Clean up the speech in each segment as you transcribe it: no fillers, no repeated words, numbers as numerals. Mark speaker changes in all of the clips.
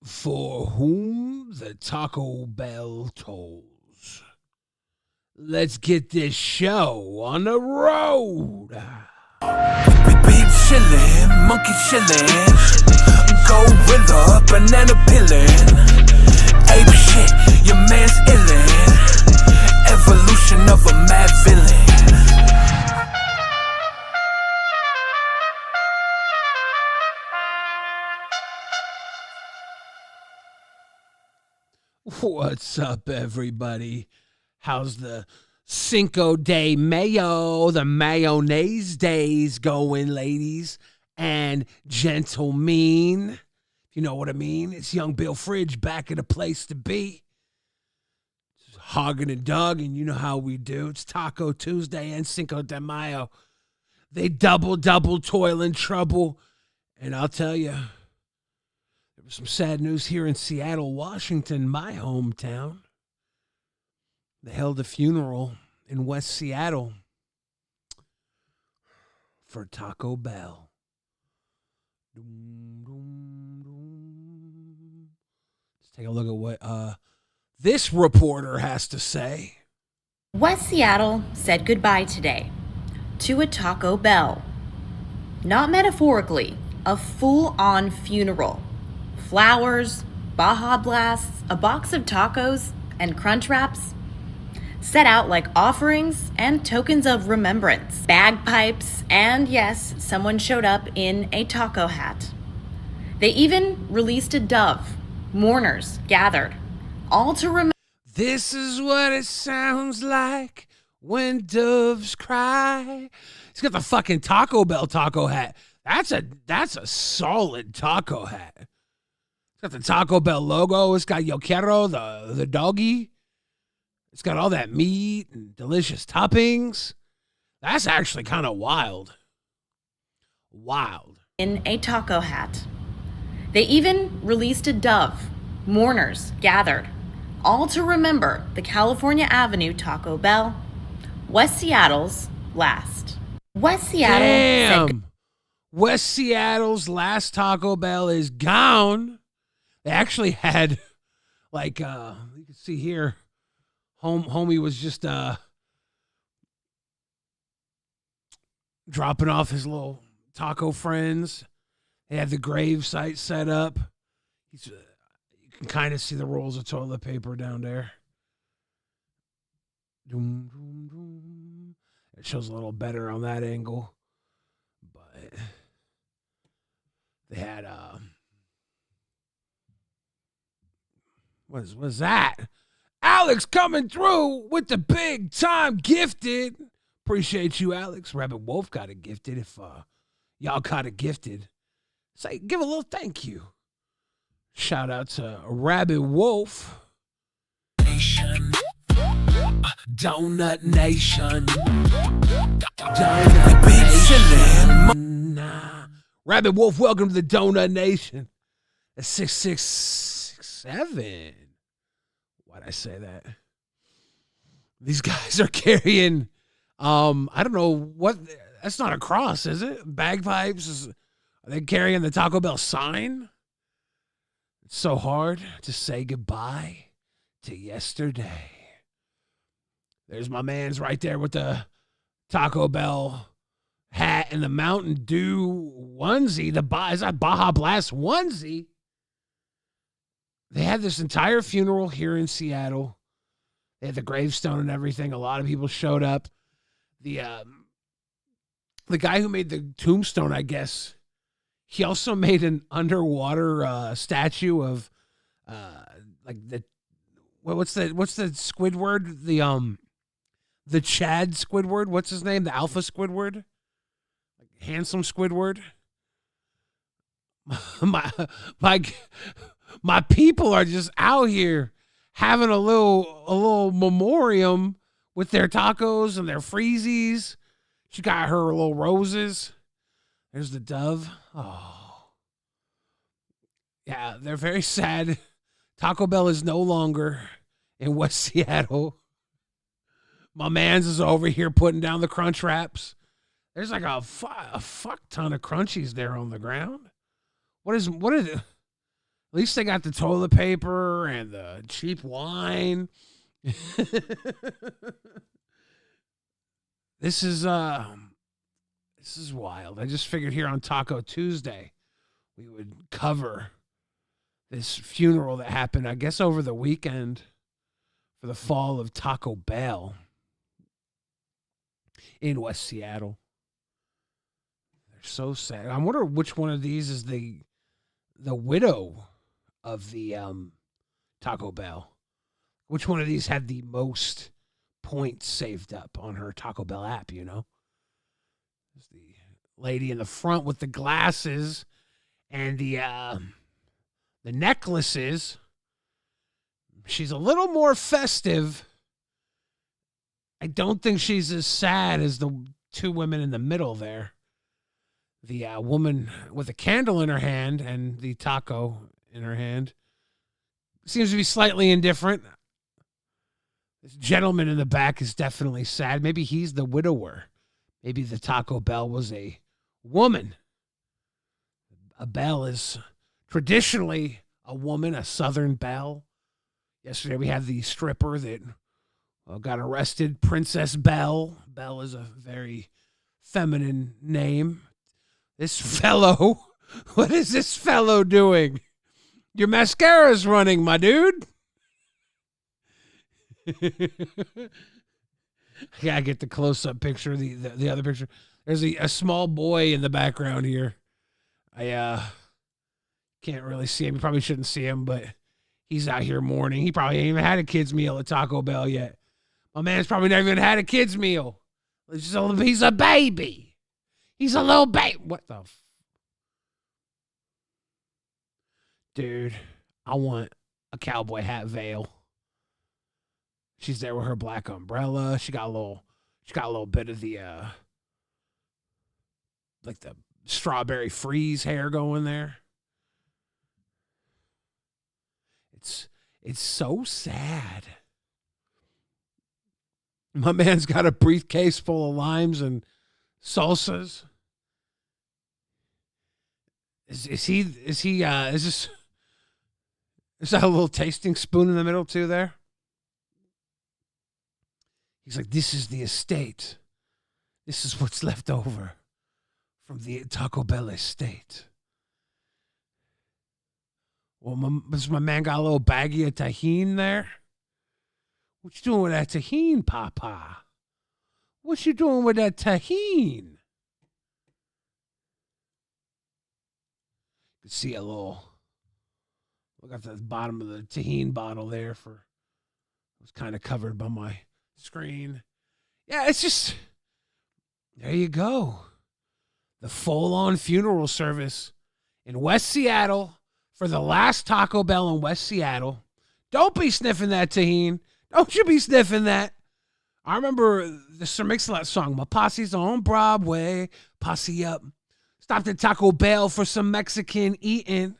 Speaker 1: For whom the Taco Bell tolls. Let's get this show on the road.
Speaker 2: Big chillin', monkey chillin', gorilla, banana pillin', ape shit, your man's illin', evolution of a mad villain.
Speaker 1: What's up, everybody? How's the Cinco de Mayo, the mayonnaise days going, ladies and gentlemen? You know what I mean? It's young Bill Fridge back at a place to be. Hogging and dogging, you know how we do. It's Taco Tuesday and Cinco de Mayo. They double toil and trouble. And I'll tell you, there was some sad news here in Seattle, Washington, my hometown. They held a funeral in West Seattle for Taco Bell. Let's take a look at what this reporter has to say.
Speaker 3: West Seattle said goodbye today to a Taco Bell. Not metaphorically, a full-on funeral. Flowers, Baja Blasts, a box of tacos, and Crunch Wraps set out like offerings and tokens of remembrance. Bagpipes, and yes, someone showed up in a taco hat. They even released a dove. Mourners gathered, all to remember.
Speaker 1: This is what it sounds like when doves cry. He's got the fucking Taco Bell taco hat. That's a solid taco hat. It's got the Taco Bell logo. It's got Yo Quiero, the doggy. It's got all that meat and delicious toppings. That's actually kind of wild. Wild.
Speaker 3: In a taco hat. They even released a dove. Mourners gathered, all to remember the California Avenue Taco Bell, West Seattle's last. West Seattle
Speaker 1: Damn. West Seattle's last Taco Bell is gone. They actually had, like, you can see here, homie was just dropping off his little taco friends. They had the grave site set up. You can kind of see the rolls of toilet paper down there. Doom, doom, doom. It shows a little better on that angle. But they had, what was that? Alex coming through with the big time gifted. Appreciate you, Alex. Rabbit Wolf got it gifted. If y'all got it gifted, say, give a little thank you. Shout out to Rabbit Wolf.
Speaker 2: Nation.
Speaker 1: Donut Nation.
Speaker 2: Big chillin',
Speaker 1: Nah. Rabbit Wolf, welcome to the Donut Nation. That's 6667. Why'd I say that? These guys are carrying, I don't know what, that's not a cross, is it? Bagpipes? Are they carrying the Taco Bell sign? It's so hard to say goodbye to yesterday. There's my man's right there with the Taco Bell hat and the Mountain Dew onesie. Is that Baja Blast onesie? They had this entire funeral here in Seattle. They had the gravestone and everything. A lot of people showed up. The guy who made the tombstone, I guess, he also made an underwater statue of like what's the Squidward? The Chad Squidward. What's his name? The Alpha Squidward. Handsome Squidward. My people are just out here having a little memoriam with their tacos and their freezies. She got her little roses. There's the dove. Oh. Yeah, they're very sad. Taco Bell is no longer in West Seattle. My man's is over here putting down the Crunch Wraps. There's like a fuck ton of crunchies there on the ground. What is it? At least they got the toilet paper and the cheap wine. This is wild. I just figured here on Taco Tuesday we would cover this funeral that happened, I guess, over the weekend for the fall of Taco Bell in West Seattle. They're so sad. I wonder which one of these is the widow of the Taco Bell. Which one of these had the most points saved up on her Taco Bell app, you know? There's the lady in the front with the glasses and the necklaces. She's a little more festive. I don't think she's as sad as the two women in the middle there. The woman with a candle in her hand and the taco in her hand seems to be slightly indifferent. This gentleman in the back is definitely sad. Maybe he's the widower. Maybe the Taco Bell was a woman. A belle is traditionally a woman, a Southern belle. Yesterday we had the stripper that got arrested, Princess Belle. Belle is a very feminine name. This fellow, what is this fellow doing? Your mascara's running, my dude. I gotta get the close-up picture, the other picture. There's a small boy in the background here. I can't really see him. You probably shouldn't see him, but he's out here mourning. He probably ain't even had a kid's meal at Taco Bell yet. My man's probably never even had a kid's meal. He's a baby. He's a little baby. What the dude, I want a cowboy hat veil. She's there with her black umbrella. She got a little bit of the like the strawberry freeze hair going there. It's so sad. My man's got a briefcase full of limes and salsas. Is that a little tasting spoon in the middle too there? He's like, this is the estate. This is what's left over from the Taco Bell estate. Well, my man got a little baggie of tahini there. What you doing with that tahini, Papa? What you doing with that tahini? You can see a little. Look at the bottom of the tahini bottle there. It was kind of covered by my screen. Yeah, it's just, there you go. The full-on funeral service in West Seattle for the last Taco Bell in West Seattle. Don't be sniffing that tahini. Don't you be sniffing that. I remember the Sir Mix-a-Lot song, My Posse's on Broadway, posse up. Stopped at Taco Bell for some Mexican eating.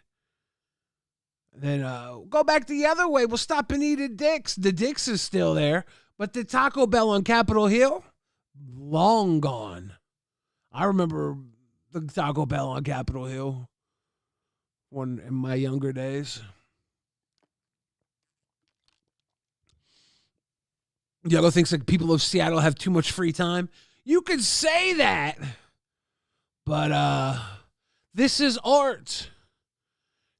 Speaker 1: Then go back the other way. We'll stop and eat at Dick's. The Dick's is still there. But the Taco Bell on Capitol Hill, long gone. I remember the Taco Bell on Capitol Hill in my younger days. Yago thinks like people of Seattle have too much free time. You could say that, but this is art.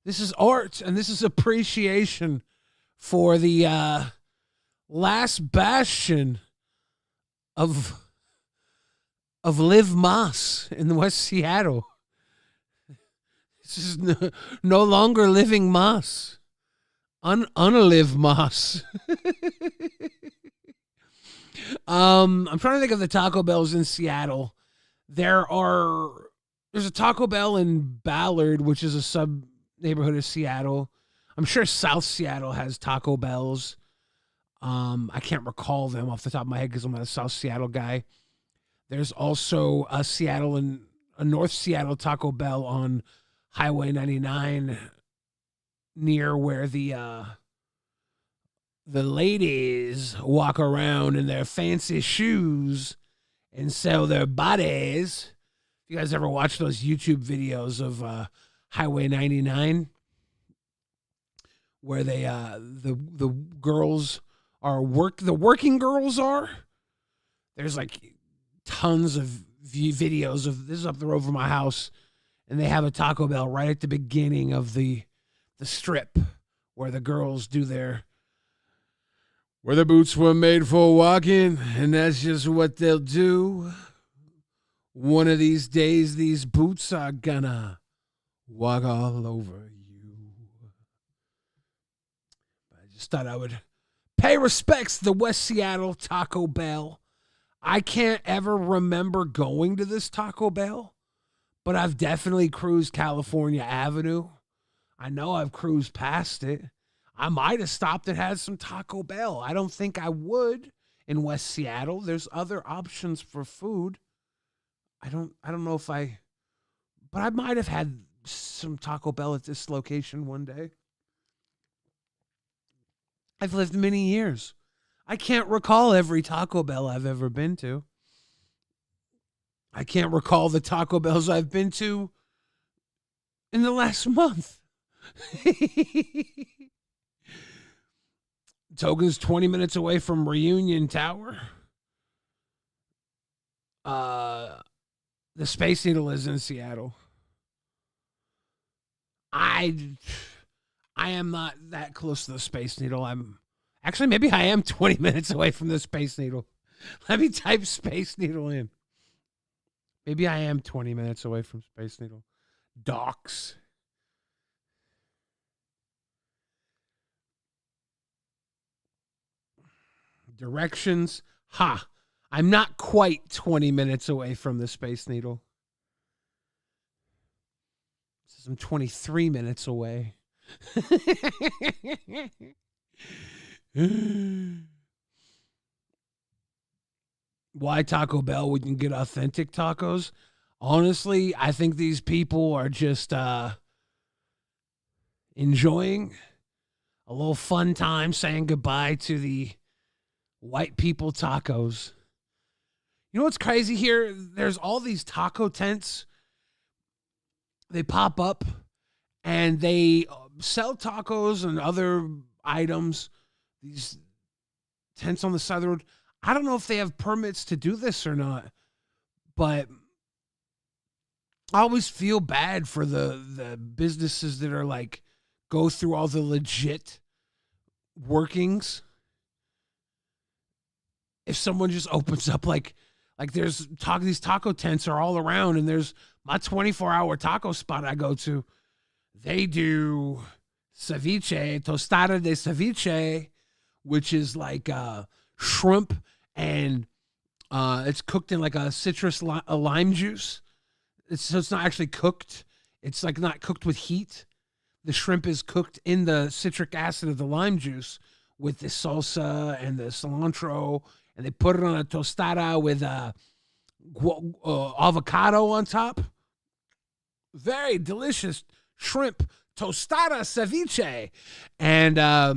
Speaker 1: This is art, and this is appreciation for the last bastion of Liv Moss in West Seattle. This is no longer living Moss. Unlive Moss. I'm trying to think of the Taco Bells in Seattle. There's a Taco Bell in Ballard, which is a sub neighborhood of Seattle. I'm sure South Seattle has Taco Bells. I can't recall them off the top of my head because I'm not a South Seattle guy. There's also a North Seattle Taco Bell on Highway 99 near where the ladies walk around in their fancy shoes and sell their bodies. If you guys ever watch those YouTube videos of Highway 99, where they the girls are the working girls are. There's like tons of videos of this is up the road from my house, and they have a Taco Bell right at the beginning of the strip where the girls do where the boots were made for walking, and that's just what they'll do. One of these days, these boots are gonna walk all over you. I just thought I would pay respects to the West Seattle Taco Bell. I can't ever remember going to this Taco Bell, but I've definitely cruised California Avenue. I know I've cruised past it. I might have stopped and had some Taco Bell. I don't think I would in West Seattle. There's other options for food. I don't know if but I might have had some Taco Bell at this location one day. I've lived many years. I can't recall every Taco Bell I've ever been to. I can't recall the Taco Bells I've been to in the last month. Token's 20 minutes away from Reunion Tower. The Space Needle is in Seattle. I am not that close to the Space Needle. Maybe I am 20 minutes away from the Space Needle. Let me type Space Needle in. Maybe I am 20 minutes away from Space Needle. Docks. Directions. I'm not quite 20 minutes away from the Space Needle. It says I'm 23 minutes away. Why Taco Bell when you can get authentic tacos? Honestly, I think these people are just enjoying a little fun time saying goodbye to the white people tacos. You know what's crazy here? There's all these taco tents. They pop up and they sell tacos and other items. These tents on the side of the road. I don't know if they have permits to do this or not, but I always feel bad for the businesses that are like go through all the legit workings. If someone just opens up like there's these taco tents are all around, and there's my 24-hour taco spot I go to. They do ceviche, tostada de ceviche, which is like shrimp, and it's cooked in like a lime juice. So it's not actually cooked. It's like not cooked with heat. The shrimp is cooked in the citric acid of the lime juice with the salsa and the cilantro, and they put it on a tostada with avocado on top. Very delicious shrimp tostada ceviche. And I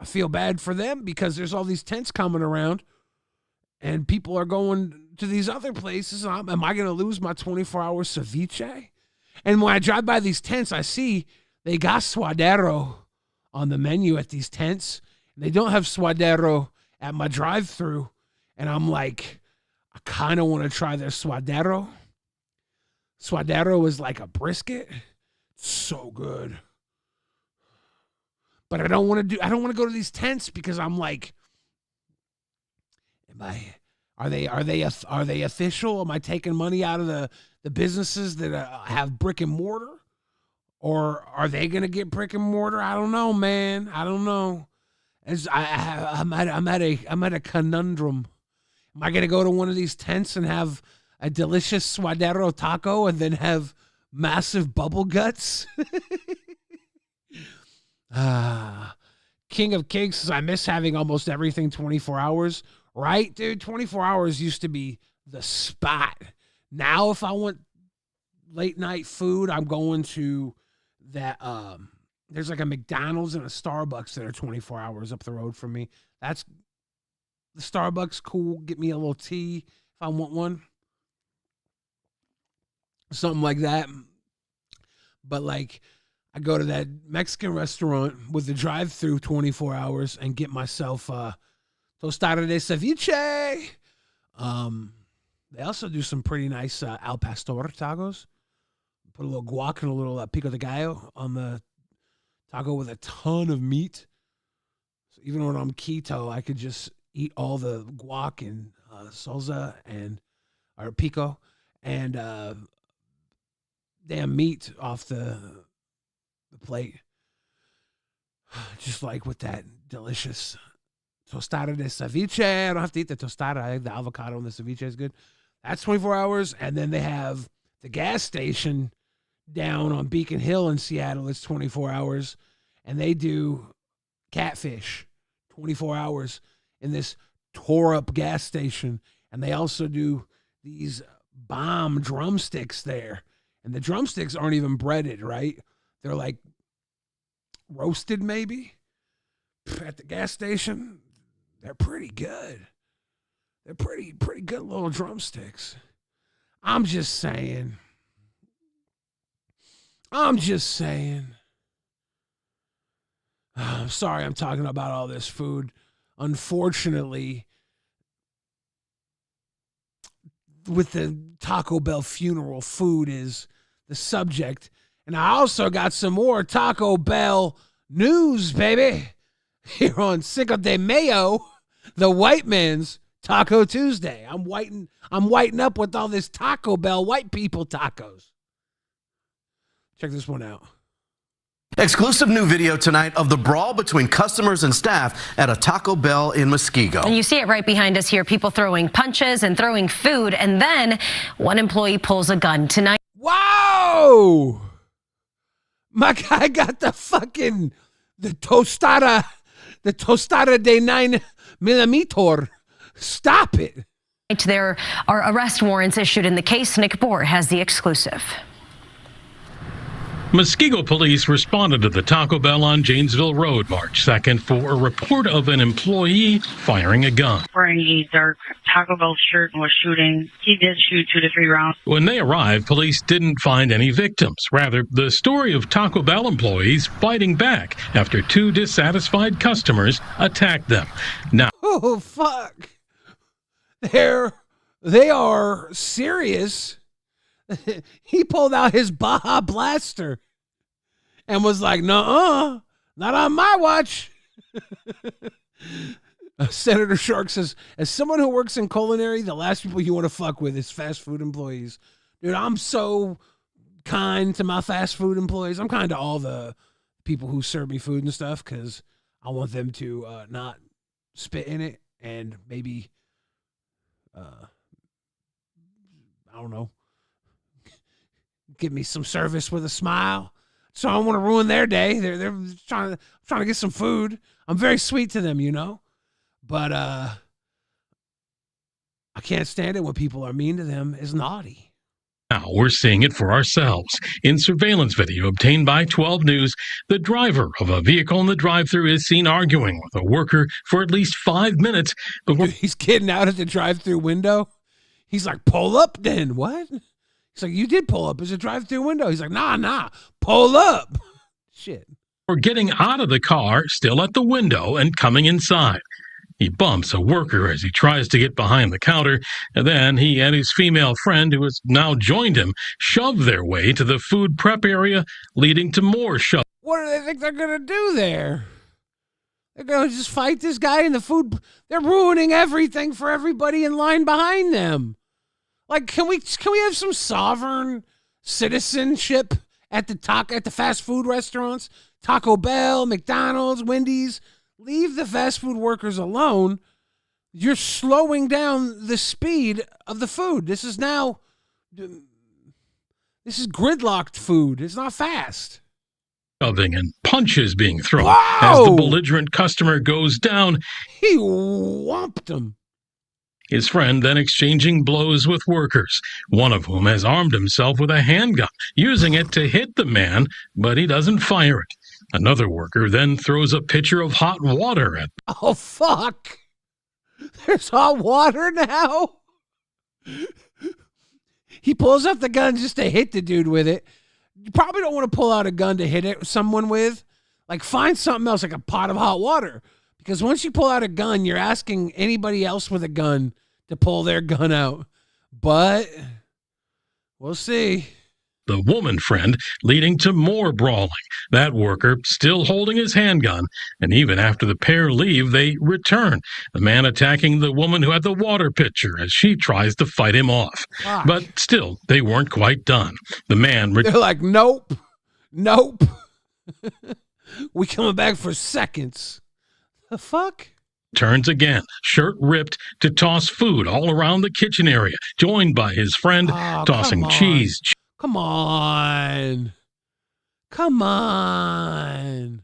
Speaker 1: feel bad for them because there's all these tents coming around and people are going to these other places. Am I going to lose my 24-hour ceviche? And when I drive by these tents, I see they got suadero on the menu at these tents. They don't have suadero at my drive-thru. And I'm like, I kind of want to try their suadero. Suadero is like a brisket. So good. But I don't want to go to these tents because I'm like, are they official? Am I taking money out of the businesses that have brick and mortar? Or are they going to get brick and mortar? I don't know, man. I don't know. I'm at a conundrum. Am I going to go to one of these tents and have a delicious suadero taco and then have massive bubble guts? King of Cakes says, I miss having almost everything 24 hours. Right, dude? 24 hours used to be the spot. Now, if I want late night food, I'm going to that. There's like a McDonald's and a Starbucks that are 24 hours up the road from me. That's the Starbucks. Cool. Get me a little tea if I want one. Something like that. But like, I go to that Mexican restaurant with the drive-through 24 hours and get myself tostada de ceviche. They also do some pretty nice al pastor tacos. Put a little guac and a little pico de gallo on the taco with a ton of meat. So even when I'm keto, I could just eat all the guac and salsa or pico and damn meat off the plate. Just like with that delicious tostada de ceviche. I don't have to eat the tostada. The avocado and the ceviche is good. That's 24 hours. And then they have the gas station down on Beacon Hill in Seattle. It's 24 hours. And they do catfish 24 hours in this tore up gas station. And they also do these bomb drumsticks there. And the drumsticks aren't even breaded, right? They're like roasted maybe at the gas station. They're pretty good. They're pretty good little drumsticks. I'm just saying. I'm sorry I'm talking about all this food. Unfortunately, with the Taco Bell funeral, food is the subject. And I also got some more Taco Bell news, baby. Here on Cinco de Mayo, the white man's Taco Tuesday. I'm whiting up with all this Taco Bell white people tacos. Check this one out.
Speaker 4: Exclusive new video tonight of the brawl between customers and staff at a Taco Bell in Muskego.
Speaker 5: And you see it right behind us here, people throwing punches and throwing food, and then one employee pulls a gun tonight.
Speaker 1: Wow! My guy got the tostada de 9mm. Stop it.
Speaker 5: There are arrest warrants issued in the case. Nick Bohr has the exclusive.
Speaker 6: Muskego police responded to the Taco Bell on Janesville Road March 2nd for a report of an employee firing a gun.
Speaker 7: Wearing a dark Taco Bell shirt and was shooting. He did shoot 2 to 3 rounds.
Speaker 6: When they arrived, police didn't find any victims. Rather, the story of Taco Bell employees fighting back after 2 dissatisfied customers attacked them. Now,
Speaker 1: oh, fuck. They are serious. He pulled out his Baja Blaster and was like, nuh-uh, not on my watch. Senator Shark says, as someone who works in culinary, the last people you want to fuck with is fast food employees. Dude, I'm so kind to my fast food employees. I'm kind to all the people who serve me food and stuff because I want them to not spit in it and maybe, I don't know, give me some service with a smile. So I don't want to ruin their day. They're trying to get some food. I'm very sweet to them, you know. But I can't stand it when people are mean to them. It's naughty.
Speaker 6: Now we're seeing it for ourselves. In surveillance video obtained by 12 News, the driver of a vehicle in the drive-thru is seen arguing with a worker for at least 5 minutes before
Speaker 1: he's getting out at the drive-thru window. He's like, pull up then. What? He's like, you did pull up. It's a drive-thru window. He's like, nah, pull up. Shit.
Speaker 6: Or getting out of the car, still at the window, and coming inside. He bumps a worker as he tries to get behind the counter, and then he and his female friend, who has now joined him, shove their way to the food prep area, leading to more shove.
Speaker 1: What do they think they're going to do there? They're going to just fight this guy in the food. They're ruining everything for everybody in line behind them. Like, can we have some sovereign citizenship at the fast food restaurants? Taco Bell, McDonald's, Wendy's. Leave the fast food workers alone. You're slowing down the speed of the food. This is gridlocked food. It's not fast.
Speaker 6: Shoving and punches being thrown.
Speaker 1: Whoa!
Speaker 6: As the belligerent customer goes down.
Speaker 1: He whomped him.
Speaker 6: His friend then exchanging blows with workers, one of whom has armed himself with a handgun, using it to hit the man, but he doesn't fire it. Another worker then throws a pitcher of hot water at.
Speaker 1: Oh, fuck. There's hot water now? He pulls up the gun just to hit the dude with it. you probably don't want to pull out a gun to hit someone with. Like, find something else, like a pot of hot water. Because once you pull out a gun, you're asking anybody else with a gun to pull their gun out. But we'll see.
Speaker 6: The woman friend, leading to more brawling. That worker still holding his handgun, and even after the pair leave, they return. The man attacking the woman who had the water pitcher as she tries to fight him off.
Speaker 1: Fuck.
Speaker 6: But still, they weren't quite done. The man
Speaker 1: They're like, nope. We coming back for seconds. The fuck?
Speaker 6: turns again, shirt ripped, to toss food all around the kitchen area, joined by his friend, tossing
Speaker 1: come on.
Speaker 6: cheese.
Speaker 1: Come on.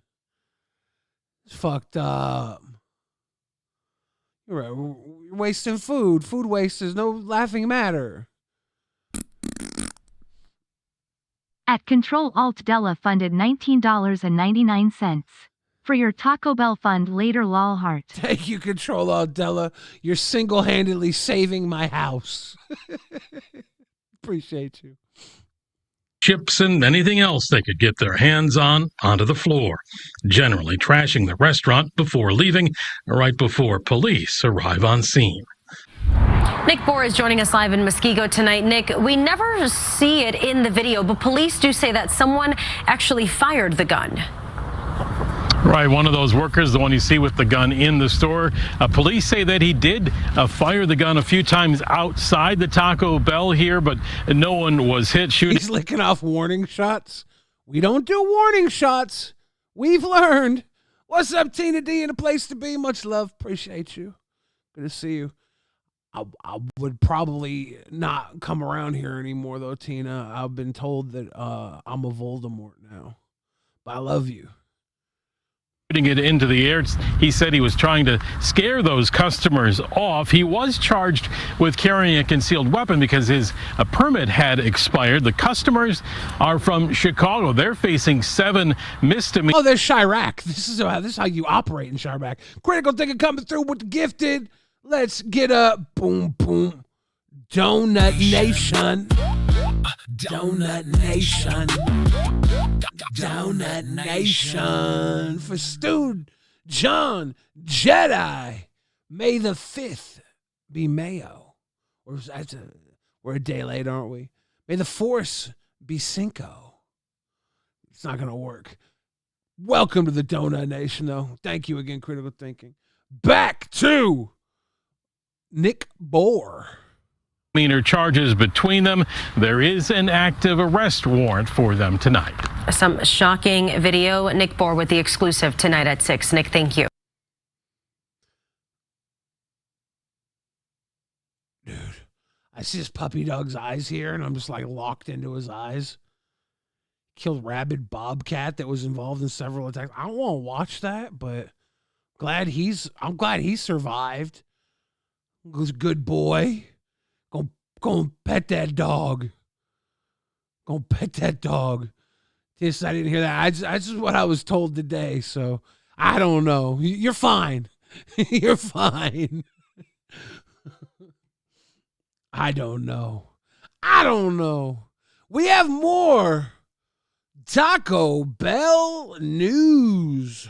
Speaker 1: It's fucked up. You're right. You're wasting food. Food waste is no laughing matter.
Speaker 8: At Control-Alt-Della funded $19.99. For your Taco Bell fund later, lol heart.
Speaker 1: Thank you, Control-Alt-Della. You're single-handedly saving my house. Appreciate you.
Speaker 6: Chips and anything else they could get their hands on onto the floor, generally trashing the restaurant before leaving, right before police arrive on scene.
Speaker 5: Nick Bohr is joining us live in Muskego tonight. Nick, we never see it in the video, but police do say that someone actually fired the gun.
Speaker 6: Right, one of those workers, the one you see with the gun in the store. Police say that he did fire the gun a few times outside the Taco Bell here, but no one was hit.
Speaker 1: He's licking off warning shots. We don't do warning shots. We've learned. What's up, Tina D? In a place to be. Much love. Appreciate you. Good to see you. I would probably not come around here anymore, though, Tina. I've been told that I'm a Voldemort now. But I love you.
Speaker 6: Putting it into the air. He said he was trying to scare those customers off. He was charged with carrying a concealed weapon because his permit had expired. The customers are from Chicago. They're facing 7 misdemeanors.
Speaker 1: Oh, there's Chirac. This is how you operate in Chirac. Critical thinking coming through with the gifted. Let's get up. Boom, boom. Donut Nation. Donut Nation. Donut Nation. For Stu, John, Jedi. May the 5th be Mayo. We're a day late, aren't we? May the Force be Cinco. It's not going to work. Welcome to the Donut Nation, though. Thank you again, Critical Thinking. Back to Nick Bohr.
Speaker 6: Charges between them. There is an active arrest warrant for them tonight.
Speaker 5: Some shocking video. Nick Bohr with the exclusive tonight at 6. Nick, thank you.
Speaker 1: Dude, I see this puppy dog's eyes here, and I'm just like locked into his eyes. Killed rabid bobcat that was involved in several attacks. I don't want to watch that, but I'm glad he survived. He was a good boy. Go pet that dog. Go pet that dog. Just, I didn't hear that. I just what I was told today, so I don't know. You're fine. You're fine. I don't know. We have more Taco Bell news.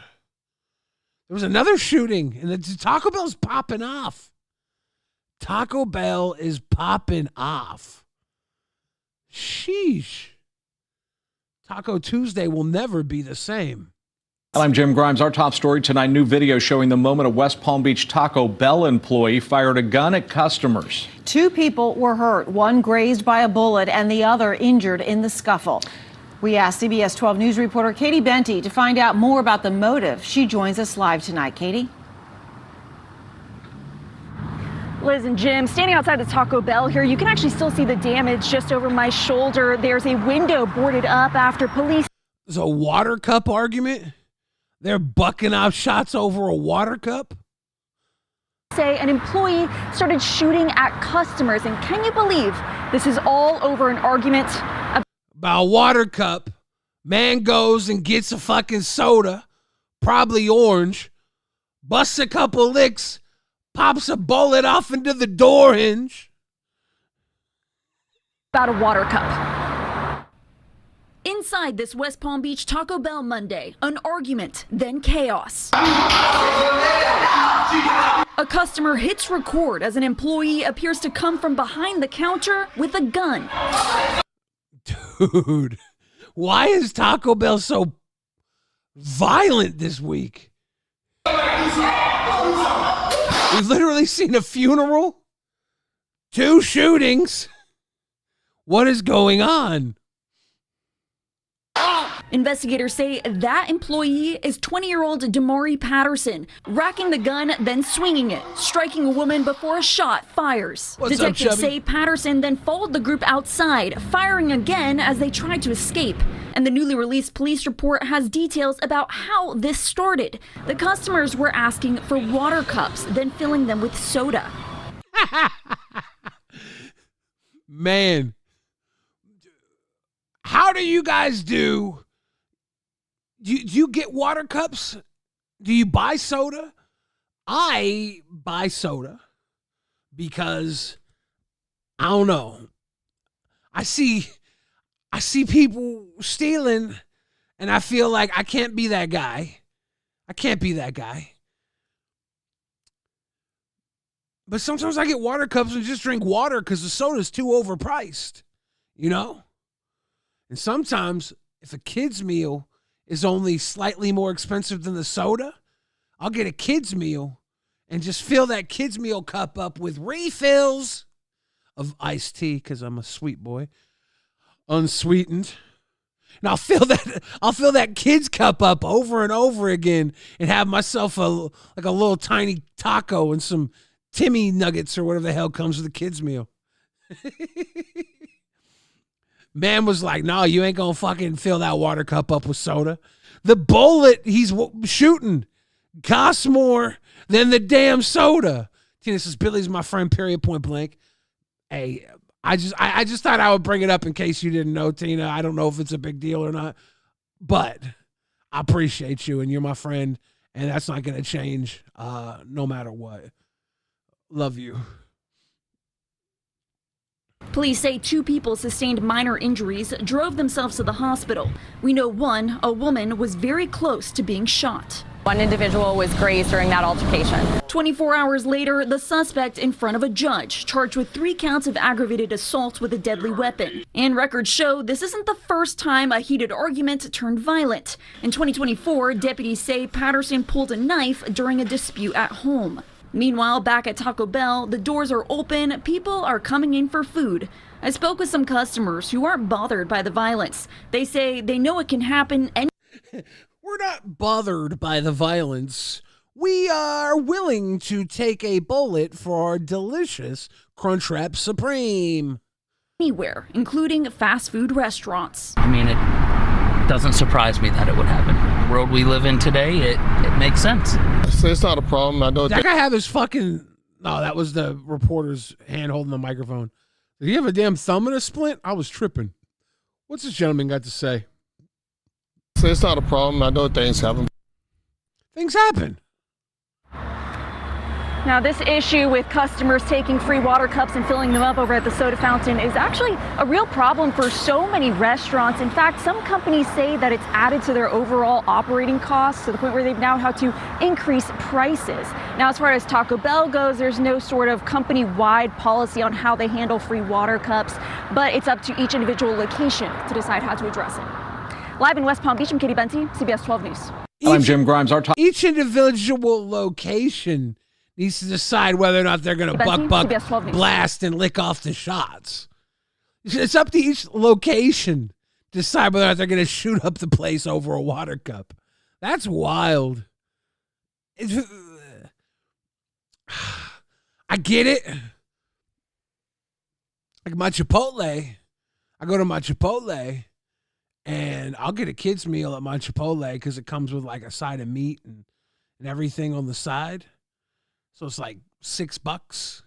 Speaker 1: There was another shooting, and the Taco Bell's popping off. Taco Bell is popping off. Sheesh. Taco Tuesday will never be the same.
Speaker 9: I'm Jim Grimes. Our top story tonight, new video showing the moment a West Palm Beach Taco Bell employee fired a gun at customers.
Speaker 10: 2 people were hurt, one grazed by a bullet and the other injured in the scuffle. We asked CBS 12 News reporter Katie Benty to find out more about the motive. She joins us live tonight. Katie?
Speaker 11: Liz and Jim, standing outside the Taco Bell here, you can actually still see the damage just over my shoulder. There's a window boarded up after police.
Speaker 1: There's a water cup argument. They're bucking off shots over a water cup.
Speaker 11: Say an employee started shooting at customers. And can you believe this is all over an argument
Speaker 1: about a water cup? Man goes and gets a fucking soda, probably orange, busts a couple licks, pops a bullet off into the door hinge.
Speaker 11: About a water cup. In Inside this West Palm Beach Taco Bell Monday, an argument, then chaos. A customer hits record as an employee appears to come from behind the counter with a gun.
Speaker 1: Dude, why is Taco Bell so violent this week? We've literally seen a funeral, 2 shootings. What is going on?
Speaker 11: Investigators say that employee is 20-year-old Damari Patterson, racking the gun, then swinging it, striking a woman before a shot fires. Detectives say Patterson then followed the group outside, firing again as they tried to escape. And the newly released police report has details about how this started. The customers were asking for water cups, then filling them with soda.
Speaker 1: Man, how do you guys do? Do you get water cups? Do you buy soda? I buy soda because I don't know. I see people stealing and I feel like I can't be that guy. I can't be that guy. But sometimes I get water cups and just drink water because the soda's too overpriced, you know? And sometimes if a kid's meal is only slightly more expensive than the soda, I'll get a kid's meal and just fill that kid's meal cup up with refills of iced tea because I'm a sweet boy, unsweetened. And I'll fill that kid's cup up over and over again and have myself a little tiny taco and some Timmy nuggets or whatever the hell comes with the kid's meal. Man was like, no, you ain't gonna fucking fill that water cup up with soda. The bullet he's shooting costs more than the damn soda. Tina says, Billy's my friend, period, point blank. Hey, I just thought I would bring it up in case you didn't know, Tina. I don't know if it's a big deal or not, but I appreciate you and you're my friend, and that's not gonna change no matter what. Love you.
Speaker 11: Police say 2 people sustained minor injuries, drove themselves to the hospital. We know one, a woman, was very close to being shot.
Speaker 5: One individual was grazed during that altercation.
Speaker 11: 24 hours later, the suspect in front of a judge, charged with 3 counts of aggravated assault with a deadly weapon. And records show this isn't the first time a heated argument turned violent. In 2024, deputies say Patterson pulled a knife during a dispute at home. Meanwhile, back at Taco Bell, the doors are open, people are coming in for food. I spoke with some customers who aren't bothered by the violence. They say they know it can happen
Speaker 1: We're not bothered by the violence. We are willing to take a bullet for our delicious Crunchwrap Supreme.
Speaker 11: Anywhere, including fast food restaurants.
Speaker 12: I mean, it doesn't surprise me that it would happen. The world we live in today, it makes sense.
Speaker 13: It's not a problem. I know
Speaker 1: that guy have his fucking... No, that was the reporter's hand holding the microphone. Did he have a damn thumb in a splint? I was tripping. What's this gentleman got to say?
Speaker 13: It's not a problem. I know things happen.
Speaker 1: Things happen.
Speaker 11: Now, this issue with customers taking free water cups and filling them up over at the soda fountain is actually a real problem for so many restaurants. In fact, some companies say that it's added to their overall operating costs to the point where they've now had to increase prices. Now, as far as Taco Bell goes, there's no sort of company-wide policy on how they handle free water cups, but it's up to each individual location to decide how to address it. Live in West Palm Beach, I'm Katie Benti, CBS 12 News.
Speaker 9: I'm Jim Grimes.
Speaker 1: Each individual location needs to decide whether or not they're going to buck, blast, and lick off the shots. It's up to each location to decide whether or not they're going to shoot up the place over a water cup. That's wild. I get it. Like my Chipotle, I go to my Chipotle, and I'll get a kid's meal at my Chipotle because it comes with like a side of meat and everything on the side. So it's like $6,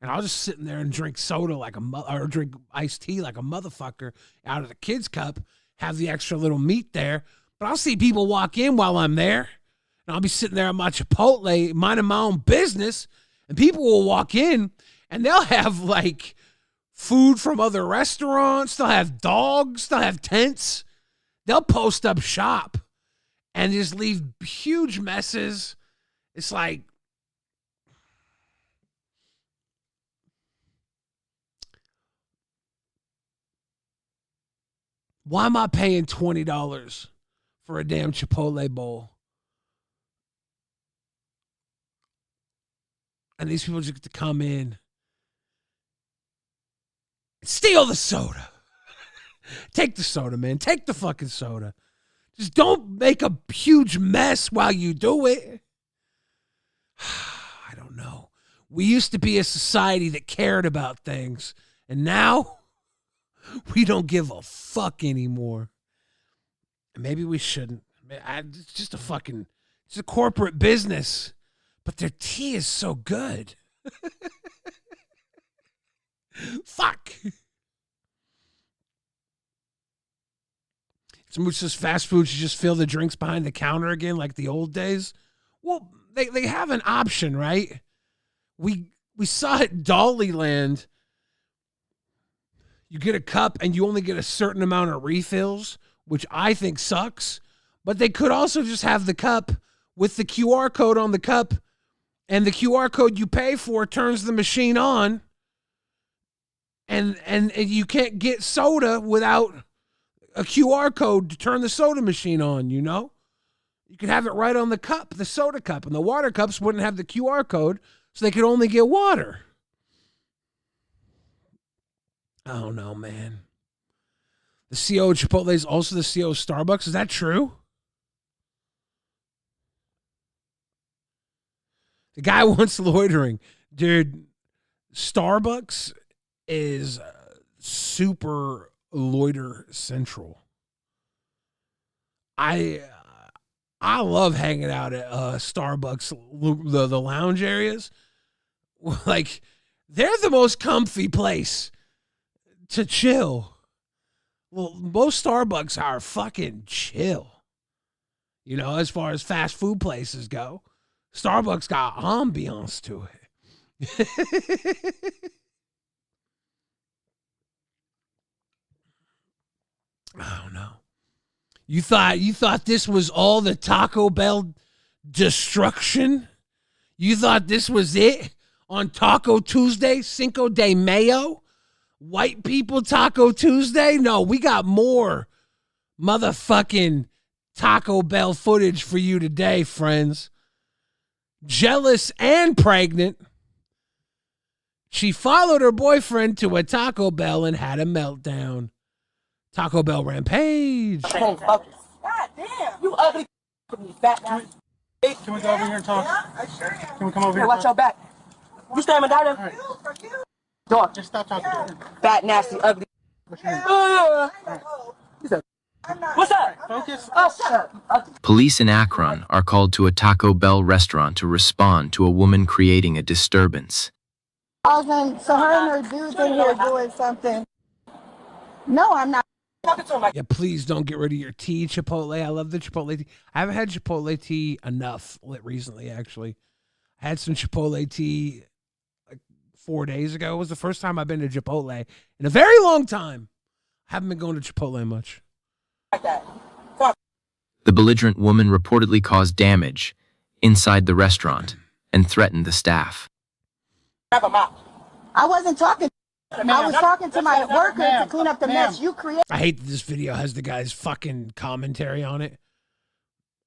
Speaker 1: and I'll just sit in there and drink soda or drink iced tea like a motherfucker out of the kid's cup, have the extra little meat there. But I'll see people walk in while I'm there, and I'll be sitting there at my Chipotle minding my own business, and people will walk in, and they'll have like food from other restaurants. They'll have dogs. They'll have tents. They'll post up shop and just leave huge messes. It's like, why am I paying $20 for a damn Chipotle bowl? And these people just get to come in and steal the soda. Take the soda, man. Take the fucking soda. Just don't make a huge mess while you do it. I don't know. We used to be a society that cared about things, and now we don't give a fuck anymore. Maybe we shouldn't. It's just it's a corporate business, but their tea is so good. Fuck. Someone says fast food should just fill the drinks behind the counter again like the old days. Well, they have an option, right? We saw at Dollyland, you get a cup and you only get a certain amount of refills, which I think sucks. But they could also just have the cup with the QR code on the cup, and the QR code you pay for turns the machine on, and you can't get soda without a QR code to turn the soda machine on, you know? You could have it right on the cup, the soda cup, and the water cups wouldn't have the QR code, so they could only get water. I don't know, man. The CEO of Chipotle is also the CEO of Starbucks. Is that true? The guy wants loitering. Dude, Starbucks is super loiter central. I love hanging out at Starbucks, the lounge areas. Like, they're the most comfy place to chill. Well, most Starbucks are fucking chill. You know, as far as fast food places go, Starbucks got ambiance to it. I don't know. You thought this was all the Taco Bell destruction? You thought this was it on Taco Tuesday, Cinco de Mayo? White people Taco Tuesday? No, we got more motherfucking Taco Bell footage for you today, friends. Jealous and pregnant, she followed her boyfriend to a Taco Bell and had a meltdown. Taco Bell rampage.
Speaker 14: God damn, you ugly fat ass. Can we go over here and talk? Can we come over here? Watch your back. You stand beside him. Right. Dog. Just stop talking to him. Fat, nasty, ugly. What's your name? What's up? Focus. Oh, shut up.
Speaker 15: Police in Akron are called to a Taco Bell restaurant to respond to a woman creating a disturbance.
Speaker 16: So her and her dudes in here doing something. No, I'm not.
Speaker 1: Yeah, please don't get rid of your tea, Chipotle. I love the Chipotle tea. I haven't had Chipotle tea enough recently, actually. I had some Chipotle tea like 4 days ago. It was the first time I've been to Chipotle in a very long time. I haven't been going to Chipotle much.
Speaker 15: The belligerent woman reportedly caused damage inside the restaurant and threatened the staff.
Speaker 16: I wasn't talking. I was talking to my worker to clean up the mess you created.
Speaker 1: I hate that this video has the guy's fucking commentary on it.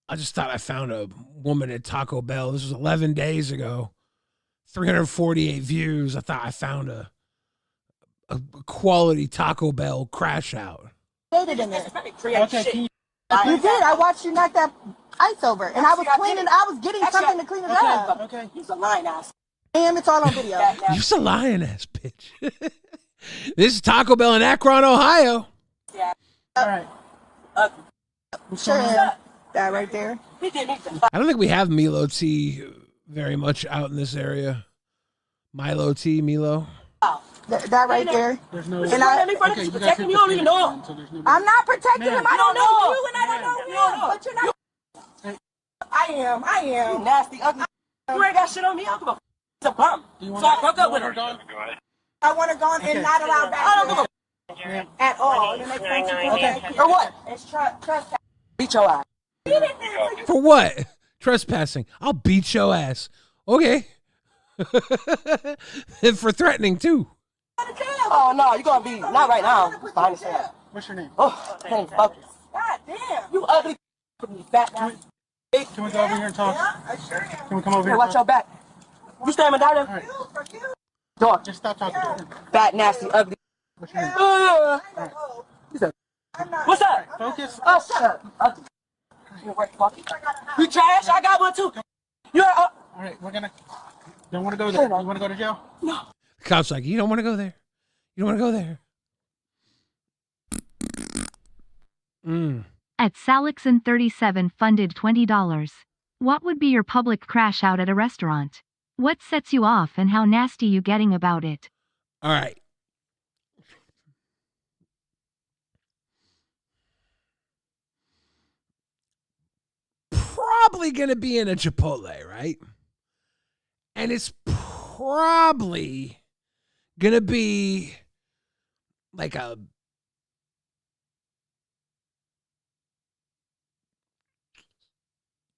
Speaker 1: I just thought I found a woman at Taco Bell. This was 11 days ago. 348 views. I thought I found a quality Taco Bell crash out.
Speaker 16: In there. You did. I watched you knock that ice over, and I was cleaning. I was getting something to clean it up.
Speaker 14: Okay, he's a lying ass.
Speaker 16: Damn, it's all on video.
Speaker 1: You're a lying ass bitch. This is Taco Bell in Akron, Ohio.
Speaker 14: Yeah. All right.
Speaker 16: Sure. That right there.
Speaker 1: I don't think we have Milo tea very much out in this area. Milo tea, Milo.
Speaker 16: That right there.
Speaker 14: There's no. And you protect him. You don't even know him.
Speaker 16: I'm not protecting him. I don't know you, and I don't know him. But you're not. I am.
Speaker 14: You nasty, ugly. You ain't got shit on me. I'm gonna. It's a bum. So I broke up with her.
Speaker 16: I want her gone and not allowed back.
Speaker 14: I don't give At all. Okay. Or what? It's trespassing. Beat your ass.
Speaker 1: For what? Trespassing. I'll beat your ass. Okay. And for threatening too.
Speaker 14: Oh no, you're gonna be not right now. Behind his head.
Speaker 13: What's your name?
Speaker 14: Oh, I can't focus. God damn. You ugly fat ass.
Speaker 13: Can we go over here and talk? Can we come over
Speaker 14: Hey,
Speaker 13: here?
Speaker 14: watch your back. You standing down there?
Speaker 13: Right.
Speaker 14: Dog.
Speaker 13: Just stop talking to him.
Speaker 14: Fat, nasty, ugly.
Speaker 13: What's your name?
Speaker 14: What's up?
Speaker 13: Focus.
Speaker 14: Oh, shut up. Ugly. You trash? I got one too. You're
Speaker 13: all right, we're gonna. Don't want to go there. You want to go to jail?
Speaker 14: No.
Speaker 1: The cop's like, you don't want to go there. You don't want to go there.
Speaker 8: At Salixon 37 funded $20. What would be your public crash out at a restaurant? What sets you off and how nasty you getting about it?
Speaker 1: All right. Probably going to be in a Chipotle, right? And it's probably going to be like a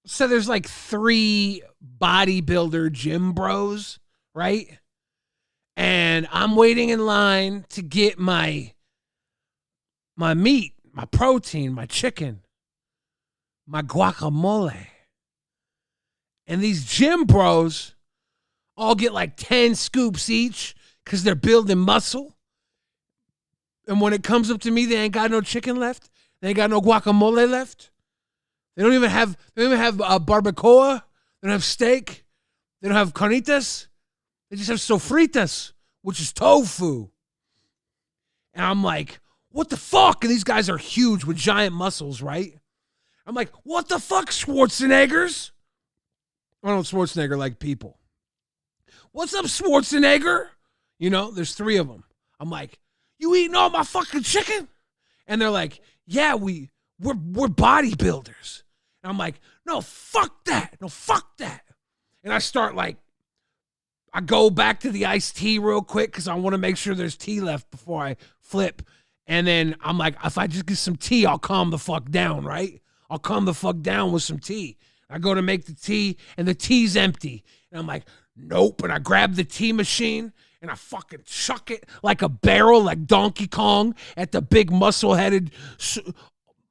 Speaker 1: so there's like 3 bodybuilder gym bros, right? And I'm waiting in line to get my meat, my protein, my chicken, my guacamole. And these gym bros all get like 10 scoops each because they're building muscle. And when it comes up to me, they ain't got no chicken left. They ain't got no guacamole left. They don't even have barbacoa. They don't have steak. They don't have carnitas. They just have sofritas, which is tofu. And I'm like, what the fuck? And these guys are huge with giant muscles, right? I'm like, what the fuck, Schwarzeneggers? I don't Schwarzenegger like people. What's up, Schwarzenegger? You know, there's 3 of them. I'm like, you eating all my fucking chicken? And they're like, yeah, we're bodybuilders. And I'm like, no, fuck that. No, fuck that. And I start like, I go back to the iced tea real quick because I want to make sure there's tea left before I flip. And then I'm like, if I just get some tea, I'll calm the fuck down, right? I'll calm the fuck down with some tea. I go to make the tea and the tea's empty. And I'm like, nope. And I grab the tea machine and I fucking chuck it like a barrel, like Donkey Kong at the big muscle-headed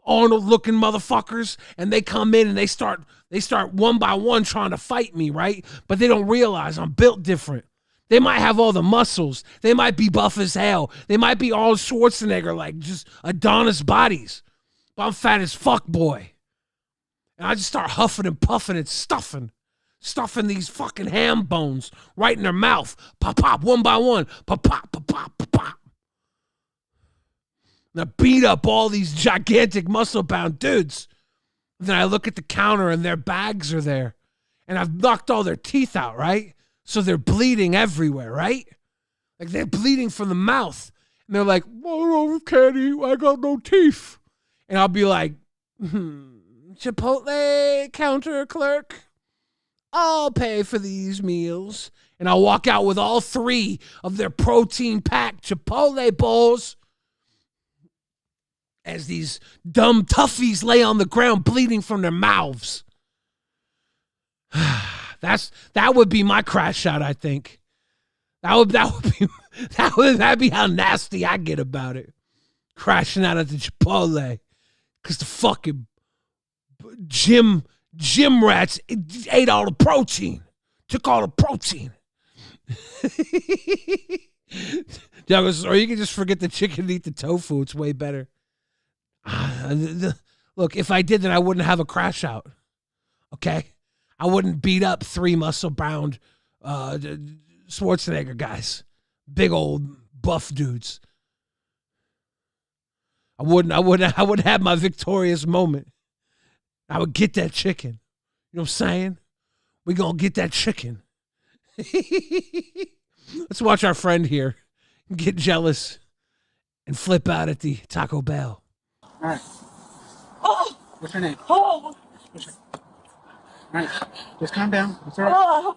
Speaker 1: Arnold-looking motherfuckers. And they come in and they start one by one trying to fight me, right? But they don't realize I'm built different. They might have all the muscles. They might be buff as hell. They might be all Schwarzenegger, like just Adonis bodies. But I'm fat as fuck, boy. And I just start huffing and puffing and stuffing these fucking ham bones right in their mouth. Pop, pop, one by one. Pop, pop, pop, pop, pop, pop. And I beat up all these gigantic muscle-bound dudes. And then I look at the counter and their bags are there. And I've knocked all their teeth out, right? So they're bleeding everywhere, right? Like they're bleeding from the mouth. And they're like, oh, can't eat. I got no teeth. And I'll be like, Chipotle counter clerk, I'll pay for these meals. And I'll walk out with all 3 of their protein-packed Chipotle bowls as these dumb toughies lay on the ground bleeding from their mouths. That would be my crash shot, I think. That'd be how nasty I get about it. Crashing out at the Chipotle. Because the fucking gym rats ate all the protein. Took all the protein. Or you can just forget the chicken and eat the tofu. It's way better. Look, if I did, then I wouldn't have a crash out. Okay? I wouldn't beat up 3 muscle-bound Schwarzenegger guys. Big old buff dudes. I wouldn't have my victorious moment. I would get that chicken. You know what I'm saying? We're going to get that chicken. Let's watch our friend here get jealous and flip out at the Taco Bell.
Speaker 13: All right.
Speaker 14: Oh.
Speaker 13: What's your name?
Speaker 14: Oh.
Speaker 13: All right. Just calm down. It's all right.
Speaker 14: Oh.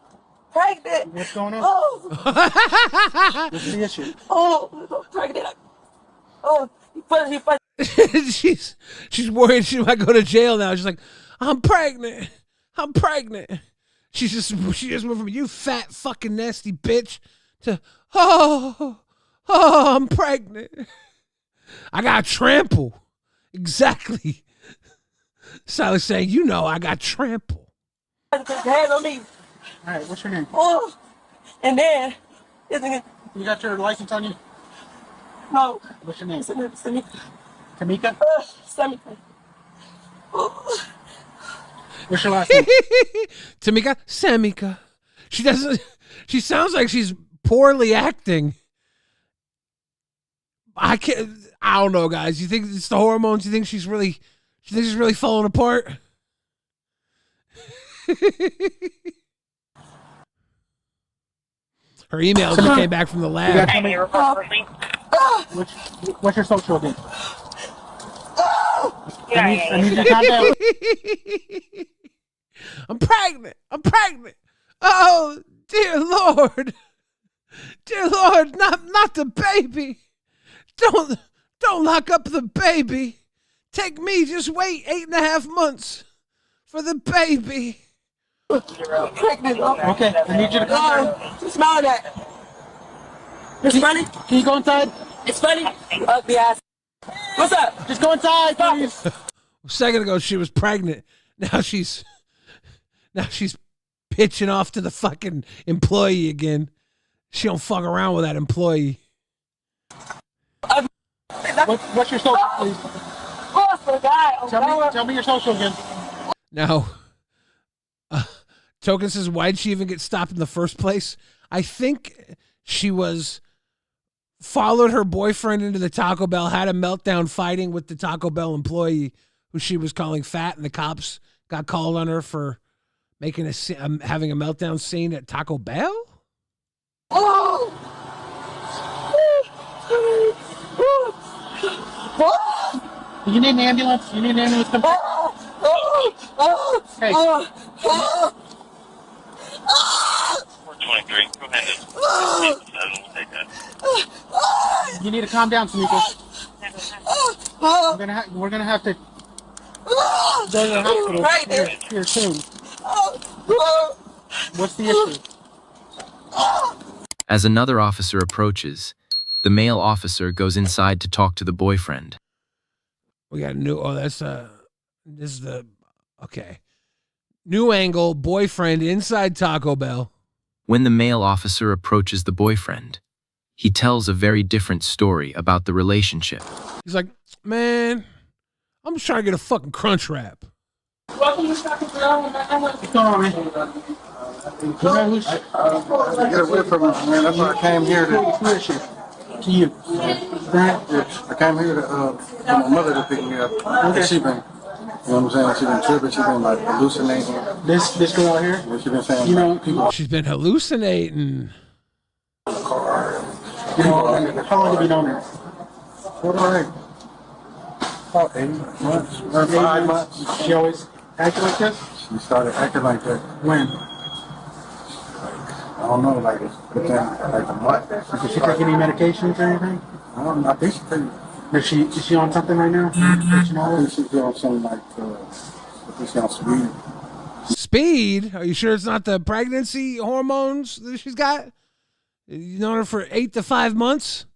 Speaker 14: Pregnant.
Speaker 13: What's going on?
Speaker 14: Oh.
Speaker 13: What's the issue?
Speaker 14: Oh. Pregnant. Oh, he put.
Speaker 1: she's worried she might go to jail now. She's like, I'm pregnant. She just went from you fat fucking nasty bitch to I'm pregnant. I got trample. Exactly. Silas saying, you know, I got trample.
Speaker 14: His hands on me.
Speaker 17: All right, what's your name?
Speaker 14: Oh, and then
Speaker 17: You got your license on you?
Speaker 14: No.
Speaker 17: What's your name?
Speaker 14: Samika.
Speaker 17: Tamika?
Speaker 14: Samika.
Speaker 17: What's your last name?
Speaker 1: Tamika? Samika. She sounds like she's poorly acting. I don't know, guys. You think it's the hormones? You think she's really falling apart? Her emails just came back from the lab.
Speaker 17: What's your social again? I need you to calm down.
Speaker 1: I'm pregnant. Oh, dear Lord. Not the baby. Don't lock up the baby. Take me, just wait 8.5 months for the baby.
Speaker 14: Pregnant.
Speaker 17: Okay, I need you to calm down.
Speaker 14: What's smiling at? It's funny?
Speaker 17: Can you go inside?
Speaker 14: It's funny? Ugly ass. What's up?
Speaker 17: Just go inside, please.
Speaker 1: A second ago, she was pregnant. Now she's pitching off to the fucking employee again. She don't fuck around with that employee.
Speaker 17: What's your social, please? Tell me your social again.
Speaker 1: Now, Token says, why'd she even get stopped in the first place? I think she followed her boyfriend into the Taco Bell, had a meltdown fighting with the Taco Bell employee who she was calling fat, and the cops got called on her for having a meltdown scene at Taco Bell?
Speaker 17: You need an ambulance? You need an ambulance? Come back. Hey.
Speaker 18: 423. Go ahead. We'll take that.
Speaker 17: You need to calm down, Tamika. We're gonna have to go to the hospital here soon. What's the issue?
Speaker 15: As another officer approaches, the male officer goes inside to talk to the boyfriend.
Speaker 1: We got a new, new angle, boyfriend inside Taco Bell.
Speaker 15: When the male officer approaches the boyfriend, he tells a very different story about the relationship.
Speaker 1: He's like, man, I'm just trying to get a fucking crunch wrap.
Speaker 17: What's going on, man?
Speaker 13: Get away from her, man. That's why I came here
Speaker 17: to you.
Speaker 13: I came here to my mother to pick me up.
Speaker 17: Okay.
Speaker 13: She been, you know what I'm saying? She been tripping. She been like hallucinating.
Speaker 17: This girl out here?
Speaker 13: Yeah, she been saying,
Speaker 17: you know,
Speaker 13: people.
Speaker 1: She's been hallucinating.
Speaker 17: You know, how long have you known her?
Speaker 13: About 8 months or 5 months.
Speaker 17: She always acted like this?
Speaker 13: She started acting like that.
Speaker 17: When?
Speaker 13: I don't know, like within like a month.
Speaker 17: Does she take any medications or anything?
Speaker 13: I don't know. I think she takes.
Speaker 17: Is she on something right now?
Speaker 13: I think she's on something like, I think she's on speed.
Speaker 1: Speed? Are you sure it's not the pregnancy hormones that she's got? You known her for 8 to 5 months?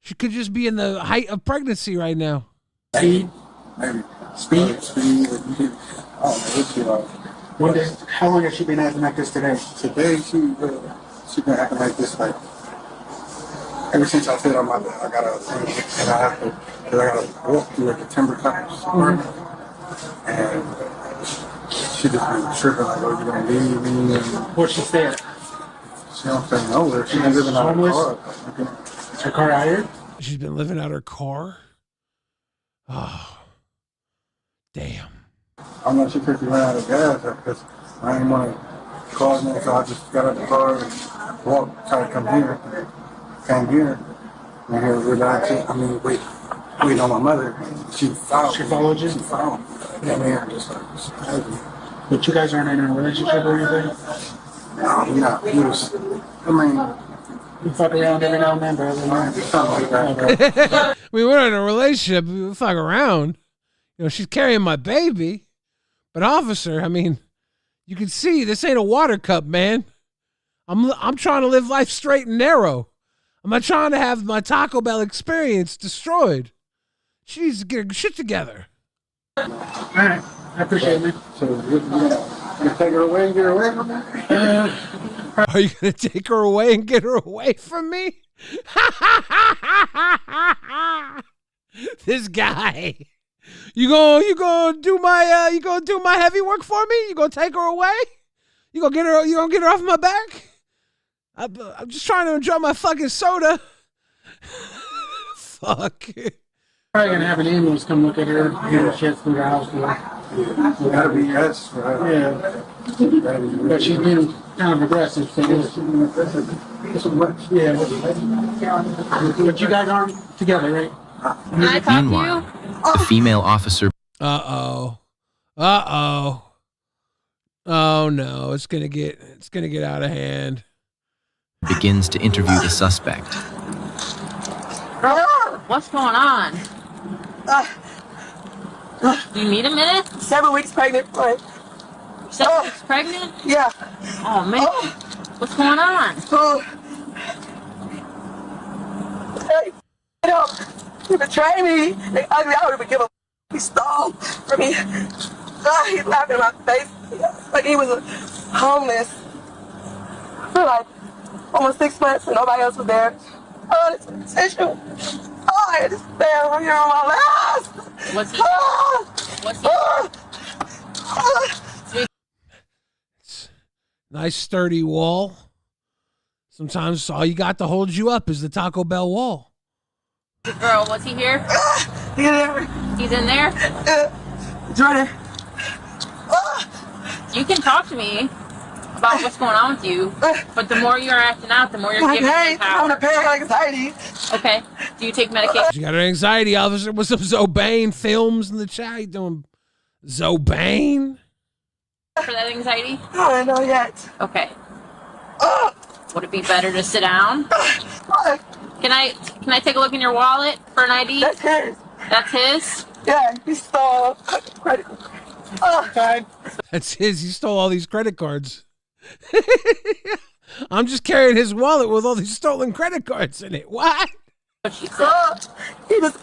Speaker 1: She could just be in the height of pregnancy right now.
Speaker 17: Speed?
Speaker 13: Maybe.
Speaker 17: Speed?
Speaker 13: Speed. I don't know what she like.
Speaker 17: How long has she been acting like this today?
Speaker 13: Today, she been acting like this, like, ever since I said I got a thing, and I gotta walk through like the timber cutters apartment, and she just been tripping, like, oh, you gonna leave me?
Speaker 17: Where's she stay at?
Speaker 13: She don't stay nowhere. She been living out of her car.
Speaker 17: Is her car out here?
Speaker 1: She's been living out her car? Oh, damn.
Speaker 13: I'm not sure if she ran out of gas because I didn't want to call me, so I just got out the car and walked, tried to come here. Came here, and here relaxing. I mean, wait on my mother. She followed.
Speaker 17: She followed you?
Speaker 13: She followed me. Came here, just like,
Speaker 17: but you guys aren't in a relationship or anything?
Speaker 13: No, we're not. I mean,
Speaker 17: We fuck around every now and then, bro. Something like that,
Speaker 1: We were in a relationship. We fuck around. You know, she's carrying my baby. But officer, I mean, you can see this ain't a water cup, man. I'm trying to live life straight and narrow. I'm not trying to have my Taco Bell experience destroyed. She needs to get her shit together.
Speaker 17: All right, I appreciate it. So you gonna take her away and get her away from me?
Speaker 1: Are you gonna take her away and get her away from me? This guy. You gonna do my heavy work for me? You gonna take her away? You gonna get her off my back? I'm just trying to enjoy my fucking soda. Fuck.
Speaker 17: Probably gonna have an ambulance come look at her, get her shit through the house.
Speaker 13: Gotta be yes, right?
Speaker 17: Yeah. But she's been kind of aggressive, so yeah. But you guys aren't together, right?
Speaker 15: Meanwhile, the female officer
Speaker 1: Oh no, it's gonna get out of hand.
Speaker 15: begins to interview the suspect.
Speaker 19: What's going on? Do you need a minute?
Speaker 14: 7 weeks pregnant. Right.
Speaker 19: 7 weeks pregnant?
Speaker 14: Yeah.
Speaker 19: Oh man. What's going on?
Speaker 14: Hey, get up. He betrayed me. I don't even give a he stole from me. He's laughing in my face. Like he was homeless for like almost 6 months and nobody else was there. Oh, this tissue. Oh, I had to stay right here on my last.
Speaker 19: What's he? What's he?
Speaker 1: Nice sturdy wall. Sometimes all you got to hold you up is the Taco Bell wall.
Speaker 19: Girl, was he here?
Speaker 14: He's in there.
Speaker 19: He's in there?
Speaker 14: He's right there.
Speaker 19: You can talk to me about what's going on with you, but the more you're acting out, the more you're giving me power.
Speaker 14: I'm gonna pay like anxiety.
Speaker 19: Okay. Do you take medication?
Speaker 1: She got her anxiety, officer. What's up, Zobane Films in the chat? You doing Zobane?
Speaker 19: For that anxiety?
Speaker 14: I don't know yet.
Speaker 19: Okay. Would it be better to sit down? Can I take a look in your wallet for an ID?
Speaker 14: That's his.
Speaker 19: That's his?
Speaker 14: Yeah, he stole credit.
Speaker 1: That's his. He stole all these credit cards. I'm just carrying his wallet with all these stolen credit cards in it. What?
Speaker 14: He just he just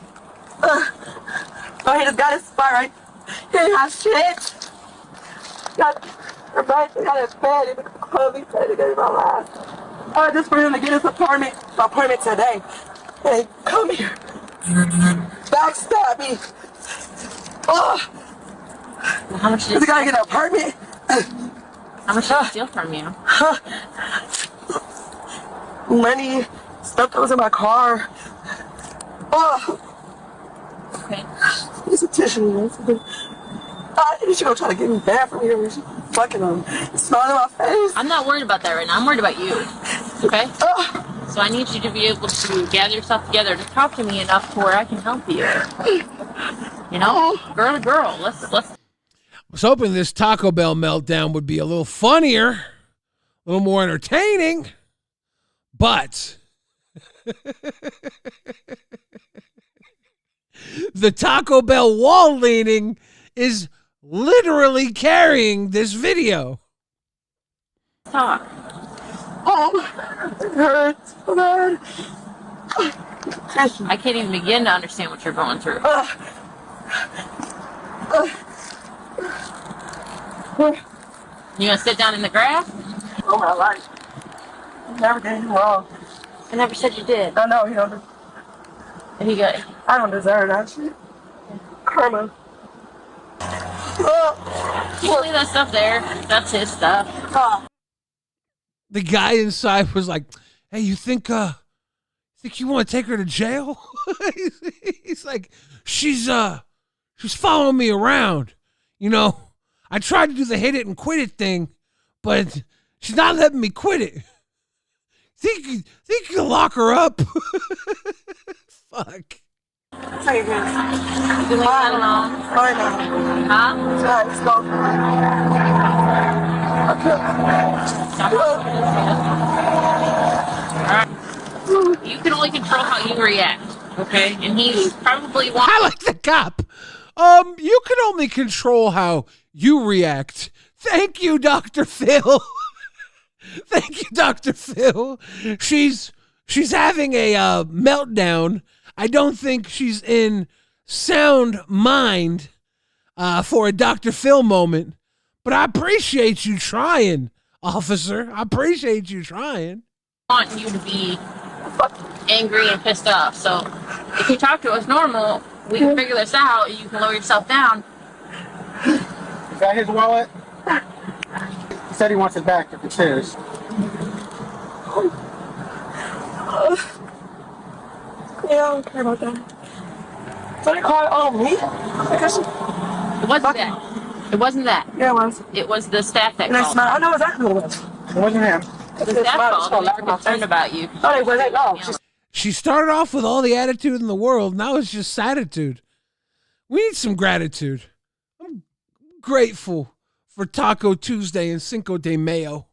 Speaker 14: got his spot right. He didn't have shit. Got her back, got his bed, and clothes he said to get him my last. Just for him to get his appointment today. Hey, come here. Backstab me.
Speaker 19: How much did
Speaker 14: he gotta get an apartment?
Speaker 19: How much did he steal from you?
Speaker 14: Money, stuff that was in my car.
Speaker 19: Okay.
Speaker 14: It's a tissue. You should go try to get me bad from here. She's fucking smiling in my face.
Speaker 19: I'm not worried about that right now. I'm worried about you. Okay? So I need you to be able to gather yourself together to talk to me enough to where I can help you. You know? Girl to girl. Let's
Speaker 1: I was hoping this Taco Bell meltdown would be a little funnier, a little more entertaining, but the Taco Bell wall leaning is literally carrying this video.
Speaker 19: talk.
Speaker 14: It hurts.
Speaker 19: I can't even begin to understand what you're going through. You gonna sit down in the grass?
Speaker 14: Oh my life. Never did anything wrong.
Speaker 19: I never said you did.
Speaker 14: I know, you don't. I don't deserve that shit. Karma.
Speaker 19: You can leave that stuff there. That's his stuff.
Speaker 1: The guy inside was like, "Hey, you think you want to take her to jail?" He's like, "She's following me around. You know, I tried to do the hit it and quit it thing, but she's not letting me quit it. Think you can lock her up?" Fuck.
Speaker 14: Take it.
Speaker 19: You leave that alone.
Speaker 14: Fine now.
Speaker 19: Huh?
Speaker 14: Let's go.
Speaker 19: Alright. You can only control how you react, okay? And he probably wants.
Speaker 1: I like the cop. You can only control how you react. Thank you, Dr. Phil. Thank you, Dr. Phil. She's having a meltdown. I don't think she's in sound mind for a Dr. Phil moment, but I appreciate you trying, officer. I appreciate you trying.
Speaker 19: Want you to be angry and pissed off. So if you talk to us normal, we can figure this out. You can lower yourself down.
Speaker 17: Is that his wallet? He said he wants it back if it's his.
Speaker 14: Yeah, I don't care about that. So they called on me? Because
Speaker 19: it wasn't that. It wasn't that.
Speaker 14: Yeah, it was.
Speaker 19: It was the staff that
Speaker 14: And they
Speaker 19: called.
Speaker 14: smiled. I know exactly what it was.
Speaker 17: It wasn't him.
Speaker 19: The staff called and they were concerned about you.
Speaker 14: No, they wasn't. No.
Speaker 1: She started off with all the attitude in the world. Now it's just attitude. We need some gratitude. I'm grateful for Taco Tuesday and Cinco de Mayo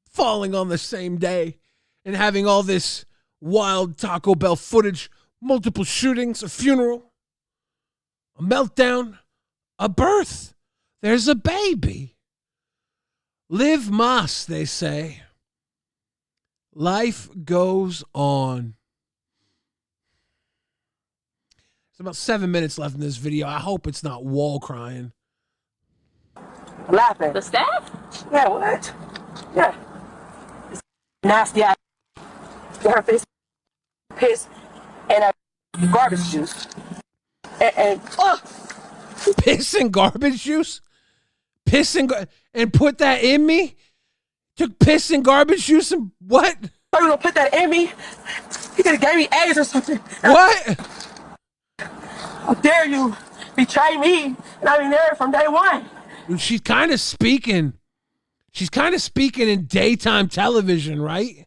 Speaker 1: falling on the same day and having all this wild Taco Bell footage, multiple shootings, a funeral, a meltdown, a birth. There's a baby. Live mas, they say. Life goes on. There's about 7 minutes left in this video. I hope it's not wall crying.
Speaker 14: Laughing.
Speaker 19: The staff?
Speaker 14: Yeah, what? Yeah. It's nasty ass. Her face, piss, and garbage juice. And
Speaker 1: Piss and garbage juice? Piss and put that in me? Took piss and garbage juice and what?
Speaker 14: Are you gonna put that in me? He could have gave me AIDS or something.
Speaker 1: What?
Speaker 14: How dare you betray me? And I've been there from day one.
Speaker 1: She's kind of speaking. She's kind of speaking in daytime television, right?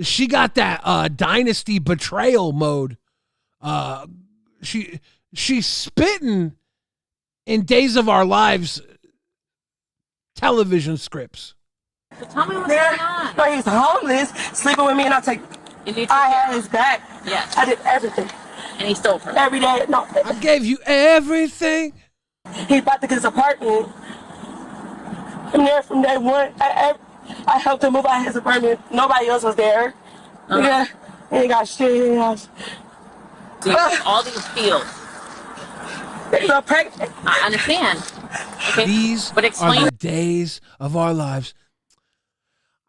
Speaker 1: She got that dynasty betrayal mode. She's spitting in Days of Our Lives television scripts.
Speaker 19: So tell me what's going on.
Speaker 14: No, he's homeless, sleeping with me, and I had his back.
Speaker 19: Yes.
Speaker 14: I did everything.
Speaker 19: And he stole from
Speaker 14: every day. No,
Speaker 1: I gave you everything.
Speaker 14: He about to get his apartment. I'm there from day one. I helped him move out of his apartment. Nobody else was there. Yeah, he ain't got shit in his house.
Speaker 19: So you got all these fields. I understand. Okay.
Speaker 1: These
Speaker 19: but explain.
Speaker 1: are the days of our lives.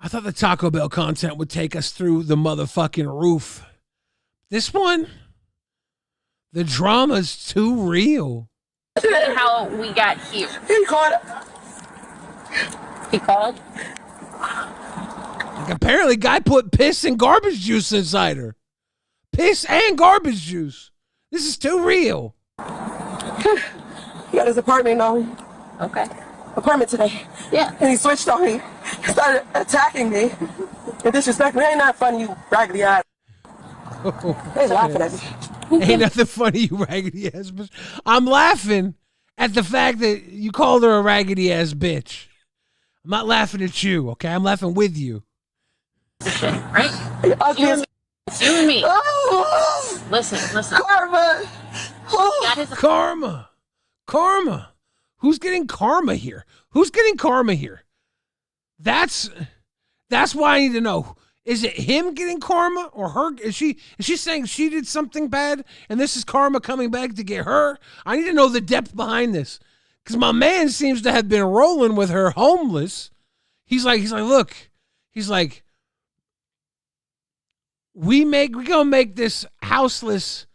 Speaker 1: I thought the Taco Bell content would take us through the motherfucking roof. This one, the drama's too real.
Speaker 19: How we got here.
Speaker 14: He called.
Speaker 19: He called?
Speaker 1: Like apparently, guy put piss and garbage juice inside her. Piss and garbage juice. This is too real.
Speaker 14: He got his apartment on me.
Speaker 19: Okay.
Speaker 14: Apartment today.
Speaker 19: Yeah.
Speaker 14: And he switched on me. He started attacking me and disrespecting me. Ain't not funny, you raggedy ass. He's laughing at me.
Speaker 1: Ain't nothing funny, you raggedy ass bitch. I'm laughing at the fact that you called her a raggedy ass bitch. I'm not laughing at you, okay? I'm laughing with you.
Speaker 19: Right? It's you and me.
Speaker 14: Oh.
Speaker 19: Listen.
Speaker 14: Karma.
Speaker 19: Oh.
Speaker 1: Karma. Who's getting karma here? Who's getting karma here? That's why I need to know. Is it him getting karma or her? Is she saying she did something bad and this is karma coming back to get her? I need to know the depth behind this. Because my man seems to have been rolling with her homeless. He's like, look, he's like, we're gonna make this houseless.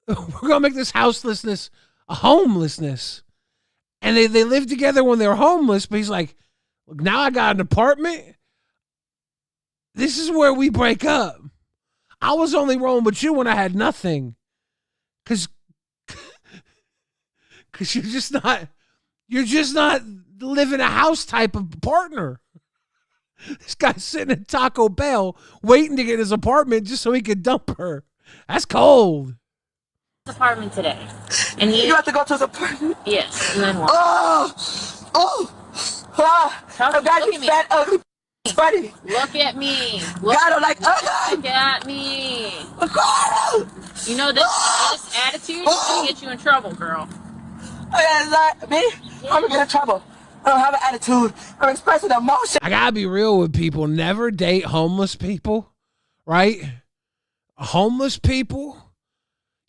Speaker 1: We're gonna make this houselessness a homelessness. And they lived together when they were homeless, but he's like, look, now I got an apartment. This is where we break up. I was only rolling with you when I had nothing. Cause you're just not living a house type of partner. This guy's sitting at Taco Bell waiting to get his apartment just so he could dump her. That's cold.
Speaker 19: Apartment today. And
Speaker 14: you have to go to his apartment?
Speaker 19: Yes. And then what?
Speaker 14: I'm glad you fat ugly. It's funny.
Speaker 19: Look at me. Look,
Speaker 14: Ricardo, like,
Speaker 19: look at me.
Speaker 14: Ricardo!
Speaker 19: You know this attitude is gonna get you in trouble, girl.
Speaker 14: Me? I'm gonna get in trouble. I don't have an attitude. I'm expressing emotion.
Speaker 1: I gotta be real with people. Never date homeless people, right? Homeless people,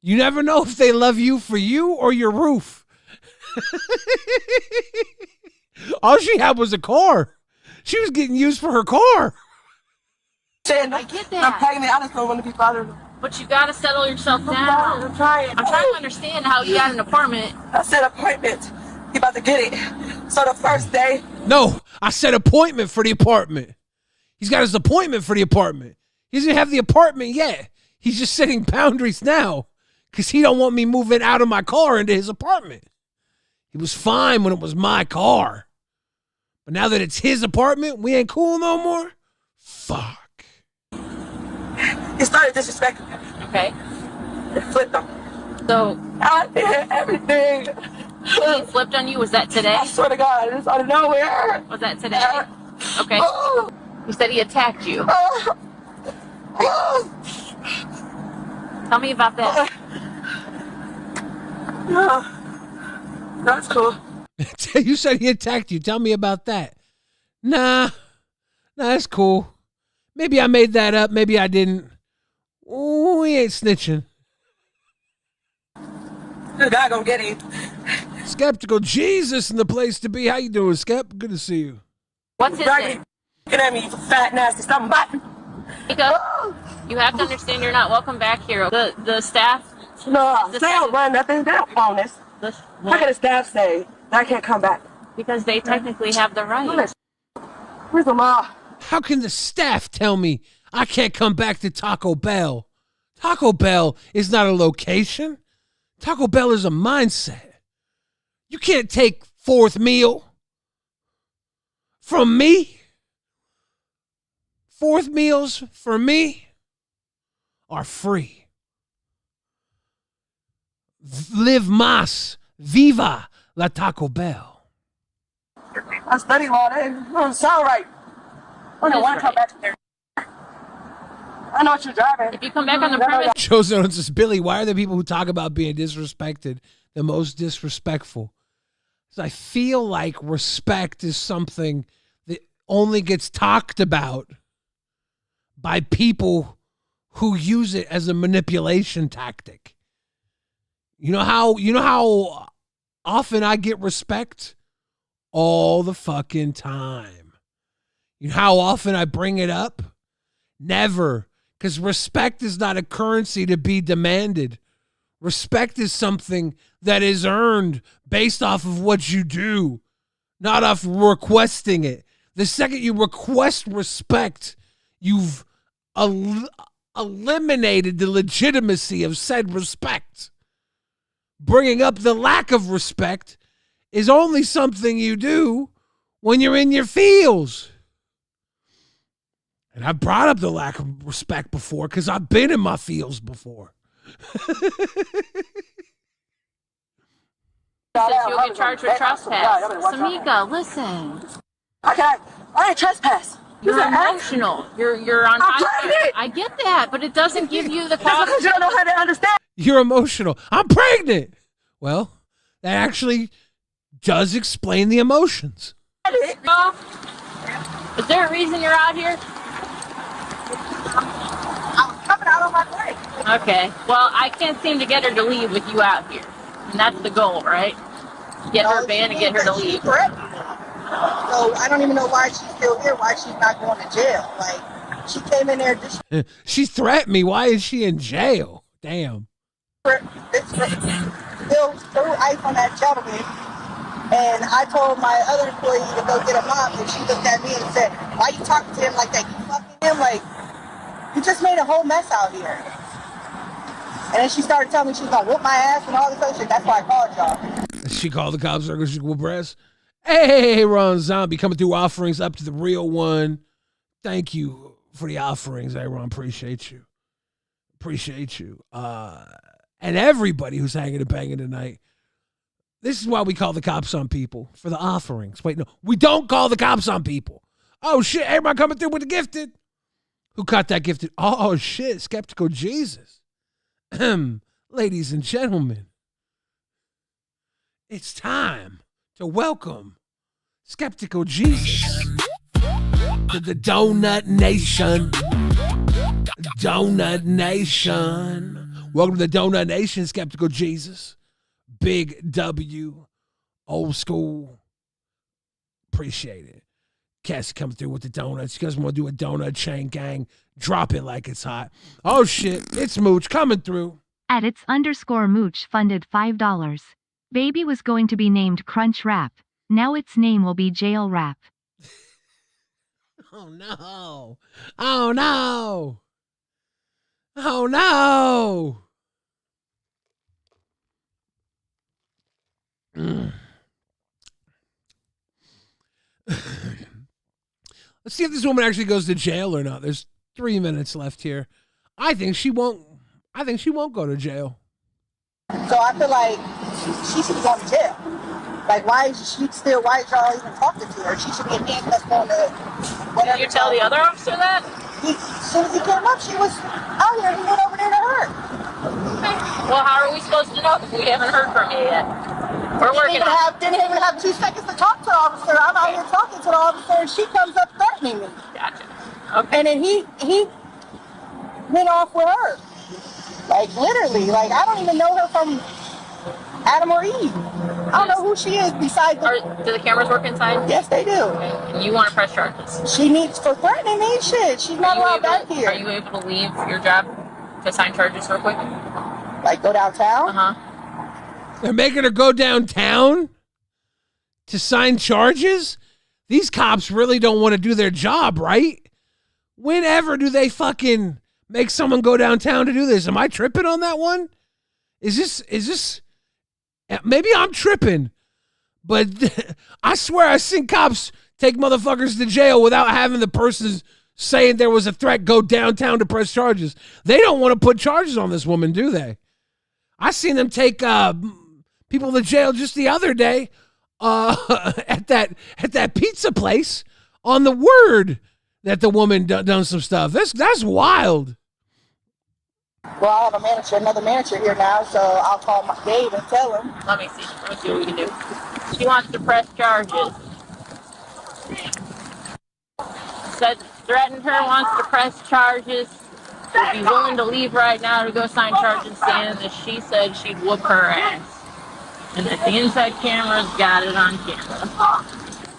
Speaker 1: you never know if they love you for you or your roof. All she had was a car. She was getting used for her car.
Speaker 19: I get that.
Speaker 14: I'm pregnant. I just don't want to be bothered.
Speaker 19: But you gotta settle yourself down.
Speaker 14: I'm trying.
Speaker 19: I'm trying to understand how you got an apartment.
Speaker 14: I said appointment. He about to get it. So the first day.
Speaker 1: No, I said appointment for the apartment. He's got his appointment for the apartment. He doesn't have the apartment yet. He's just setting boundaries now because he don't want me moving out of my car into his apartment. He was fine when it was my car. But now that it's his apartment, we ain't cool no more? Fuck.
Speaker 14: He started disrespecting me.
Speaker 19: Okay.
Speaker 14: It flipped him.
Speaker 19: So
Speaker 14: I did everything.
Speaker 19: He flipped on you? Was that today?
Speaker 14: I swear to God, it's out of nowhere.
Speaker 19: Was that today? Okay. You said he attacked you. Tell me about that.
Speaker 14: That's cool.
Speaker 1: You said he attacked you. Tell me about that. Nah, that's cool. Maybe I made that up. Maybe I didn't. Ooh, he ain't snitching.
Speaker 14: The guy gonna get him.
Speaker 1: Skeptical Jesus in the place to be. How you doing, Skep? Good to see you.
Speaker 19: What's his name?
Speaker 14: Get at me, you fat, nasty something.
Speaker 19: Nico, you have to understand you're not welcome back here. The staff.
Speaker 14: No, they don't run nothing. They don't own this. How can the staff say I can't come back?
Speaker 19: Because they technically have the right.
Speaker 14: Where's the law?
Speaker 1: How can the staff tell me I can't come back to Taco Bell? Taco Bell is not a location. Taco Bell is a mindset. You can't take fourth meal from me. Fourth meals for me are free. Live más. Viva la Taco Bell.
Speaker 14: I study law. That don't sound right. I don't want to come back there. I know what you're driving.
Speaker 19: If you come back on the premise.
Speaker 1: Jose says, Billy, why are the people who talk about being disrespected the most disrespectful? Because I feel like respect is something that only gets talked about by people who use it as a manipulation tactic. You know how often I get respect? All the fucking time. You know how often I bring it up? Never. Because respect is not a currency to be demanded. Respect is something that is earned based off of what you do, not off requesting it. The second you request respect, you've eliminated the legitimacy of said respect. Bringing up the lack of respect is only something you do when you're in your feels. And I've brought up the lack of respect before because I've been in my feels before.
Speaker 19: You'll get charged with trespass. Samika, listen.
Speaker 14: I ain't trespass.
Speaker 19: You're emotional. You're on high. I get that, but it doesn't give you the
Speaker 14: because you don't know how to understand.
Speaker 1: You're emotional. I'm pregnant. Well, that actually does explain the emotions.
Speaker 19: Is there a reason you're out here?
Speaker 14: I'm coming out on my break.
Speaker 19: Okay. Well, I can't seem to get her to leave with you out here. And that's the goal, right? Get her banned and get her to leave.
Speaker 16: So I don't even know why she's still here, why she's not going to jail. Like, she came in there just...
Speaker 1: She threatened me. Why is she in jail? Damn.
Speaker 16: Bill threw ice on that gentleman, and I told my other employee to go get a mop, and she looked at me and said, why you talking to him like that? You fucking him? Like, you just made a whole mess out here. And then she started telling me she was going to whoop my ass and all this other shit. That's why I called y'all.
Speaker 1: She called the cops. She whoop her ass. Hey, Ron Zombie coming through offerings up to the real one. Thank you for the offerings, Ron. Appreciate you. Appreciate you. And everybody who's hanging and banging tonight. This is why we call the cops on people, for the offerings. Wait, no, we don't call the cops on people. Oh, shit. Everybody coming through with the gifted. Who caught that gifted? Oh, shit. Skeptical Jesus. Ladies and gentlemen, it's time to welcome Skeptical Jesus to the Donut Nation. Donut Nation. Welcome to the Donut Nation, Skeptical Jesus. Big W. Old school. Appreciate it. Cassie coming through with the donuts. You guys want to do a donut chain gang? Drop it like it's hot. Oh, shit. It's Mooch coming through.
Speaker 8: At its_Mooch funded $5. Baby was going to be named Crunch Wrap. Now its name will be Jail Wrap.
Speaker 1: Oh, no. Oh, no. Oh, no. Let's see if this woman actually goes to jail or not. There's 3 minutes left here. I think she won't go to jail.
Speaker 16: So I feel like she should be going to jail. Like, why is y'all even talking to her? She should be in handcuffs going to whatever.
Speaker 19: Did you tell the other officer that?
Speaker 16: As soon as he came up, she was out here. He went over there to her.
Speaker 19: Well, how are we supposed to know if we haven't heard from you yet? We're working on it.
Speaker 16: Didn't even have 2 seconds to talk to the officer. I'm out here talking to the officer, and she comes up threatening me.
Speaker 19: Gotcha. Okay.
Speaker 16: And then he went off with her. Like, literally. Like, I don't even know her from Adam or Eve. I don't know who she is besides
Speaker 19: do the cameras work inside?
Speaker 16: Yes, they do.
Speaker 19: Okay. And you want to press charges?
Speaker 16: She needs for threatening me. Shit, she's not allowed back here.
Speaker 19: Are you able to leave your job to sign charges real quick?
Speaker 16: Like, go downtown?
Speaker 19: Uh-huh.
Speaker 1: They're making her go downtown to sign charges? These cops really don't want to do their job, right? Whenever do they fucking make someone go downtown to do this? Am I tripping on that one? Is this maybe I'm tripping, but I swear I seen cops take motherfuckers to jail without having the person saying there was a threat go downtown to press charges. They don't want to put charges on this woman, do they? I seen them take people to jail just the other day at that pizza place on the word that the woman done some stuff. That's wild.
Speaker 16: Well, I have another manager here now, so I'll call Dave and tell him.
Speaker 19: Let me see what we can do. She wants to press charges. Said threatened her, wants to press charges. Would be willing to leave right now to go sign charges, saying that she said she'd whoop her ass. And that the inside camera's got it on camera.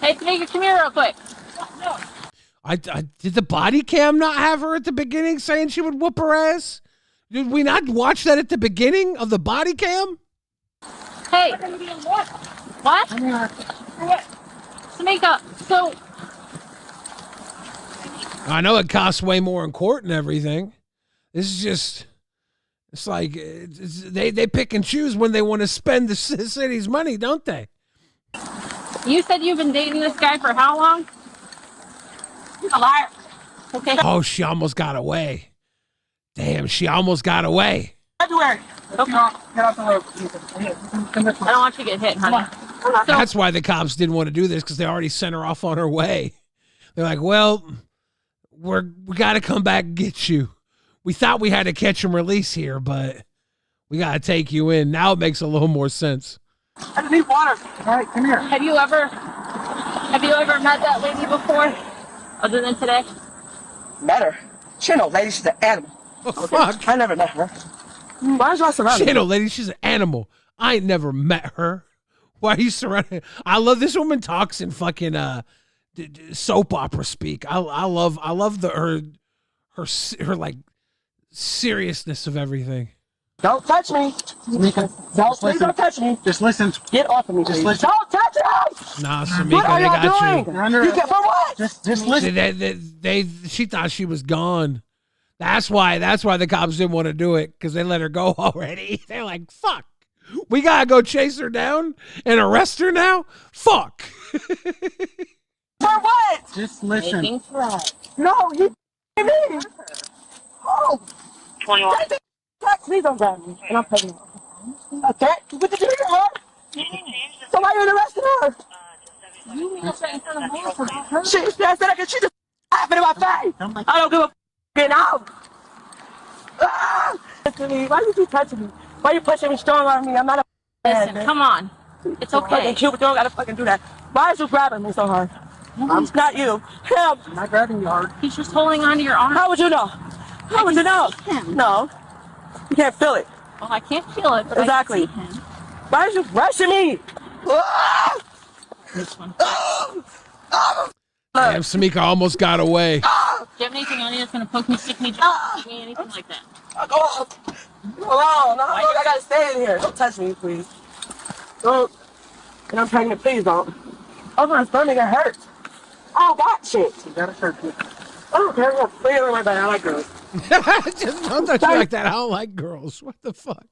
Speaker 19: Hey, Tamika, come here real quick.
Speaker 1: I did the body cam not have her at the beginning saying she would whoop her ass? Did we not watch that at the beginning of the body cam?
Speaker 19: Hey. What? Tamika, so...
Speaker 1: I know it costs way more in court and everything. This is just... It's like they pick and choose when they want to spend the city's money, don't they?
Speaker 19: You said you've been dating this guy for how long? A liar. Okay.
Speaker 1: Oh, she almost got away. Damn, she almost got away.
Speaker 14: February. Okay. Get out the road.
Speaker 19: I don't want you to get hit, honey.
Speaker 1: That's why the cops didn't want to do this, because they already sent her off on her way. They're like, well, we got to come back and get you. We thought we had to catch and release here, but we got to take you in. Now it makes a little more sense.
Speaker 14: I need water. All right, come here.
Speaker 19: Have you ever met that lady before, other than today?
Speaker 14: Met her. She no lady, she's an animal.
Speaker 1: Oh, fuck.
Speaker 14: I never met her. Why is y'all surrounding
Speaker 1: She no lady, she's an animal. I ain't never met her. Why are you surrounding? I love this woman talks in fucking soap opera speak. I love her like seriousness of everything.
Speaker 14: Don't touch me. Please don't touch me. Just listen. Get off of me, just listen. Don't touch me!
Speaker 1: Nah, Samika,
Speaker 14: what are
Speaker 1: they got
Speaker 14: y'all doing?
Speaker 1: you. Under
Speaker 14: You get for what? Just listen.
Speaker 1: She thought she was gone. That's why the cops didn't want to do it, because they let her go already. They're like, fuck. We gotta go chase her down and arrest her now? Fuck.
Speaker 14: For what? Just listen.
Speaker 19: Making threats.
Speaker 14: No, you me. Oh.
Speaker 19: 21.
Speaker 14: Please don't grab me. And I'm pregnant. A threat? What did you do, huh? So why are you arresting her?
Speaker 19: You mean in front of her?
Speaker 14: She said I could. She I don't give a f. Get out. Listen to me. Why you keep touching me? Why you pushing me strong on me? I'm not a
Speaker 19: Listen, come on. It's okay.
Speaker 14: Fucking Cupid, you don't gotta fucking do that. Why is you grabbing me so hard? It's not you. Him.
Speaker 17: I'm not grabbing you hard.
Speaker 19: He's just holding on to your arm.
Speaker 14: How would you know? How would you know? No. You can't feel it.
Speaker 19: Well, I can't feel it, but
Speaker 14: exactly.
Speaker 19: I can see him.
Speaker 14: Why is you rushing me?
Speaker 19: This one.
Speaker 1: Damn, Samika almost got away.
Speaker 19: Do you have anything on you that's gonna poke me, stick me, jump me, anything like that?
Speaker 14: Go alone. No, I gotta stay in here. Don't touch me, please. Don't. And I'm pregnant, please don't. Oh, my stomach, it hurts. I don't got shit.
Speaker 17: You gotta hurt me.
Speaker 14: I don't care. I'm clear in my bed. I like girls.
Speaker 1: Just don't touch me like that. I don't like girls. What the fuck?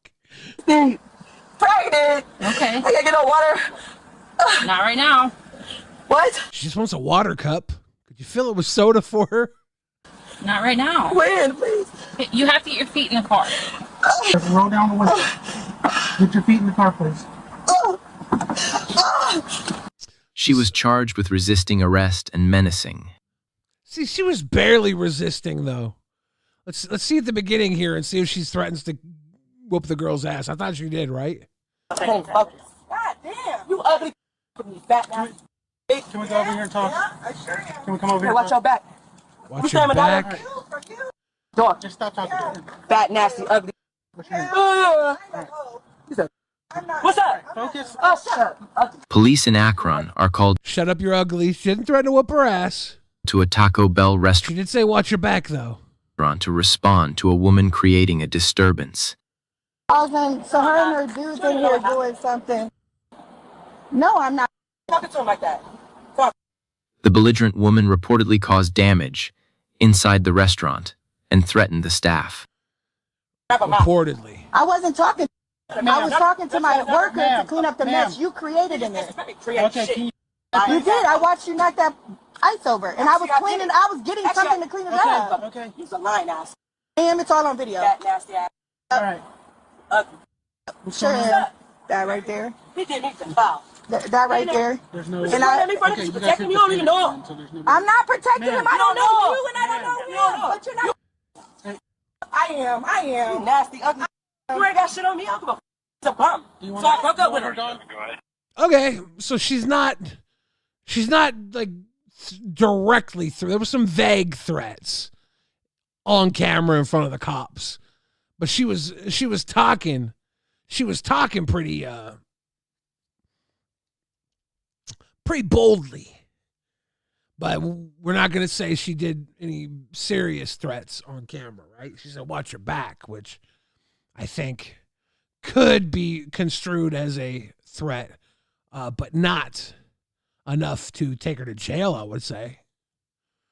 Speaker 14: Pregnant.
Speaker 19: Okay.
Speaker 14: I can't get no water.
Speaker 19: Not right now.
Speaker 14: What?
Speaker 1: She just wants a water cup. Could you fill it with soda for her?
Speaker 19: Not right now.
Speaker 14: When, please?
Speaker 19: You have to get your feet in the car.
Speaker 17: Roll down the window. Get your feet in the car, please.
Speaker 15: She was charged with resisting arrest and menacing.
Speaker 1: See, she was barely resisting, though. Let's see at the beginning here and see if she threatens to whoop the girl's ass. I thought she did, right?
Speaker 14: God damn. You ugly fat now.
Speaker 17: Can we go over here and talk? Can we come over here?
Speaker 14: Watch your back.
Speaker 1: Watch your back.
Speaker 14: Dog.
Speaker 17: Just stop talking to her.
Speaker 14: Fat, nasty, ugly.
Speaker 17: What's your name?
Speaker 14: What's up?
Speaker 17: Focus.
Speaker 14: Oh, shut up.
Speaker 15: Police in Akron are called
Speaker 1: Shut up, you're ugly. She didn't threaten to whoop her ass.
Speaker 15: to a Taco Bell
Speaker 1: She
Speaker 15: restaurant
Speaker 1: did say watch your back, though.
Speaker 15: to respond to a woman creating a disturbance.
Speaker 16: So her and her dude's in here doing something. No, I'm not
Speaker 14: talking to him like that.
Speaker 15: The belligerent woman reportedly caused damage inside the restaurant and threatened the staff.
Speaker 1: Reportedly.
Speaker 16: I wasn't talking. I was talking to my worker to clean up the mess you created in there.
Speaker 17: Okay,
Speaker 16: You did. I watched you knock that ice over, and I was cleaning. I was getting something to clean it up.
Speaker 17: Okay.
Speaker 14: He's a lying ass.
Speaker 16: Damn, it's all on video.
Speaker 14: Fat, nasty ass.
Speaker 17: All right.
Speaker 16: Sure am. That right there.
Speaker 14: He did me some foul.
Speaker 16: That right there.
Speaker 17: There's no.
Speaker 16: And I,
Speaker 17: Okay, you
Speaker 14: protecting me. You don't even know him.
Speaker 17: So there's no.
Speaker 16: I'm not protecting him. I don't know you, and I don't know him.
Speaker 14: No.
Speaker 16: But you're not. I am.
Speaker 14: You nasty, ugly. You ain't got shit on me. I don't give a f. It's a bum. So I broke up with her.
Speaker 1: Okay, so she's not like directly through. There was some vague threats on camera in front of the cops, but she was talking pretty boldly. But we're not going to say she did any serious threats on camera, right? She said, watch your back, which I think could be construed as a threat, but not enough to take her to jail, I would say.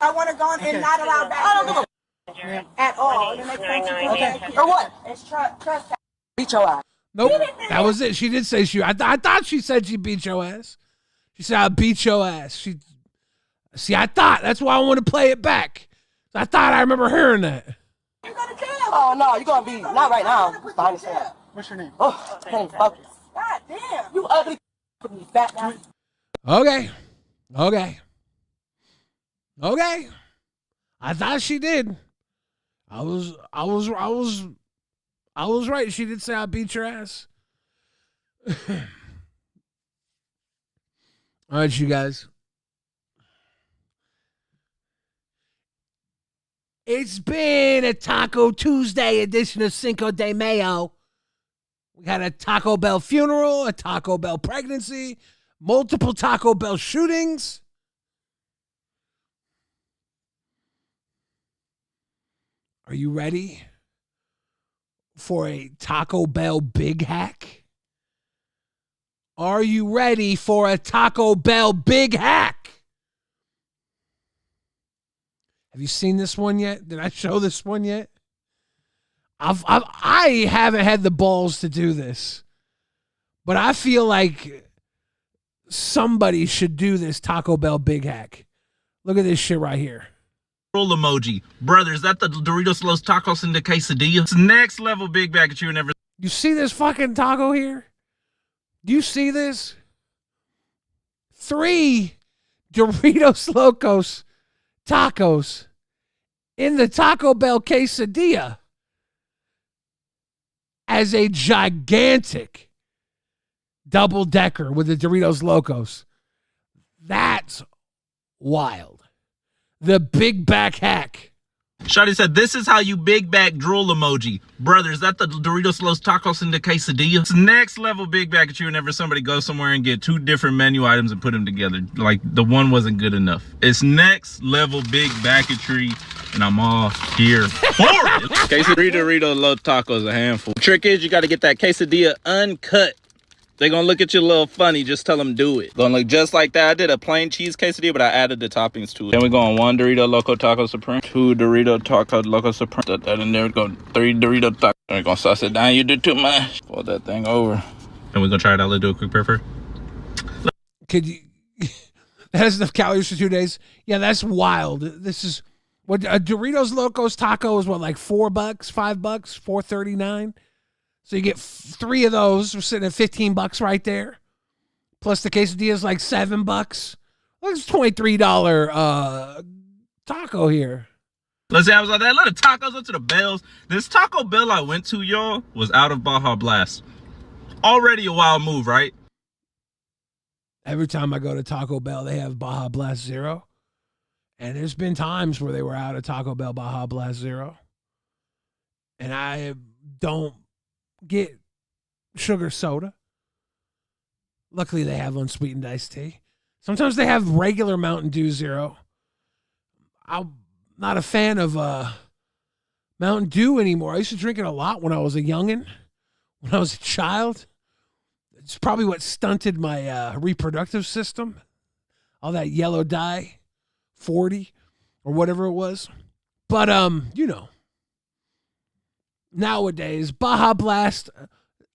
Speaker 16: I want to go in and not allow back. I don't give a at all. Okay.
Speaker 14: Or what?
Speaker 16: It's trust.
Speaker 14: Beat your ass.
Speaker 1: Nope, that was it. She did say I thought she said she beat your ass. She said, I'll beat your ass. I thought. That's why I want to play it back. I thought I remember hearing that.
Speaker 16: You go to jail.
Speaker 14: Oh, no, you're going to be, not right now. Behind the stand.
Speaker 17: What's your name?
Speaker 14: Oh, can't focus.
Speaker 16: God damn.
Speaker 14: You ugly fat now.
Speaker 1: Okay. I thought she did. I was right. She did say I beat your ass. All right, you guys. It's been a Taco Tuesday edition of Cinco de Mayo. We had a Taco Bell funeral, a Taco Bell pregnancy, multiple Taco Bell shootings. Are you ready for a Taco Bell big hack? Are you ready for a Taco Bell big hack? Have you seen this one yet? Did I show this one yet? I haven't had the balls to do this, but I feel like somebody should do this Taco Bell big hack. Look at this shit right here.
Speaker 20: Roll emoji. Brother, is that the Doritos Los Tacos and the quesadilla? It's next level big bag that you never.
Speaker 1: You see this fucking taco here? Do you see this? 3 Doritos Locos tacos in the Taco Bell quesadilla as a gigantic double-decker with the Doritos Locos. That's wild. The big back hack.
Speaker 20: Shawty said, this is how you big back drool emoji. Brother, is that the Doritos Los Tacos in the quesadilla? It's next level big back at you whenever somebody goes somewhere and get 2 different menu items and put them together. Like, the one wasn't good enough. It's next level big backetry, and I'm all here for it. Quesadilla Doritos Los Tacos, a handful. The trick is you got to get that quesadilla uncut. They're going to look at you a little funny. Just tell them do it. Going to look just like that. I did a plain cheese quesadilla, but I added the toppings to it. Then we're going 1 Dorito Loco Taco Supreme, 2 Dorito Taco Loco Supreme. That in there. We're going 3 Dorito Taco. We're going to sauce it down. You do too much. Fold that thing over. And we're going to try it out. Let's do a quick prefer.
Speaker 1: Could you... That has enough calories for 2 days? Yeah, that's wild. This is... What a Doritos Locos Taco is what, like $4, $5, $4.39? So you get 3 of those. We're sitting at $15 right there. Plus the quesadilla is like $7. That's $23 taco here.
Speaker 20: Let's say I was like that. A lot of tacos up to the Bells. This Taco Bell I went to, y'all, was out of Baja Blast. Already a wild move, right?
Speaker 1: Every time I go to Taco Bell, they have Baja Blast Zero. And there's been times where they were out of Taco Bell Baja Blast Zero. And I don't get sugar soda. Luckily, they have unsweetened iced tea. Sometimes they have regular Mountain Dew Zero. I'm not a fan of Mountain Dew anymore. I used to drink it a lot when I was a youngin', when I was a child. It's probably what stunted my reproductive system. All that yellow dye, 40 or whatever it was. But, you know. Nowadays, Baja Blast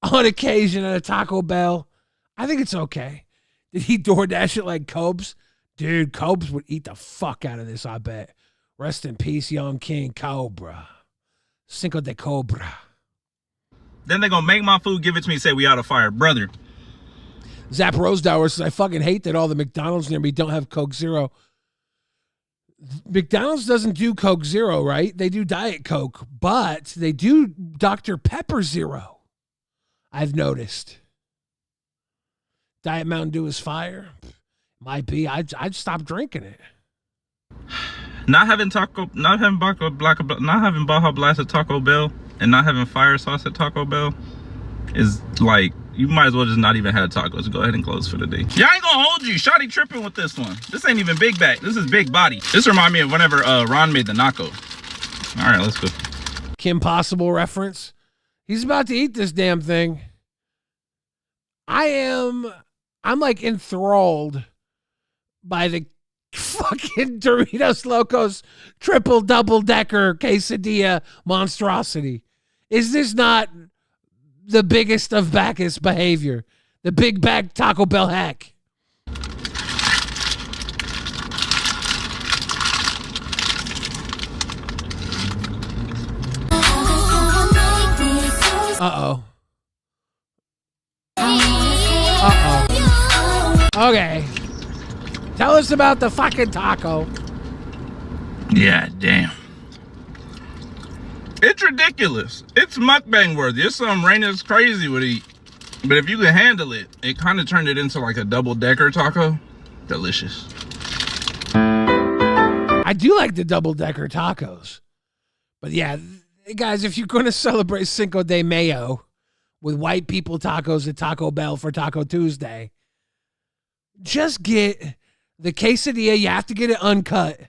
Speaker 1: on occasion at a Taco Bell, I think it's okay. Did he DoorDash it like Cobes? Dude, Cobes would eat the fuck out of this, I bet. Rest in peace, young King Cobra. Cinco de Cobra.
Speaker 20: Then they're going to make my food, give it to me, and say we out of fire. Brother.
Speaker 1: Zap Rosedauer says, I fucking hate that all the McDonald's near me don't have Coke Zero. McDonald's doesn't do Coke Zero, right? They do Diet Coke, but they do Dr. Pepper Zero. I've noticed. Diet Mountain Dew is fire. Might be. I'd stop drinking it.
Speaker 20: Not having Baja Blast at Taco Bell and not having fire sauce at Taco Bell is like, you might as well just not even have tacos. Go ahead and close for the day. Yeah, I ain't gonna hold you. Shawty tripping with this one. This ain't even big back. This is big body. This remind me of whenever Ron made the Naco. All right, let's go.
Speaker 1: Kim Possible reference. He's about to eat this damn thing. I'm like enthralled by the fucking Doritos Locos triple double decker quesadilla monstrosity. Is this not the biggest of Bacchus behavior? The big bag Taco Bell hack. Uh-oh. Uh-oh. Okay. Tell us about the fucking taco.
Speaker 20: Yeah, damn. It's ridiculous. It's mukbang worthy. It's something Raina's crazy would eat. But if you can handle it, it kind of turned it into like a double-decker taco. Delicious.
Speaker 1: I do like the double-decker tacos. But yeah, guys, if you're going to celebrate Cinco de Mayo with white people tacos at Taco Bell for Taco Tuesday, just get the quesadilla. You have to get it uncut.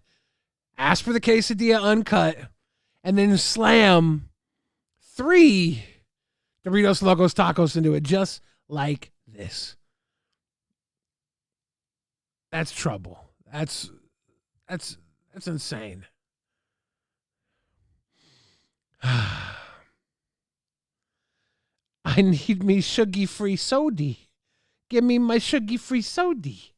Speaker 1: Ask for the quesadilla uncut. And then slam 3 Doritos Locos Tacos into it, just like this. That's trouble. That's insane. I need me sugary-free sody. Give me my sugary-free sody.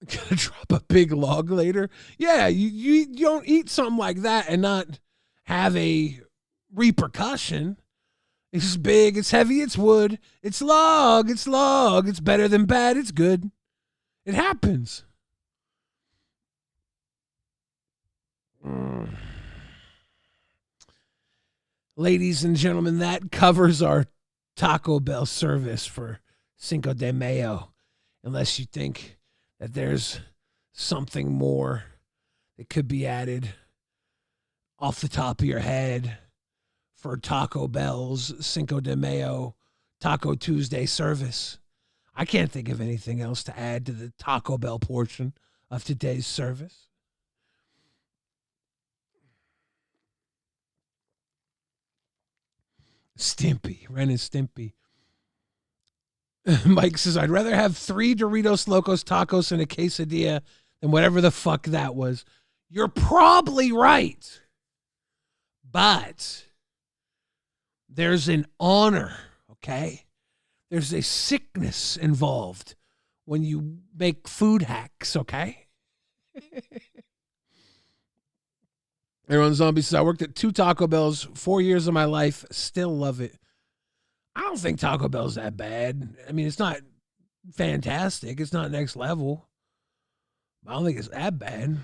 Speaker 1: Gonna drop a big log later. Yeah, you don't eat something like that and not have a repercussion. It's big, it's heavy, it's wood, it's log, it's better than bad, it's good. It happens. Ladies and gentlemen, that covers our Taco Bell service for Cinco de Mayo. Unless you think that there's something more that could be added off the top of your head for Taco Bell's Cinco de Mayo Taco Tuesday service. I can't think of anything else to add to the Taco Bell portion of today's service. Stimpy, Ren and Stimpy. Mike says, I'd rather have 3 Doritos Locos Tacos and a quesadilla than whatever the fuck that was. You're probably right. But there's an honor, okay? There's a sickness involved when you make food hacks, okay? Aaron Zombie says, I worked at 2 Taco Bells, 4 years of my life, still love it. I don't think Taco Bell's that bad. I mean, it's not fantastic. It's not next level. I don't think it's that bad.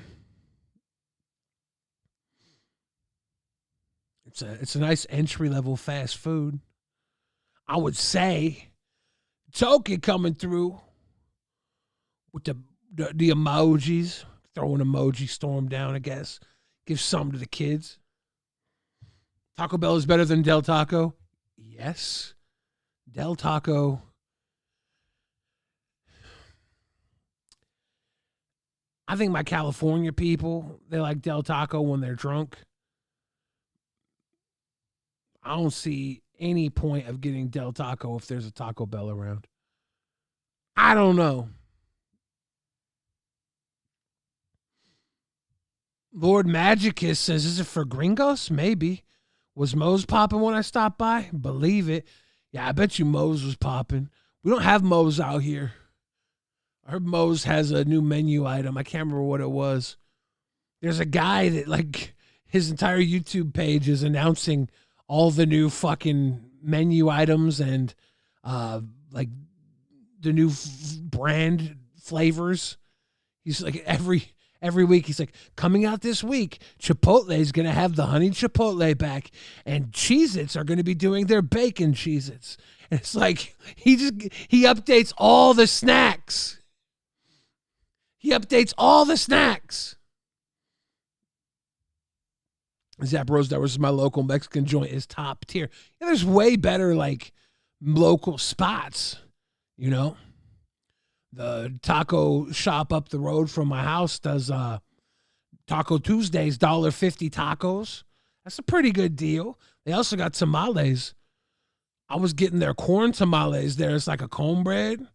Speaker 1: It's a nice entry-level fast food. I would say Toki coming through with the emojis, throwing emoji storm down, I guess. Give some to the kids. Taco Bell is better than Del Taco? Yes. Del Taco. I think my California people, they like Del Taco when they're drunk. I don't see any point of getting Del Taco if there's a Taco Bell around. I don't know. Lord Magicus says, is it for gringos? Maybe. Was Moe's popping when I stopped by? Believe it. Yeah, I bet you Moe's was popping. We don't have Moe's out here. I heard Moe's has a new menu item. I can't remember what it was. There's a guy that, like, his entire YouTube page is announcing all the new fucking menu items and, like, the new brand flavors. He's like, every week, he's like, coming out this week, Chipotle is going to have the honey Chipotle back, and Cheez-Its are going to be doing their bacon Cheez-Its. And it's like, he updates all the snacks. He updates all the snacks. Zap Rose, that was my local Mexican joint, is top tier. Yeah, there's way better, like, local spots, you know? The taco shop up the road from my house does Taco Tuesdays, $1.50 tacos. That's a pretty good deal. They also got tamales. I was getting their corn tamales there. It's like a cornbread.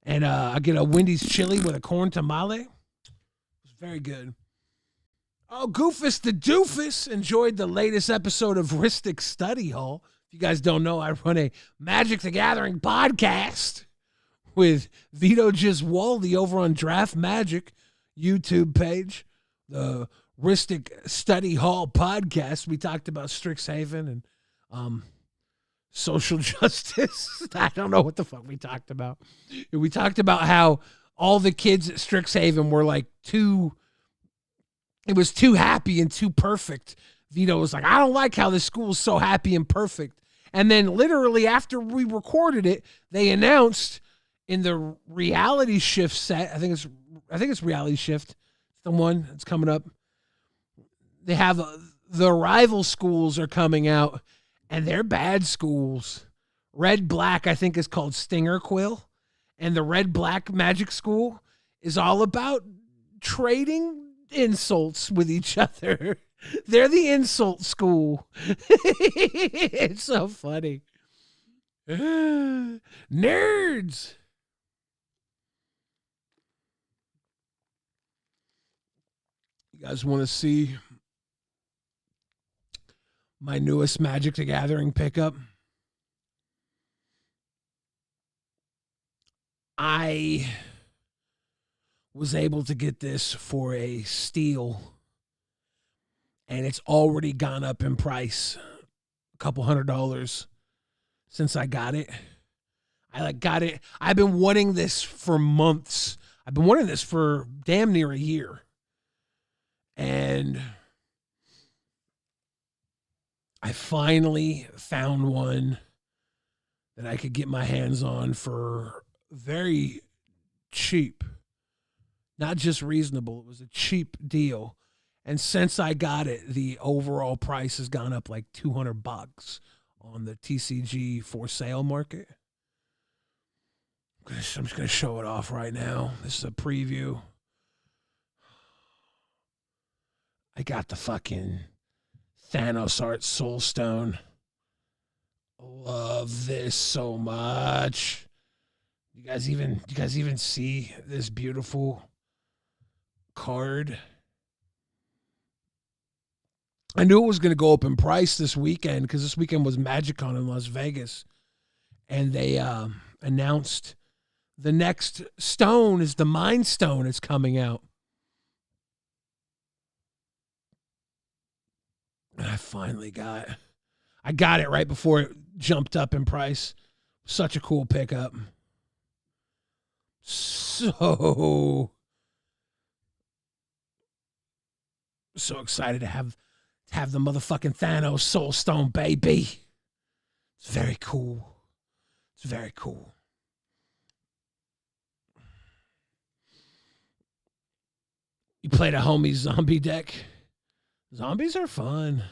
Speaker 1: And I get a Wendy's chili with a corn tamale. It's very good. Oh, Goofus the Doofus enjoyed the latest episode of Ristic Study Hall. If you guys don't know, I run a Magic the Gathering podcast with Vito Giswaldi over on Draft Magic YouTube page. The Ristic Study Hall podcast. We talked about Strixhaven and social justice. I don't know what the fuck we talked about. We talked about how all the kids at Strixhaven were like it was too happy and too perfect. Vito was like, I don't like how this school's so happy and perfect. And then literally after we recorded it, they announced in the Reality Shift set, I think it's Reality Shift. It's the one that's coming up. They have the rival schools are coming out, and they're bad schools. Red Black, I think, is called Stinger Quill, and the Red Black Magic School is all about trading insults with each other. They're the insult school. It's so funny. Nerds. You guys want to see my newest Magic the Gathering pickup? I was able to get this for a steal, and it's already gone up in price, a couple $100. since I got it. Got it. I've been wanting this for months. I've been wanting this for damn near a year. And I finally found one that I could get my hands on for very cheap. Not just reasonable. It was a cheap deal. And since I got it, the overall price has gone up like $200 on the TCG for sale market. I'm just going to show it off right now. This is a preview. I got the fucking Thanos Art Soul Stone. Love this so much. You guys even see this beautiful card? I knew it was going to go up in price this weekend because this weekend was MagicCon in Las Vegas. And they announced the next stone is the Mind Stone. It's coming out. And I got it right before it jumped up in price. Such a cool pickup. So excited to have the motherfucking Thanos Soul Stone, baby. It's very cool. It's very cool. You played a homie zombie deck. Zombies are fun.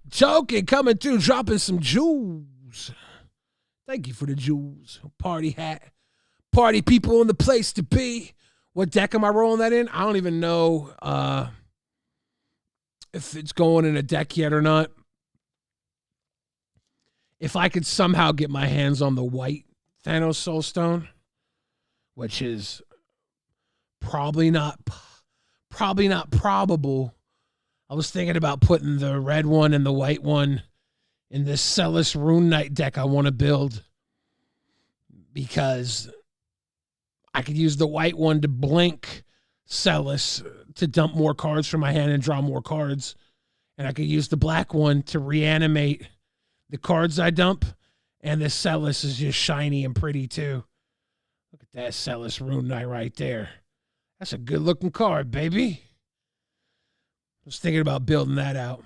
Speaker 1: Joking, coming through, dropping some jewels. Thank you for the jewels. Party hat. Party people in the place to be. What deck am I rolling that in? I don't even know if it's going in a deck yet or not. If I could somehow get my hands on the white Thanos Soul Stone, which is probably not probable. I was thinking about putting the red one and the white one in this Celis Rune Knight deck I want to build, because I could use the white one to blink Celis to dump more cards from my hand and draw more cards. And I could use the black one to reanimate the cards I dump. And the Celis is just shiny and pretty too. Look at that Celis Rune Knight right there. That's a good looking card, baby. I was thinking about building that out.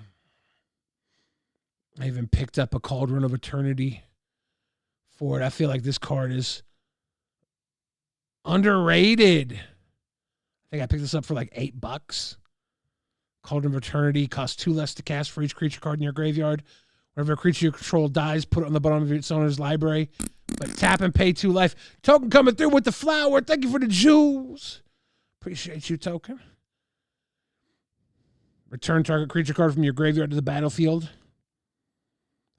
Speaker 1: I even picked up a Cauldron of Eternity for it. I feel like this card is underrated. I think I picked this up for like $8. Cauldron of Eternity costs 2 less to cast for each creature card in your graveyard. Whenever a creature you control dies, put it on the bottom of its owner's library. But tap and pay 2 life. Token coming through with the flower. Thank you for the jewels. Appreciate you, Token. Return target creature card from your graveyard to the battlefield.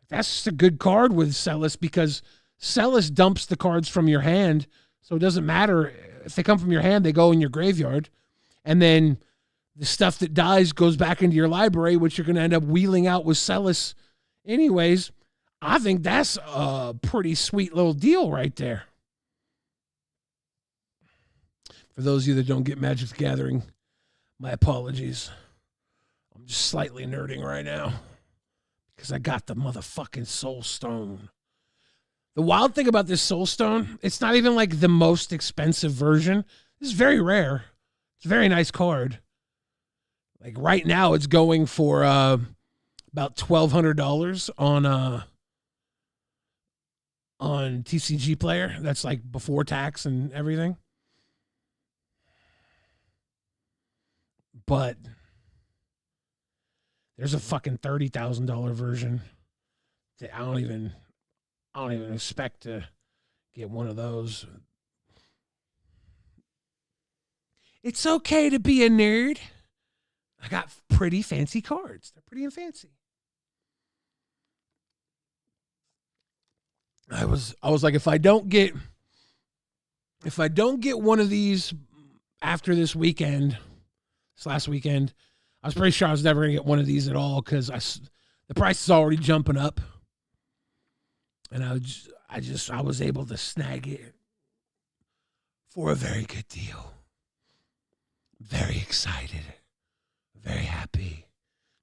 Speaker 1: That's just a good card with Celis, because Celis dumps the cards from your hand, so it doesn't matter. If they come from your hand, they go in your graveyard. And then the stuff that dies goes back into your library, which you're going to end up wheeling out with Celis anyways. I think that's a pretty sweet little deal right there. For those of you that don't get Magic the Gathering, my apologies. I'm just slightly nerding right now because I got the motherfucking Soul Stone. The wild thing about this Soul Stone, it's not even like the most expensive version. This is very rare. It's a very nice card. Like right now, it's going for about $1,200 on TCG Player. That's like before tax and everything. But there's a fucking $30,000 version that I don't even expect to get one of those. It's okay to be a nerd. I got pretty fancy cards. They're pretty and fancy. I was like, if I don't get one of these after this last weekend, I was pretty sure I was never going to get one of these at all, because the price is already jumping up. And I was able to snag it for a very good deal. Very excited. Very happy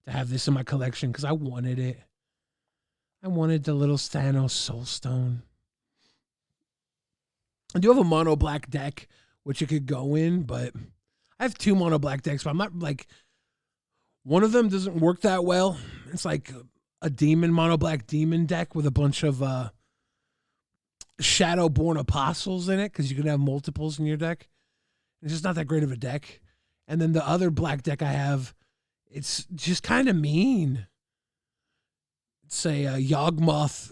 Speaker 1: to have this in my collection because I wanted it. I wanted the little Thanos Soul Stone. I do have a mono black deck, which it could go in, but I have 2 mono black decks, but I'm not like, one of them doesn't work that well. It's like a demon, mono black demon deck with a bunch of Shadowborn Apostles in it, because you can have multiples in your deck. It's just not that great of a deck. And then the other black deck I have, it's just kind of mean. It's a Yawgmoth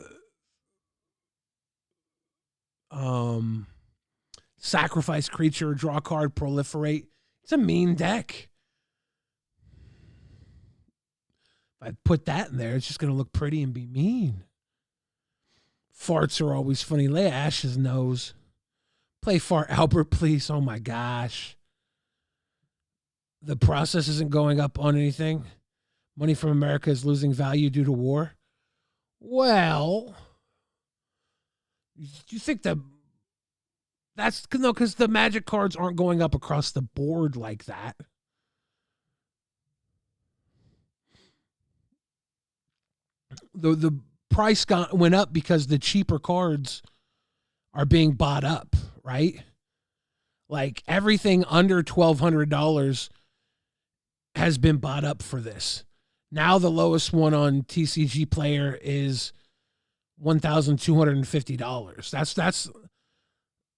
Speaker 1: sacrifice creature, draw card, proliferate. It's a mean deck. If I put that in there, it's just going to look pretty and be mean. Farts are always funny. Lay Ash's nose. Play Fart Albert, please. Oh my gosh. The process isn't going up on anything. Money from America is losing value due to war. Well, you think that's no, because the Magic cards aren't going up across the board like that. The price went up because the cheaper cards are being bought up, right? Like everything under $1,200 has been bought up for this. Now the lowest one on TCG Player is $1,250. That's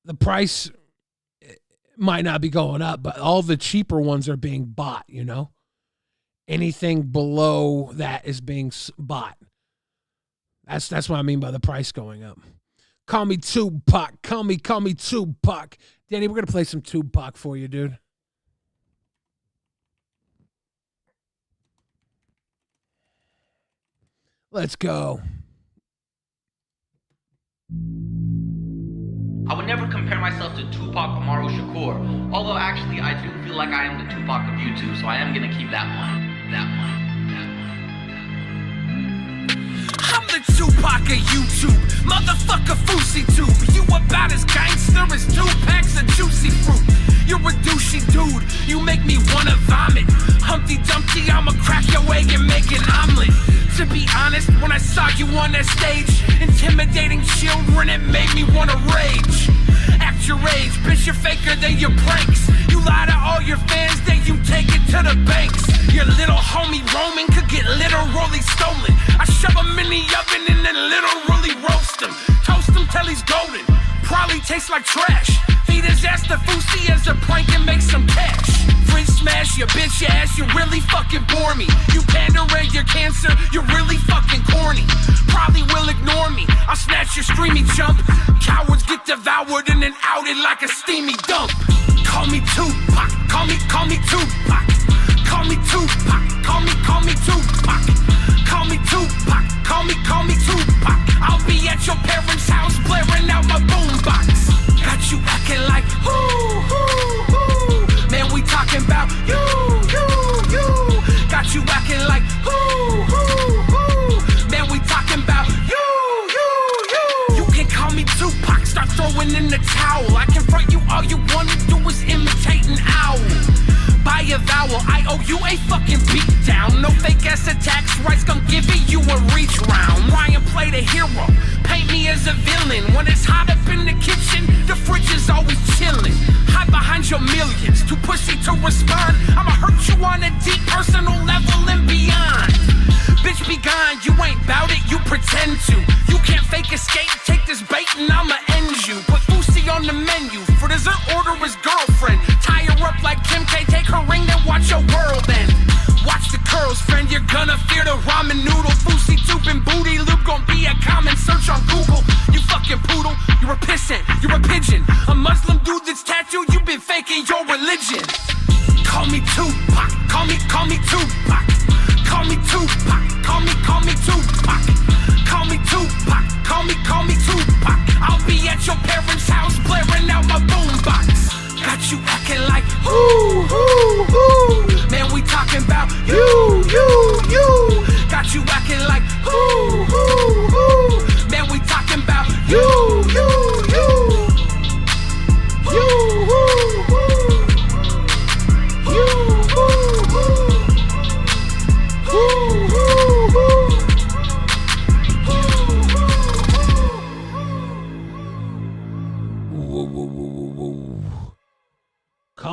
Speaker 1: the price. Might not be going up, but all the cheaper ones are being bought, you know? Anything below that is being bought. That's what I mean by the price going up. Call me Tupac. Call me Tupac. Danny, we're going to play some Tupac for you, dude. Let's go.
Speaker 21: I would never compare myself to Tupac Amaru Shakur, although actually I do feel like I am the Tupac of YouTube, so I am going to keep that one.
Speaker 2: I'm the Tupac of YouTube, motherfucker Fousey tube. You about as gangster as 2 packs of juicy fruit. You're a douchey dude, you make me wanna vomit. Humpty Dumpty, I'ma crack your egg and make an omelet. To be honest, when I saw you on that stage, intimidating children, it made me wanna rage. Act your age, bitch, you're faker than your pranks. You lie to all your fans, then you take it to the banks. Your little homie Roman could get literally stolen. I shove him in the oven and then literally roast him. Toast him till he's golden, probably tastes like trash. Feed his ass to Fousey as a prank and make some cash. Fridge smash your bitch ass, you really fucking bore me. You pander and your cancer, you're really fucking corny. Probably will ignore me, I'll snatch your streamy jump. Cowards get devoured and then outed like a steamy dump. Call me Tupac, call me Tupac. Call me Tupac, call me Tupac. Call me Tupac, call me Tupac. I'll be at your parents' house blaring out my boombox. Got you acting like, ooh. Man, we talking about you. Got you acting like, ooh. Man, we talking about you. You can call me Tupac, start throwing in the towel. I can front you, all you wanna do is imitate an owl. By a vowel, I owe you a fucking beat down. No fake ass attacks, rights gon' give you a reach round. Ryan play the hero, paint me as a villain. When it's hot up in the kitchen, the fridge is always chillin'. Hide behind your millions, too pussy to respond. I'ma hurt you on a deep personal level and beyond. Bitch be gone, you ain't bout it, you pretend to. You can't fake escape, take this bait and I'ma end you. Put Fousey on the menu, for dessert order his girlfriend. Tie her up like Kim K, take her ring, then watch your world end. Watch the curls, friend, you're gonna fear the ramen noodle. Fousey tube and booty loop gon' be a common search on Google. You fucking poodle, you're a pissant, you're a pigeon. A Muslim dude that's tattooed, you've been faking your religion. Call me Tupac, call me Tupac. Call me Tupac, call me Tupac. Call me Tupac, call me Tupac. I'll be at your parents' house blaring out my boombox. Got you acting like, ooh. Man, we talking about you. Got you acting like, ooh.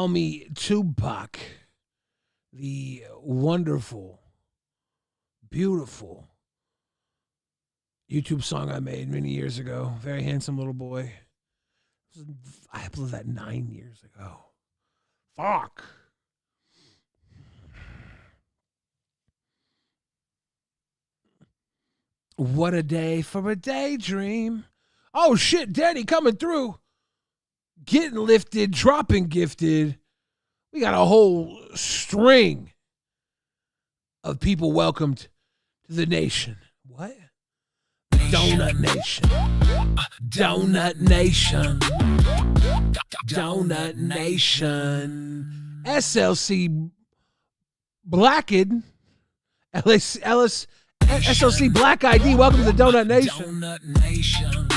Speaker 1: Call Me Tupac, the wonderful, beautiful YouTube song I made many years ago. Very handsome little boy. I uploaded that 9 years ago. Fuck. What a day for a daydream. Oh shit, Daddy coming through. Getting lifted, dropping gifted. We got a whole string of people welcomed to the nation. What? Donut Nation. Donut Nation. Donut Nation. SLC Blacked. Ellis SLC Black ID. Welcome to the Donut Nation. Donut Nation.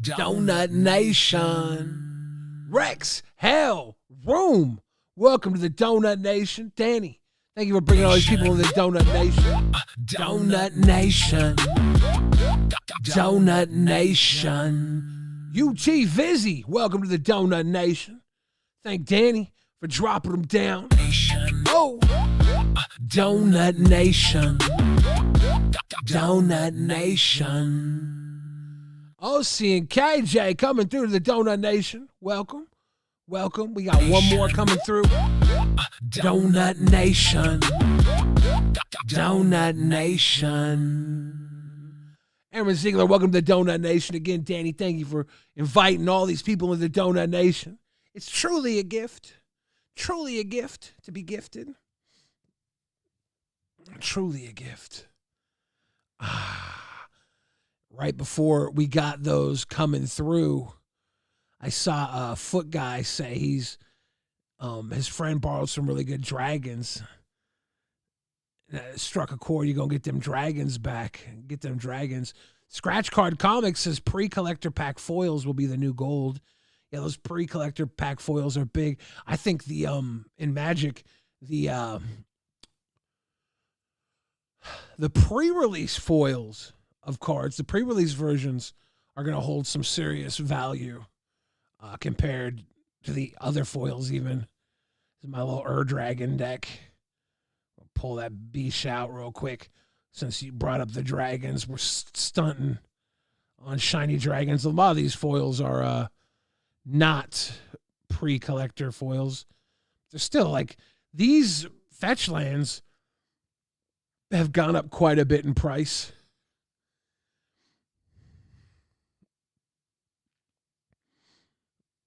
Speaker 1: Donut Nation. Rex, Hell, Room. Welcome to the Donut Nation. Danny, thank you for bringing all these people to the Donut Nation. Donut Nation. Donut Nation. UT Vizzy, welcome to the Donut Nation. Thank Danny for dropping them down. Oh, Donut Nation. Donut Nation. OC and KJ coming through to the Donut Nation. Welcome. Welcome. We got one more coming through. Donut Nation. Donut Nation. Aaron Ziegler, welcome to the Donut Nation. Again, Danny, thank you for inviting all these people into the Donut Nation. It's truly a gift. Truly a gift to be gifted. Truly a gift. Right before we got those coming through, I saw a Foot Guy say he's his friend borrowed some really good dragons. Struck a chord. You're going to get them dragons back. Get them dragons. Scratch Card Comics says pre-collector pack foils will be the new gold. Yeah, those pre-collector pack foils are big. I think the in Magic, the pre-release foils of cards, the pre-release versions are going to hold some serious value compared to the other foils even. This is my little Dragon deck. I'll pull that beast out real quick since you brought up the dragons. We're stunting on shiny dragons. A lot of these foils are not pre-collector foils. They're still like, these fetch lands have gone up quite a bit in price.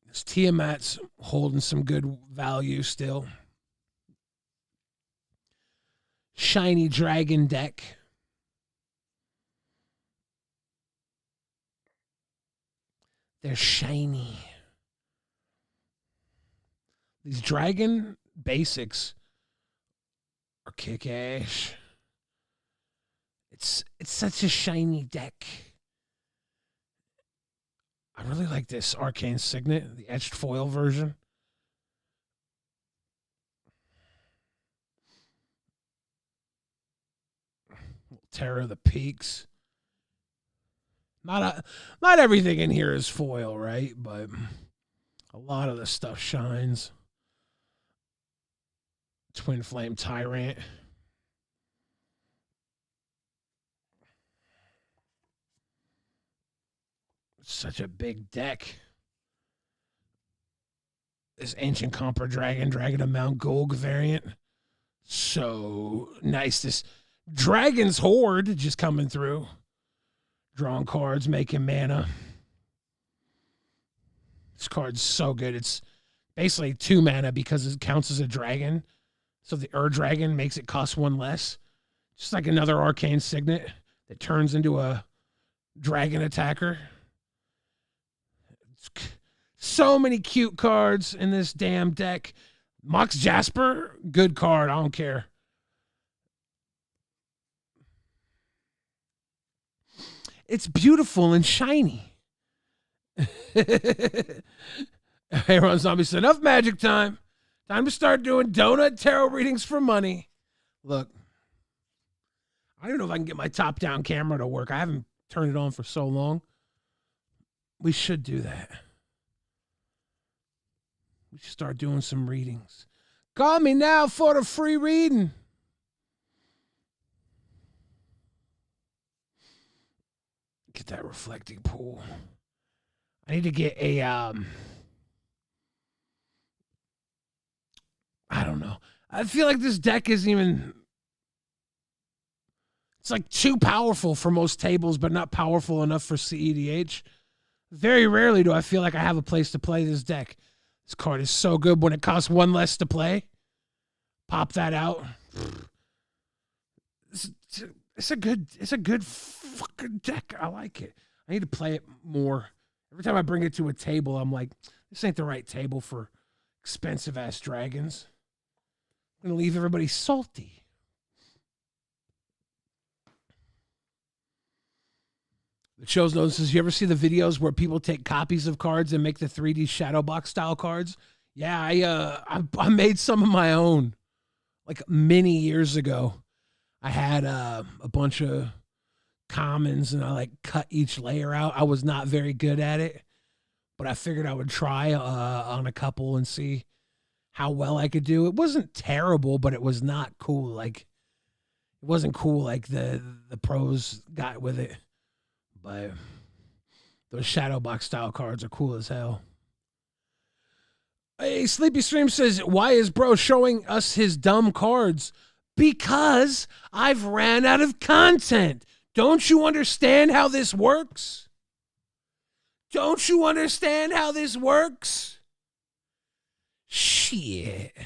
Speaker 1: This Tiamat's holding some good value still. Shiny dragon deck. They're shiny. These dragon basics are kick-ass. It's such a shiny deck. I really like this Arcane Signet, the etched foil version. Terror of the Peaks. Not everything in here is foil, right? But a lot of the stuff shines. Twin Flame Tyrant. Such a big deck. This Ancient Copper Dragon, Dragon of Mount Golg variant. So nice. This Dragon's Horde just coming through. Drawing cards, making mana. This card's so good. It's basically 2 mana because it counts as a dragon. So the Dragon makes it cost 1 less. Just like another Arcane Signet that turns into a dragon attacker. So many cute cards in this damn deck. Mox Jasper, good card. I don't care. It's beautiful and shiny. Hey, Ron Zombie said, enough Magic time. Time to start doing donut tarot readings for money. Look, I don't know if I can get my top-down camera to work. I haven't turned it on for so long. We should do that. We should start doing some readings. Call me now for the free reading. Get that reflecting pool. I need to get a I don't know. I feel like this deck isn't even, it's like too powerful for most tables, but not powerful enough for CEDH. Very rarely do I feel like I have a place to play this deck. This card is so good when it costs one less to play. Pop that out. It's a good fucking deck. I like it. I need to play it more. Every time I bring it to a table, I'm like, this ain't the right table for expensive ass dragons. I'm gonna leave everybody salty. The show's known says, you ever see the videos where people take copies of cards and make the 3D shadow box style cards? Yeah, I made some of my own like many years ago. I had a bunch of commons and I like cut each layer out. I was not very good at it, but I figured I would try on a couple and see how well I could do. It wasn't terrible, but it was not cool. Like it wasn't cool like the pros got with it. But those shadow box style cards are cool as hell. Hey, Sleepy Stream says, why is bro showing us his dumb cards? Because I've ran out of content. Don't you understand how this works? Don't you understand how this works? Shit.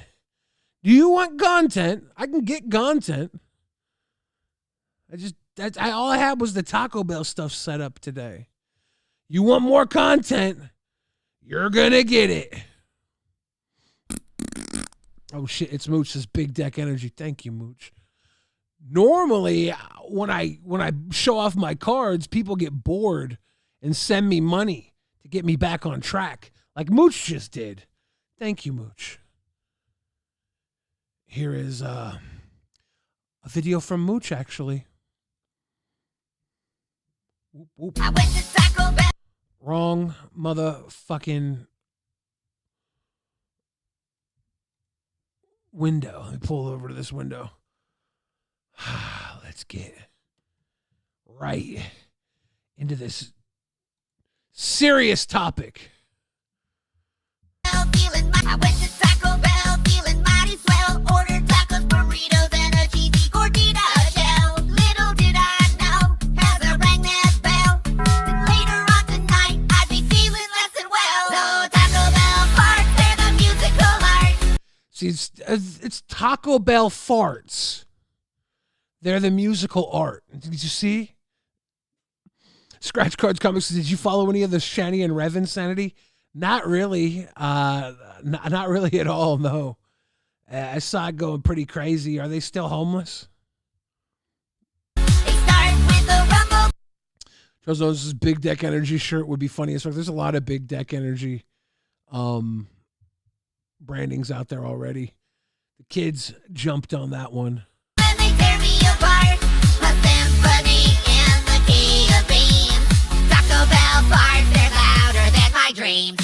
Speaker 1: Do you want content? I can get content. All I had was the Taco Bell stuff set up today. You want more content? You're gonna get it. Oh shit, it's Mooch's big deck energy. Thank you, Mooch. Normally, when I show off my cards, people get bored and send me money to get me back on track, like Mooch just did. Thank you, Mooch. Here is a video from Mooch, actually. Whoop, whoop. I went to Taco Bell. Wrong motherfucking window. Let me pull over to this window. Let's get right into this serious topic. I went to Taco Bell, feeling mighty swell. Ordered tacos, burritos, and a cheesy gordita shell. Little did I know, as I rang that bell, that later on tonight I'd be feeling less than well. So Taco Bell farts, they're the musical art. See, it's Taco Bell farts. They're the musical art. Did you see? Scratch Cards Comics, did you follow any of the Shani and Rev insanity? Not really. Not really at all, no. I saw it going pretty crazy. Are they still homeless? Charles knows this big deck energy shirt would be funny as fuck. There's a lot of big deck energy brandings out there already. The kids jumped on that one. When they tear me apart, a symphony in the key of beans. Taco Bell farts, they're louder than my dreams.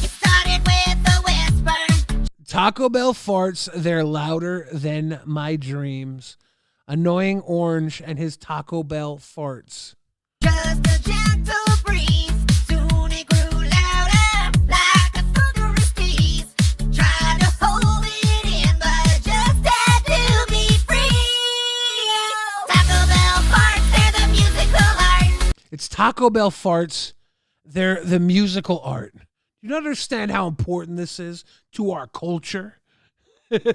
Speaker 1: It started with a whisper. Taco Bell farts, they're louder than my dreams. Annoying Orange and his Taco Bell farts. Just a gentle breeze, soon it grew louder, like a thunderous tease. Tried to hold it in, but just had to be free. Taco Bell farts, they're the musical art. It's Taco Bell farts, they're the musical art. You don't understand how important this is to our culture. It's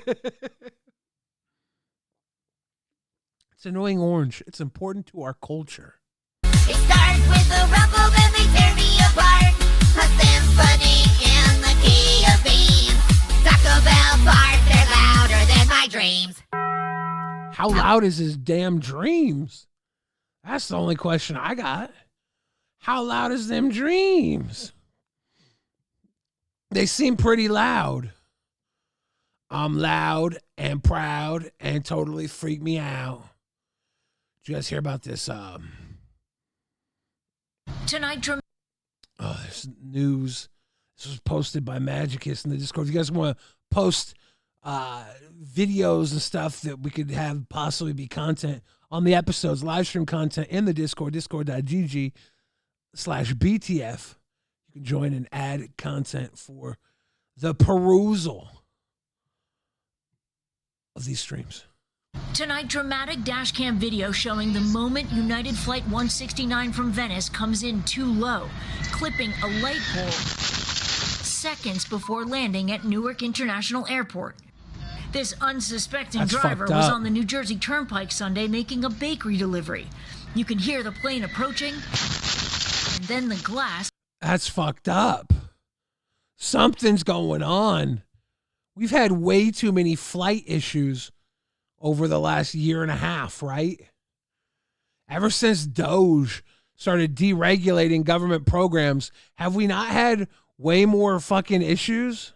Speaker 1: Annoying Orange. It's important to our culture. It starts with a rumble, then they tear me apart. A symphony in the key of beans. Taco Bell farts, they're louder than my dreams. How loud is his damn dreams? That's the only question I got. How loud is them dreams? They seem pretty loud. I'm loud and proud and totally freak me out. Did you guys hear about this? Tonight, there's news This was posted by Magicus in the Discord. If you guys want to post videos and stuff that we could have possibly be content on the episodes, live stream content in the Discord, discord.gg/BTF. You can join and add content for the perusal of these streams.
Speaker 3: Tonight, dramatic dashcam video showing the moment United Flight 169 from Venice comes in too low, clipping a light pole seconds before landing at Newark International Airport. This unsuspecting
Speaker 1: That's
Speaker 3: driver
Speaker 1: fucked
Speaker 3: was
Speaker 1: up.
Speaker 3: on the New Jersey Turnpike Sunday making a bakery delivery. You can hear the plane approaching, and then the glass.
Speaker 1: That's fucked up. Something's going on. We've had way too many flight issues over the last year and a half, right? Ever since Doge started deregulating government programs, have we not had way more fucking issues?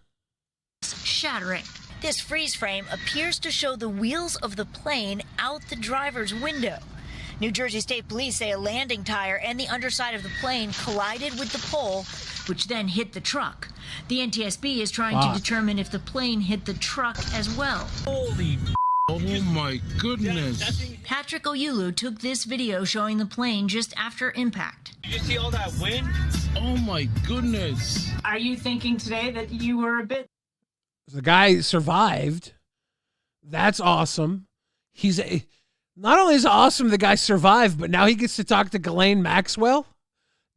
Speaker 3: Shattering. This freeze frame appears to show the wheels of the plane out the driver's window. New Jersey State Police say a landing tire and the underside of the plane collided with the pole, which then hit the truck. The NTSB is trying to determine if the plane hit the truck as well.
Speaker 22: Holy oh my goodness.
Speaker 3: Patrick Oyulu took this video showing the plane just after impact.
Speaker 22: Did you see all that wind? Oh my goodness.
Speaker 23: Are you thinking today that you were a bit...
Speaker 1: The guy survived. That's awesome. Not only is it awesome the guy survived, but now he gets to talk to Ghislaine Maxwell.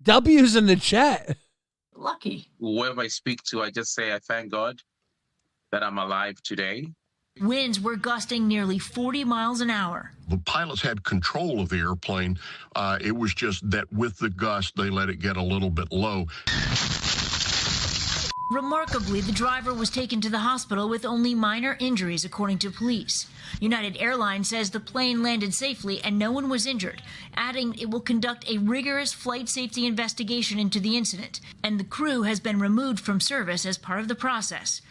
Speaker 1: W's in the chat.
Speaker 23: Lucky.
Speaker 24: Whoever I speak to, I just say I thank God that I'm alive today.
Speaker 3: Winds were gusting nearly 40 miles an hour.
Speaker 25: The pilots had control of the airplane. It was just that with the gust, they let it get a little bit low.
Speaker 3: Remarkably, the driver was taken to the hospital with only minor injuries, according to police. United Airlines says the plane landed safely and no one was injured, adding it will conduct a rigorous flight safety investigation into the incident, and the crew has been removed from service as part of the process.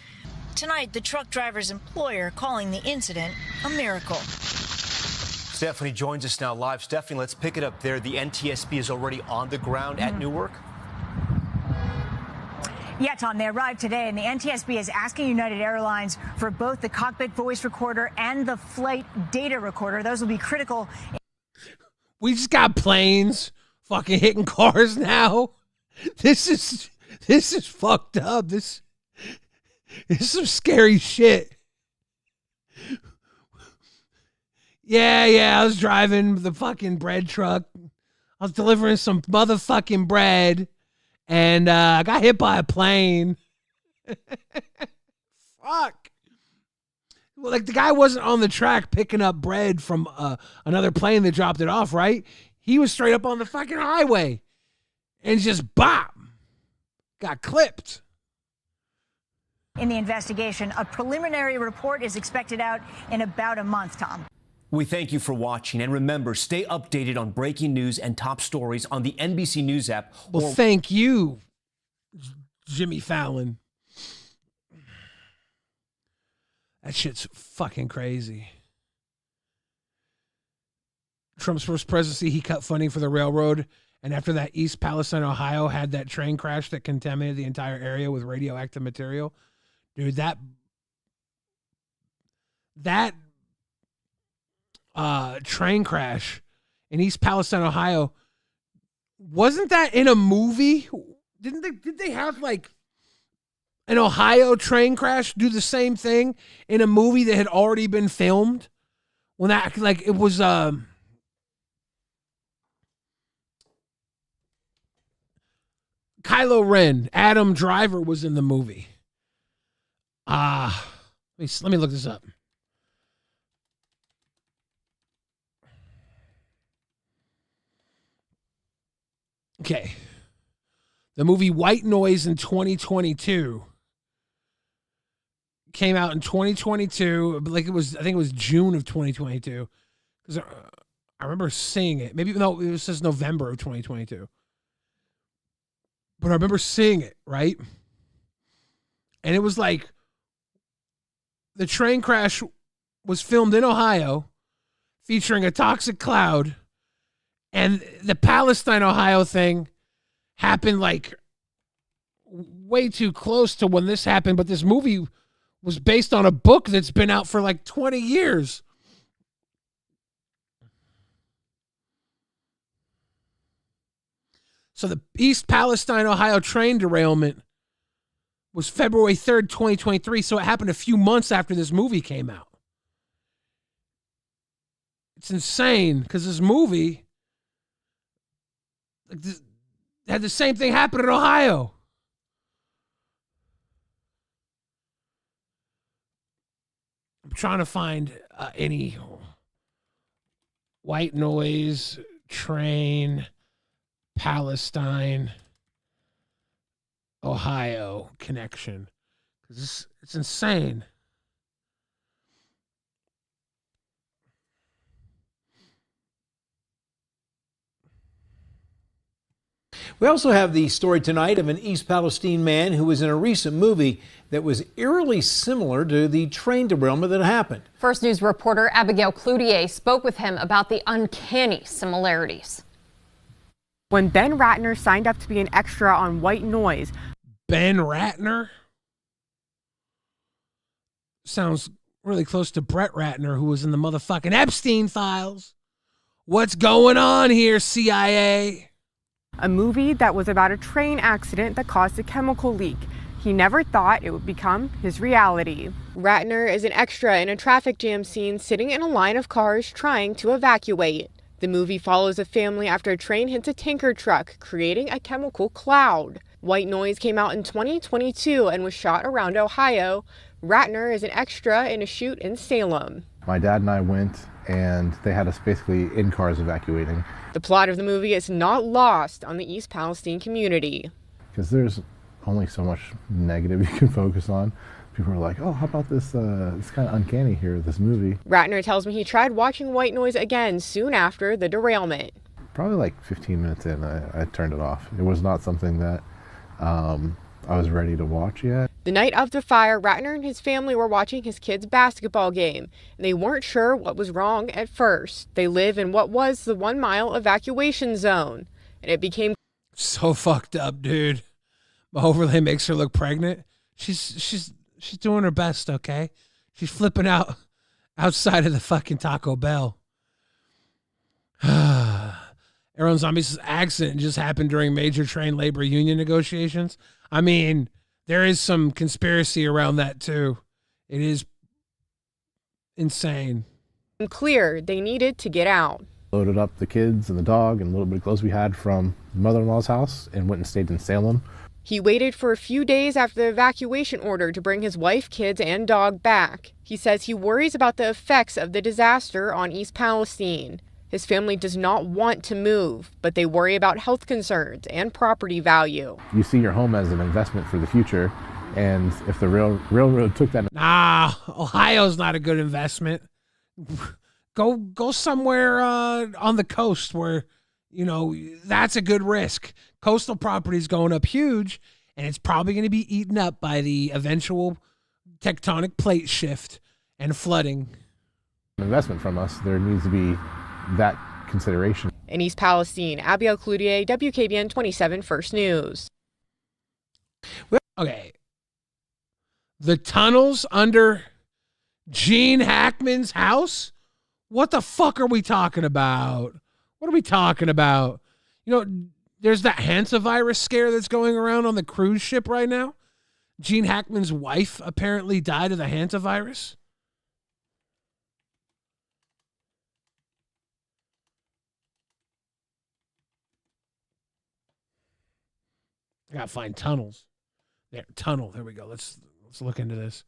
Speaker 3: Tonight, the truck driver's employer calling the incident a miracle.
Speaker 26: Stephanie joins us now live. Stephanie, let's pick it up there. The NTSB is already on the ground at Newark.
Speaker 27: Yeah, Tom, they arrived today, and the NTSB is asking United Airlines for both the cockpit voice recorder and the flight data recorder. Those will be critical.
Speaker 1: We just got planes fucking hitting cars now. This is fucked up. This is some scary shit. Yeah, I was driving the fucking bread truck. I was delivering some motherfucking bread. And I got hit by a plane. Fuck. Well, like the guy wasn't on the track picking up bread from another plane that dropped it off, right? He was straight up on the fucking highway. And just bop. Got clipped.
Speaker 27: In the investigation, a preliminary report is expected out in about a month, Tom.
Speaker 26: We thank you for watching, and remember, stay updated on breaking news and top stories on the NBC News app.
Speaker 1: Well, thank you, Jimmy Fallon. That shit's fucking crazy. Trump's first presidency, he cut funding for the railroad, and after that, East Palestine, Ohio had that train crash that contaminated the entire area with radioactive material. Dude, that train crash in East Palestine, Ohio, wasn't that in a movie? Did they have like an Ohio train crash do the same thing in a movie that had already been filmed? When that, like, it was Kylo Ren, Adam Driver was in the movie. Let me look this up. Okay. The movie White Noise in 2022 came out in 2022. I think it was June of 2022. Because I remember seeing it. Maybe, no, it says November of 2022. But I remember seeing it, right? And it was like the train crash was filmed in Ohio featuring a toxic cloud. And the Palestine, Ohio thing happened like way too close to when this happened, but this movie was based on a book that's been out for like 20 years. So the East Palestine, Ohio train derailment was February 3rd, 2023. So it happened a few months after this movie came out. It's insane because this movie had the same thing happen in Ohio. I'm trying to find any white noise train Palestine Ohio connection, because it's insane.
Speaker 4: We also have the story tonight of an East Palestine man who was in a recent movie that was eerily similar to the train derailment that happened.
Speaker 5: First News reporter Abigail Cloutier spoke with him about the uncanny similarities.
Speaker 6: When Ben Ratner signed up to be an extra on White Noise.
Speaker 1: Ben Ratner? Sounds really close to Brett Ratner, who was in the motherfucking Epstein files. What's going on here, CIA?
Speaker 6: A movie that was about a train accident that caused a chemical leak. He never thought it would become his reality. Ratner is an extra in a traffic jam scene sitting in a line of cars trying to evacuate. The movie follows a family after a train hits a tanker truck, creating a chemical cloud. White Noise came out in 2022 and was shot around Ohio. Ratner is an extra in a shoot in Salem.
Speaker 7: My dad and I went, and they had us basically in cars evacuating.
Speaker 6: The plot of the movie is not lost on the East Palestine community.
Speaker 7: Because there's only so much negative you can focus on. People are like, oh, how about this? It's kind of uncanny here, this movie.
Speaker 6: Ratner tells me he tried watching White Noise again soon after the derailment.
Speaker 7: Probably like 15 minutes in, I turned it off. It was not something that I was ready to watch yet.
Speaker 6: The night of the fire, Ratner and his family were watching his kids' basketball game, and they weren't sure what was wrong at first. They live in what was the 1 mile evacuation zone, and it became
Speaker 1: so fucked up, dude. My overlay makes her look pregnant. She's doing her best, okay? She's flipping out outside of the fucking Taco Bell. Aaron Zombie's accident just happened during major train labor union negotiations. I mean, there is some conspiracy around that too. It is insane.
Speaker 6: Clear they needed to get out.
Speaker 7: Loaded up the kids and the dog and a little bit of clothes we had from mother-in-law's house and went and stayed in Salem.
Speaker 6: He waited for a few days after the evacuation order to bring his wife, kids, and dog back. He says he worries about the effects of the disaster on East Palestine. His family does not want to move, but they worry about health concerns and property value.
Speaker 7: You see your home as an investment for the future, and if the railroad took that...
Speaker 1: Nah, Ohio's not a good investment. Go somewhere on the coast where, you know, that's a good risk. Coastal property's going up huge, and it's probably going to be eaten up by the eventual tectonic plate shift and flooding.
Speaker 7: Investment from us, there needs to be that consideration.
Speaker 6: In East Palestine, Abigail Cloutier, WKBN 27 First News.
Speaker 1: Okay. The tunnels under Gene Hackman's house? What the fuck are we talking about? What are we talking about? You know, there's that hantavirus scare that's going around on the cruise ship right now. Gene Hackman's wife apparently died of the hantavirus. I gotta find tunnels. There, tunnel. There we go. Let's look into this.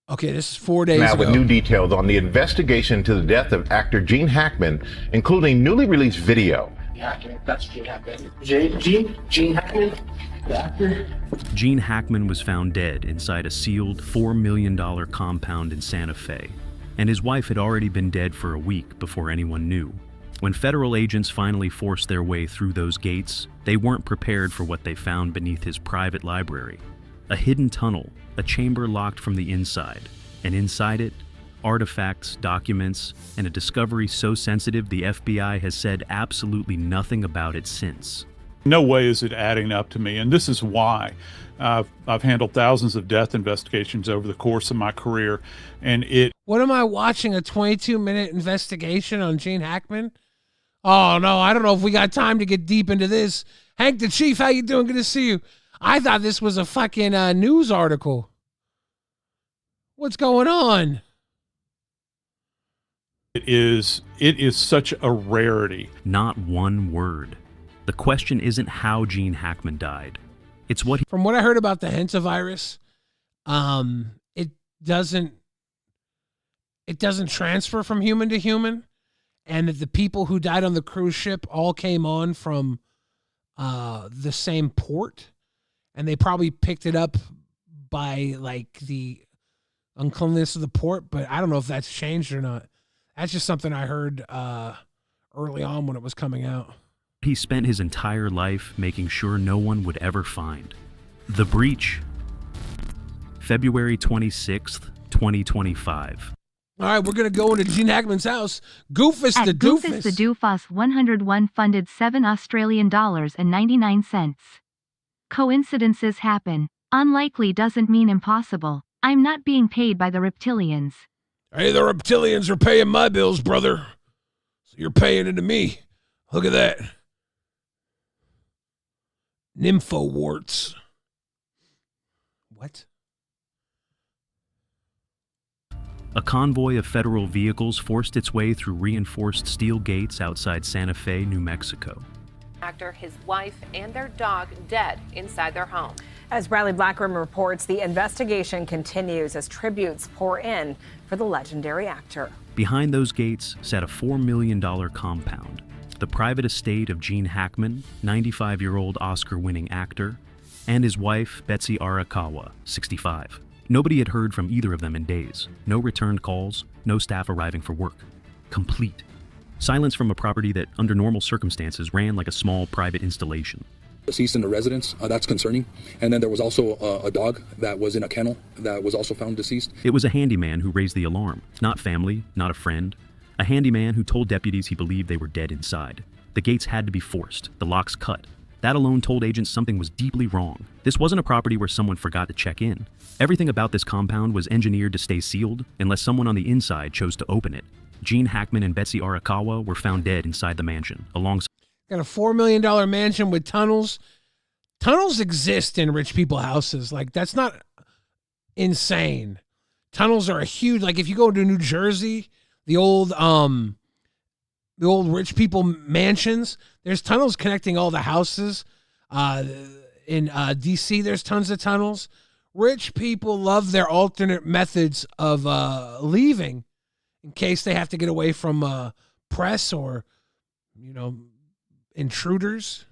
Speaker 1: Okay, this is 4 days
Speaker 10: ago. Now with new details on the investigation into the death of actor Gene Hackman, including newly released video.
Speaker 11: Hackman, that's Gene Hackman. Gene Hackman, the actor.
Speaker 12: Gene Hackman was found dead inside a sealed $4 million compound in Santa Fe, and his wife had already been dead for a week before anyone knew. When federal agents finally forced their way through those gates, they weren't prepared for what they found beneath his private library. A hidden tunnel, a chamber locked from the inside, and inside it, artifacts, documents, and a discovery so sensitive the FBI has said absolutely nothing about it since.
Speaker 8: No way is it adding up to me, and this is why. I've handled thousands of death investigations over the course of my career, and
Speaker 1: What am I watching, a 22-minute investigation on Gene Hackman? Oh, no, I don't know if we got time to get deep into this. Hank the Chief, how you doing? Good to see you. I thought this was a fucking news article. What's going on?
Speaker 8: it is such a rarity.
Speaker 12: Not one word. The question isn't how Gene Hackman died. It's what
Speaker 1: From what I heard about the hantavirus, it doesn't transfer from human to human, and that the people who died on the cruise ship all came on from the same port, and they probably picked it up by like the uncleanness of the port, but I don't know if that's changed or not. That's just something I heard early on when it was coming out.
Speaker 12: he spent his entire life making sure no one would ever find. The Breach, February 26th, 2025.
Speaker 1: All right, we're going to go into Gene Hackman's house. Goofus
Speaker 9: At
Speaker 1: the
Speaker 9: Goofus
Speaker 1: Doofus.
Speaker 9: the Doofus 101 funded $7.99. Coincidences happen. Unlikely doesn't mean impossible. I'm not being paid by the reptilians.
Speaker 1: Hey, the reptilians are paying my bills, brother. So you're paying into me. Look at that. Nymphowarts. What?
Speaker 12: A convoy of federal vehicles forced its way through reinforced steel gates outside Santa Fe, New Mexico.
Speaker 13: Actor, his wife, and their dog dead inside their home.
Speaker 15: As Bradley Blackburn reports, the investigation continues as tributes pour in for the legendary actor.
Speaker 12: Behind those gates sat a $4 million compound, the private estate of Gene Hackman, 95-year-old Oscar-winning actor, and his wife, Betsy Arakawa, 65. Nobody had heard from either of them in days. No returned calls, no staff arriving for work. Complete. Silence from a property that, under normal circumstances, ran like a small private installation.
Speaker 17: Deceased in the residence, that's concerning. And then there was also a dog that was in a kennel that was also found deceased.
Speaker 12: It was a handyman who raised the alarm. Not family, not a friend. A handyman who told deputies he believed they were dead inside. The gates had to be forced, the locks cut. That alone told agents something was deeply wrong. This wasn't a property where someone forgot to check in. Everything about this compound was engineered to stay sealed unless someone on the inside chose to open it. Gene Hackman and Betsy Arakawa were found dead inside the mansion, alongside...
Speaker 1: Got a $4 million mansion with tunnels. Tunnels exist in rich people houses. Like, that's not insane. Tunnels are a huge, like if you go to New Jersey, the old rich people mansions, there's tunnels connecting all the houses. In DC, there's tons of tunnels. Rich people love their alternate methods of leaving in case they have to get away from press or, intruders.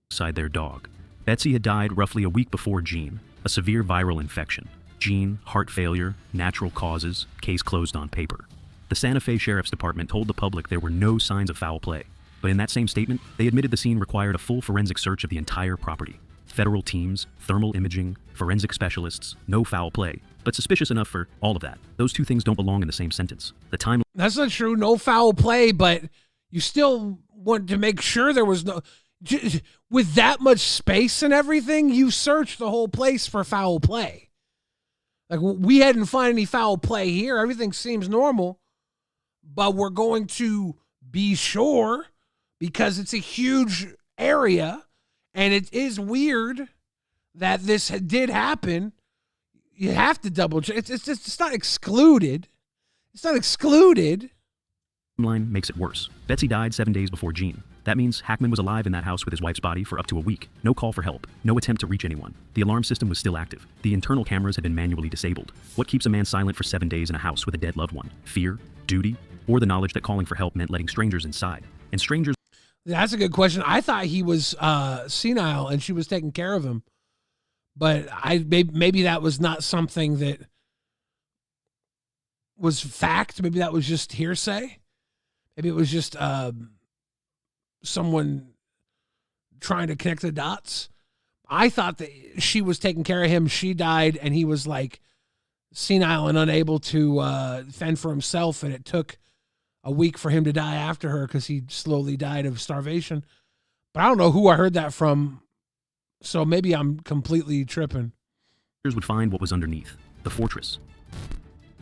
Speaker 12: Beside their dog. Betsy had died roughly a week before Gene, a severe viral infection. Gene, heart failure, natural causes, case closed on paper. The Santa Fe Sheriff's Department told the public there were no signs of foul play, but in that same statement, they admitted the scene required a full forensic search of the entire property. Federal teams, thermal imaging, forensic specialists, no foul play, but suspicious enough for all of that. Those two things don't belong in the same sentence. The time...
Speaker 1: That's not true. No foul play, but you still want to make sure there was no... With that much space and everything, you search the whole place for foul play. Like, we hadn't found any foul play here. Everything seems normal, but we're going to be sure because it's a huge area and it is weird that this did happen. You have to double check. It's not excluded. It's not excluded.
Speaker 12: Timeline makes it worse. Betsy died 7 days before Gene. That means Hackman was alive in that house with his wife's body for up to a week. No call for help. No attempt to reach anyone. The alarm system was still active. The internal cameras had been manually disabled. What keeps a man silent for 7 days in a house with a dead loved one? Fear? Duty? Or the knowledge that calling for help meant letting strangers inside? And strangers...
Speaker 1: That's a good question. I thought he was senile and she was taking care of him. But maybe that was not something that was fact. Maybe that was just hearsay. Maybe it was just someone trying to connect the dots. I thought that she was taking care of him. She died and he was like senile and unable to fend for himself. And it took a week for him to die after her because he slowly died of starvation. But I don't know who I heard that from, so maybe I'm completely tripping.
Speaker 12: Would find what was underneath the fortress.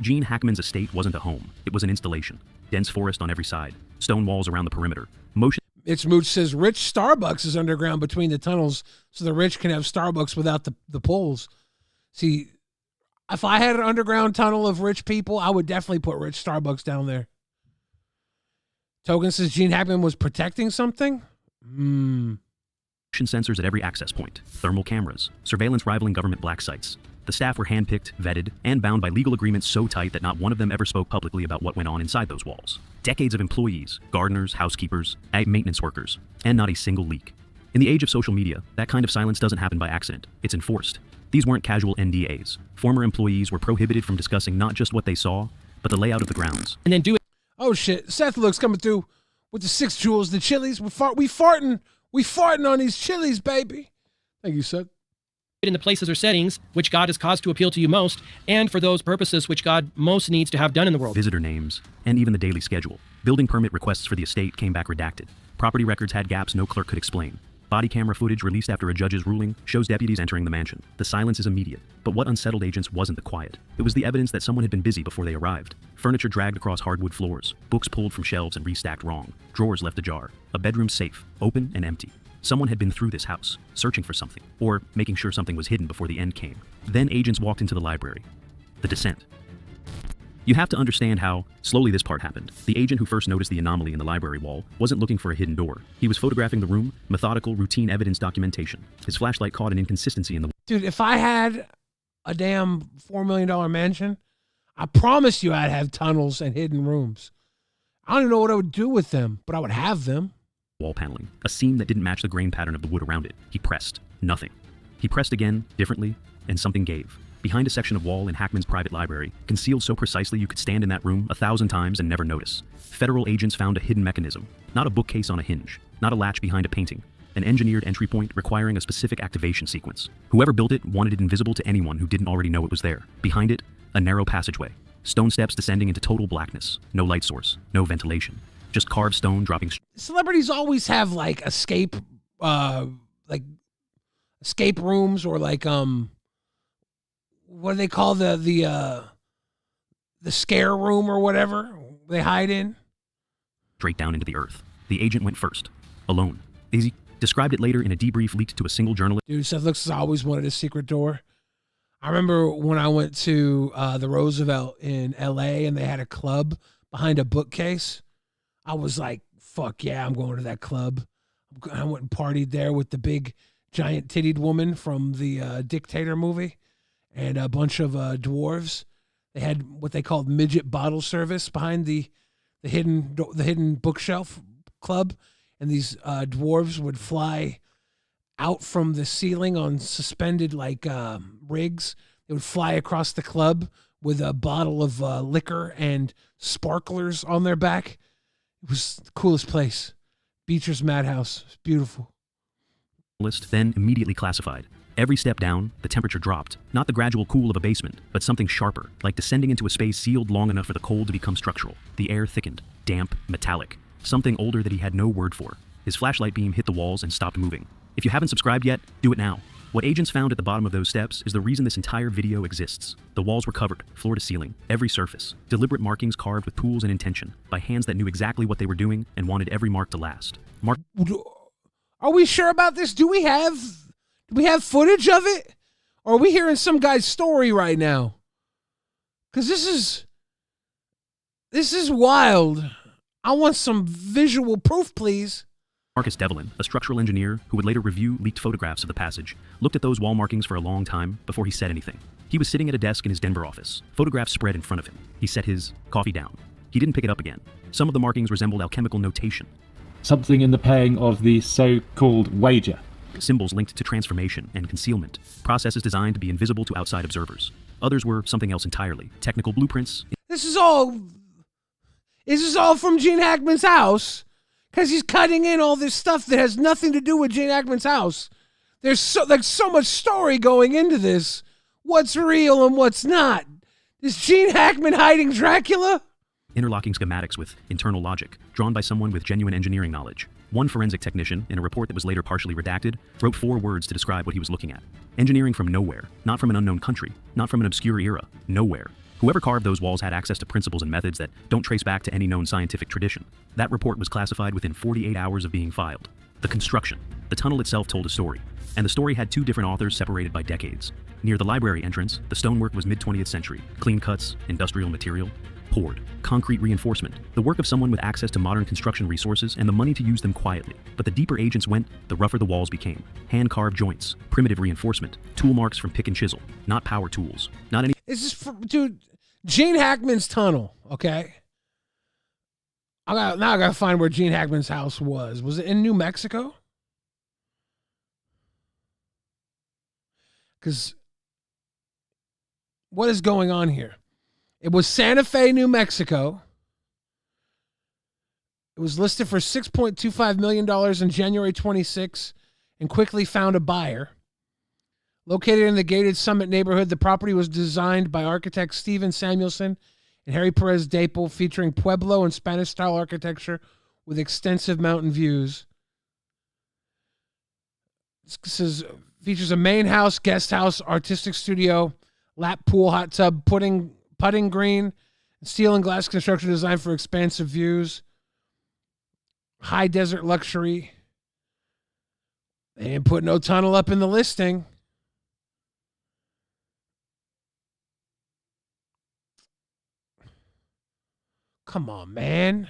Speaker 12: Gene Hackman's estate wasn't a home. It was an installation. Dense forest on every side. Stone walls around the perimeter. Motion.
Speaker 1: It's Mooch says rich Starbucks is underground between the tunnels so the rich can have Starbucks without the poles. See, if I had an underground tunnel of rich people, I would definitely put rich Starbucks down there. Token says Gene Hackman was protecting something?
Speaker 12: Motion sensors at every access point. Thermal cameras. Surveillance rivaling government black sites. The staff were handpicked, vetted, and bound by legal agreements so tight that not one of them ever spoke publicly about what went on inside those walls. Decades of employees, gardeners, housekeepers, maintenance workers, and not a single leak. In the age of social media, that kind of silence doesn't happen by accident. It's enforced. These weren't casual NDAs. Former employees were prohibited from discussing not just what they saw, but the layout of the grounds.
Speaker 1: And then do it. Oh shit! Seth looks coming through with the 6 jewels, the chilies. We farting on these chilies, baby. Thank you, Seth.
Speaker 2: In the places or settings which God has caused to appeal to you most, and for those purposes which God most needs to have done in the world.
Speaker 12: Visitor names, and even the daily schedule. Building permit requests for the estate came back redacted. Property records had gaps no clerk could explain. Body camera footage released after a judge's ruling shows deputies entering the mansion. The silence is immediate, but what unsettled agents wasn't the quiet. It was the evidence that someone had been busy before they arrived. Furniture dragged across hardwood floors, books pulled from shelves and restacked wrong, drawers left ajar, a bedroom safe, open and empty. Someone had been through this house, searching for something, or making sure something was hidden before the end came. Then agents walked into the library. The descent. You have to understand how slowly this part happened. The agent who first noticed the anomaly in the library wall wasn't looking for a hidden door. He was photographing the room, methodical, routine evidence documentation. His flashlight caught an inconsistency in the...
Speaker 1: Dude, if I had a damn $4 million mansion, I promise you I'd have tunnels and hidden rooms. I don't even know what I would do with them, but I would have them.
Speaker 12: Wall paneling, a seam that didn't match the grain pattern of the wood around it. He pressed. Nothing. He pressed again, differently, and something gave. Behind a section of wall in Hackman's private library, concealed so precisely you could stand in that room 1,000 times and never notice. Federal agents found a hidden mechanism. Not a bookcase on a hinge. Not a latch behind a painting. An engineered entry point requiring a specific activation sequence. Whoever built it wanted it invisible to anyone who didn't already know it was there. Behind it, a narrow passageway. Stone steps descending into total blackness. No light source. No ventilation. Just carved stone dropping.
Speaker 1: Celebrities always have like escape rooms, or like what do they call the scare room or whatever they hide in?
Speaker 12: Straight down into the earth. The agent went first, alone. He described it later in a debrief leaked to a single journalist.
Speaker 1: Dude, Seth Looks has always wanted a secret door. I remember when I went to the Roosevelt in LA and they had a club behind a bookcase. I was like, fuck yeah, I'm going to that club. I went and partied there with the big giant tittied woman from the Dictator movie and a bunch of dwarves. They had what they called midget bottle service behind the hidden bookshelf club. And these dwarves would fly out from the ceiling on suspended like rigs. They would fly across the club with a bottle of liquor and sparklers on their back. It was the coolest place. Beecher's Madhouse. It's beautiful.
Speaker 12: Then immediately classified. Every step down, the temperature dropped. Not the gradual cool of a basement, but something sharper, like descending into a space sealed long enough for the cold to become structural. The air thickened, damp, metallic. Something older that he had no word for. His flashlight beam hit the walls and stopped moving. If you haven't subscribed yet, do it now. What agents found at the bottom of those steps is the reason this entire video exists. The walls were covered, floor to ceiling, every surface. Deliberate markings carved with tools and intention, by hands that knew exactly what they were doing and wanted every mark to last.
Speaker 1: Are we sure about this? Do we have footage of it? Or are we hearing some guy's story right now? Because this is wild. I want some visual proof, please.
Speaker 12: Marcus Devlin, a structural engineer who would later review leaked photographs of the passage, looked at those wall markings for a long time before he said anything. He was sitting at a desk in his Denver office. Photographs spread in front of him. He set his coffee down. He didn't pick it up again. Some of the markings resembled alchemical notation.
Speaker 14: Something in the paying of the so-called wager.
Speaker 12: Symbols linked to transformation and concealment. Processes designed to be invisible to outside observers. Others were something else entirely. Technical blueprints.
Speaker 1: This is all from Gene Hackman's house? Because he's cutting in all this stuff that has nothing to do with Gene Hackman's house. There's so much story going into this. What's real and what's not? Is Gene Hackman hiding Dracula?
Speaker 12: interlocking schematics with internal logic, drawn by someone with genuine engineering knowledge. One forensic technician, in a report that was later partially redacted, wrote 4 words to describe what he was looking at. Engineering from nowhere, not from an unknown country, not from an obscure era, nowhere. Whoever carved those walls had access to principles and methods that don't trace back to any known scientific tradition. That report was classified within 48 hours of being filed. The construction. The tunnel itself told a story, and the story had 2 different authors separated by decades. Near the library entrance, the stonework was mid-20th century, clean cuts, industrial material, poured, concrete reinforcement, the work of someone with access to modern construction resources and the money to use them quietly. But the deeper agents went, the rougher the walls became. Hand-carved joints, primitive reinforcement, tool marks from pick and chisel, not power tools, not any...
Speaker 1: Is this, dude, Gene Hackman's tunnel, okay? Now I gotta find where Gene Hackman's house was. Was it in New Mexico? Because what is going on here? It was Santa Fe, New Mexico. It was listed for $6.25 million on January 26 and quickly found a buyer. Located in the gated Summit neighborhood, the property was designed by architects Steven Samuelson and Harry Perez Dapel, featuring Pueblo and Spanish-style architecture with extensive mountain views. This features a main house, guest house, artistic studio, lap pool, hot tub, putting green, steel and glass construction designed for expansive views. High desert luxury. They didn't put no tunnel up in the listing. Come on, man.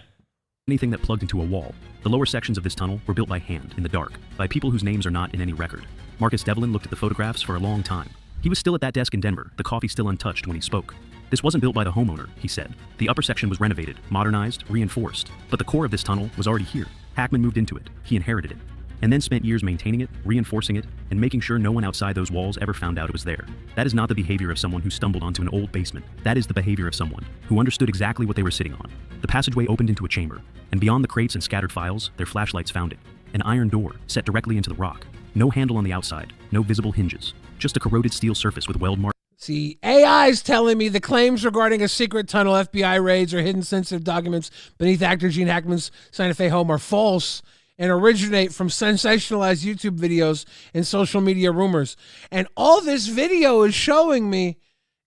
Speaker 12: Anything that plugged into a wall. The lower sections of this tunnel were built by hand, in the dark, by people whose names are not in any record. Marcus Devlin looked at the photographs for a long time. He was still at that desk in Denver, the coffee still untouched when he spoke. This wasn't built by the homeowner, he said. The upper section was renovated, modernized, reinforced. But the core of this tunnel was already here. Hackman moved into it. He inherited it. And then spent years maintaining it, reinforcing it, and making sure no one outside those walls ever found out it was there. That is not the behavior of someone who stumbled onto an old basement. That is the behavior of someone who understood exactly what they were sitting on. The passageway opened into a chamber, and beyond the crates and scattered files, their flashlights found it. An iron door set directly into the rock. No handle on the outside, no visible hinges. Just a corroded steel surface with weld marks.
Speaker 1: See, AI is telling me the claims regarding a secret tunnel, FBI raids, or hidden sensitive documents beneath actor Gene Hackman's Santa Fe home are false and originate from sensationalized YouTube videos and social media rumors. And all this video is showing me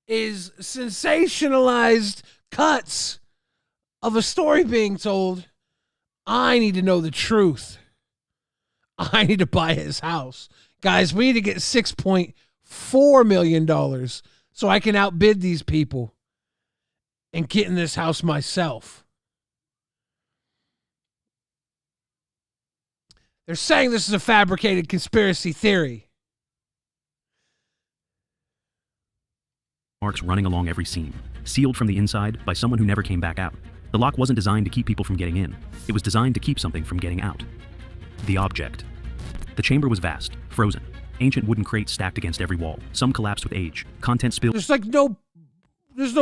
Speaker 1: is sensationalized cuts of a story being told. I need to know the truth. I need to buy his house. Guys, we need to get $6.4 million so I can outbid these people and get in this house myself. They're saying this is a fabricated conspiracy theory.
Speaker 12: Marks running along every seam, sealed from the inside by someone who never came back out. The lock wasn't designed to keep people from getting in. It was designed to keep something from getting out. The object. The chamber was vast, frozen. Ancient wooden crates stacked against every wall. Some collapsed with age. Content spilled.
Speaker 1: There's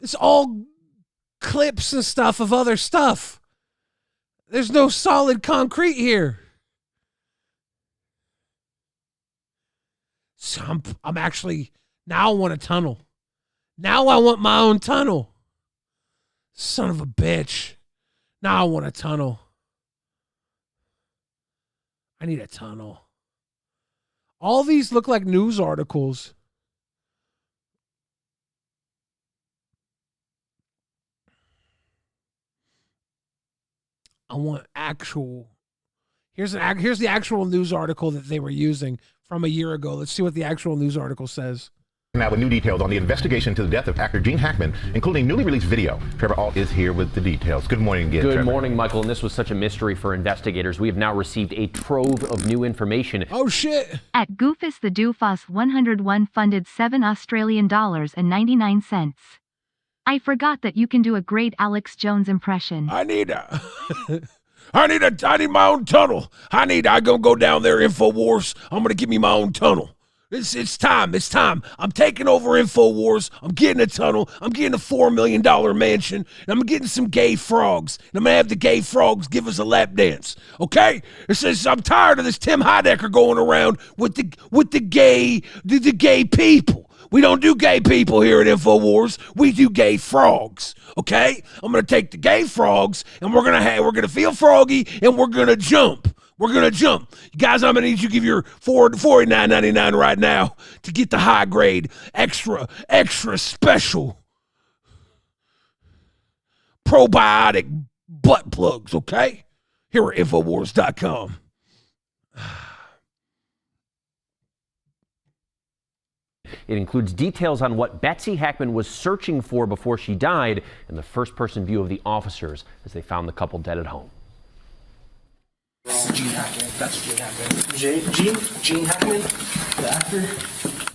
Speaker 1: it's all clips and stuff of other stuff. There's no solid concrete here. So I'm actually, now I want a tunnel. Now I want my own tunnel. Son of a bitch. Now I want a tunnel. I need a tunnel. All these look like news articles. I want actual. Here's the actual news article that they were using from a year ago. Let's see what the actual news article says.
Speaker 10: Now with new details on the investigation to the death of actor Gene Hackman, including newly released video. Trevor Ault is here with the details. Good morning again,
Speaker 16: Good
Speaker 10: Trevor.
Speaker 16: morning, Michael. And this was such a mystery for investigators. We have now received a trove of new information.
Speaker 1: Oh, shit.
Speaker 9: At Goofus the Doofus 101 funded $7 Australian and 99 cents. I forgot that you can do a great Alex Jones impression.
Speaker 1: I need my own tunnel. I gonna go down there, InfoWars. I'm gonna give me my own tunnel. It's time. I'm taking over InfoWars. I'm getting a tunnel. I'm getting a $4 million mansion. And I'm getting some gay frogs. And I'm going to have the gay frogs give us a lap dance. Okay? It says I'm tired of this Tim Heidecker going around with the gay people. We don't do gay people here at InfoWars. We do gay frogs, okay? I'm going to take the gay frogs, and we're going to feel froggy, and we're going to jump. We're going to jump. You guys, I'm going to need you to give your $49.99 right now to get the high grade, extra special probiotic butt plugs, okay? Here at Infowars.com.
Speaker 16: It includes details on what Betsy Hackman was searching for before she died and the first-person view of the officers as they found the couple dead at home.
Speaker 11: Gene Hackman. That's Gene Hackman. Gene Hackman, the actor.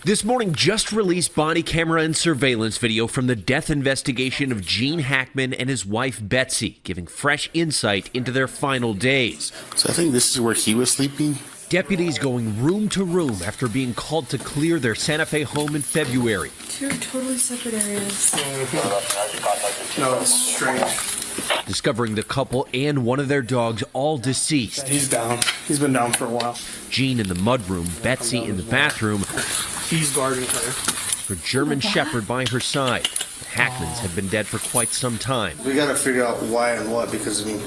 Speaker 18: This morning, just released body camera and surveillance video from the death investigation of Gene Hackman and his wife Betsy, giving fresh insight into their final days.
Speaker 19: So I think this is where he was sleeping.
Speaker 18: Deputies going room to room after being called to clear their Santa Fe home in February.
Speaker 20: Two totally separate areas.
Speaker 11: No, it's strange.
Speaker 18: Discovering the couple and one of their dogs all deceased.
Speaker 11: He's down. He's been down for a while.
Speaker 18: Gene in the mudroom, Betsy in the bathroom.
Speaker 11: He's guarding her.
Speaker 18: Her German Shepherd by her side. The Hackmans had been dead for quite some time.
Speaker 19: We got to figure out why and what, because, I mean,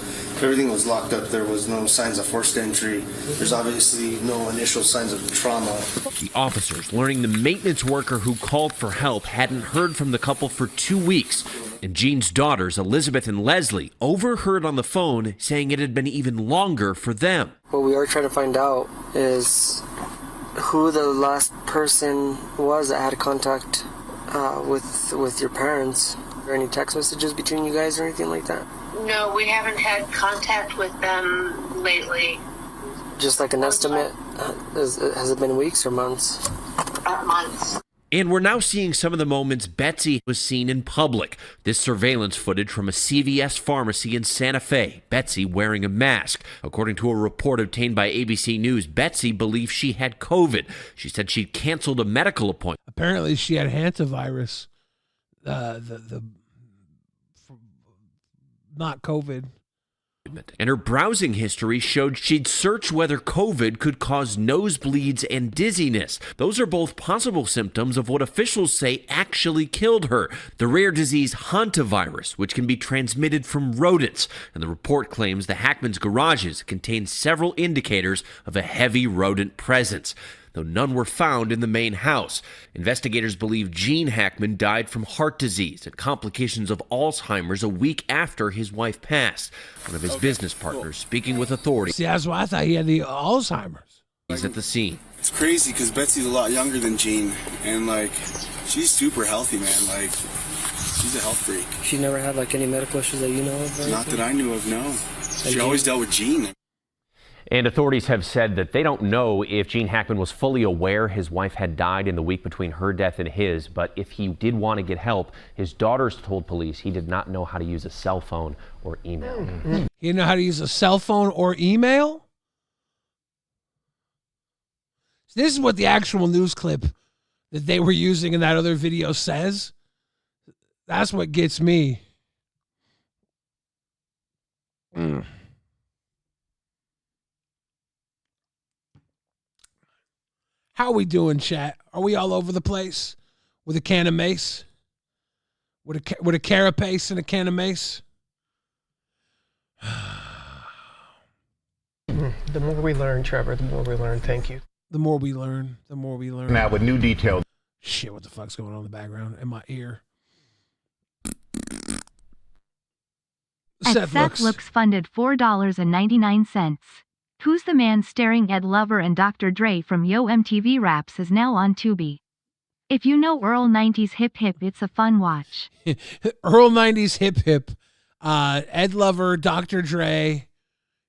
Speaker 19: everything was locked up. There was no signs of forced entry. There's obviously no initial signs of trauma.
Speaker 18: The officers learning the maintenance worker who called for help hadn't heard from the couple for 2 weeks. And Gene's daughters, Elizabeth and Leslie, overheard on the phone saying it had been even longer for them.
Speaker 21: What we are trying to find out is who the last person was that had contact with your parents. Are there any text messages between you guys or anything like that?
Speaker 22: No, we haven't had contact with them lately.
Speaker 21: Just like an estimate? Has it been weeks or months?
Speaker 22: Months.
Speaker 18: And we're now seeing some of the moments Betsy was seen in public. This surveillance footage from a CVS pharmacy in Santa Fe. Betsy wearing a mask. According to a report obtained by ABC News, Betsy believed she had COVID. She said she'd canceled a medical appointment.
Speaker 1: Apparently, she had hantavirus. Not COVID.
Speaker 18: And her browsing history showed she'd searched whether COVID could cause nosebleeds and dizziness. Those are both possible symptoms of what officials say actually killed her, the rare disease hantavirus, which can be transmitted from rodents. And the report claims the Hackmans' garages contain several indicators of a heavy rodent presence, though none were found in the main house. Investigators believe Gene Hackman died from heart disease and complications of Alzheimer's a week after his wife passed. One of his business partners speaking with authorities.
Speaker 1: See, that's why I thought he had the Alzheimer's.
Speaker 18: He's at the scene.
Speaker 19: It's crazy because Betsy's a lot younger than Gene, and, like, she's super healthy, man. Like, she's a health freak.
Speaker 21: She never had, like, any medical issues that you know of?
Speaker 19: Not that I knew of, no. She always dealt with Gene.
Speaker 16: And authorities have said that they don't know if Gene Hackman was fully aware his wife had died in the week between her death and his, but if he did want to get help, his daughters told police he did not know how to use a cell phone or email.
Speaker 1: He didn't know how to use a cell phone or email? This is what the actual news clip that they were using in that other video says. That's what gets me. How are we doing, chat? Are we all over the place with a can of mace? With a carapace and a can of mace?
Speaker 23: The more we learn, Trevor, the more we learn. Thank you.
Speaker 1: The more we learn, the more we learn.
Speaker 10: Now with new details.
Speaker 1: Shit, what the fuck's going on in the background? In my ear.
Speaker 9: Seth looks funded $4.99. Who's the Man Staring Ed Lover and Dr. Dre from Yo MTV Raps is now on Tubi. If you know Earl 90s Hip Hip, it's a fun watch.
Speaker 1: Earl 90s Hip Hip, Ed Lover, Dr. Dre,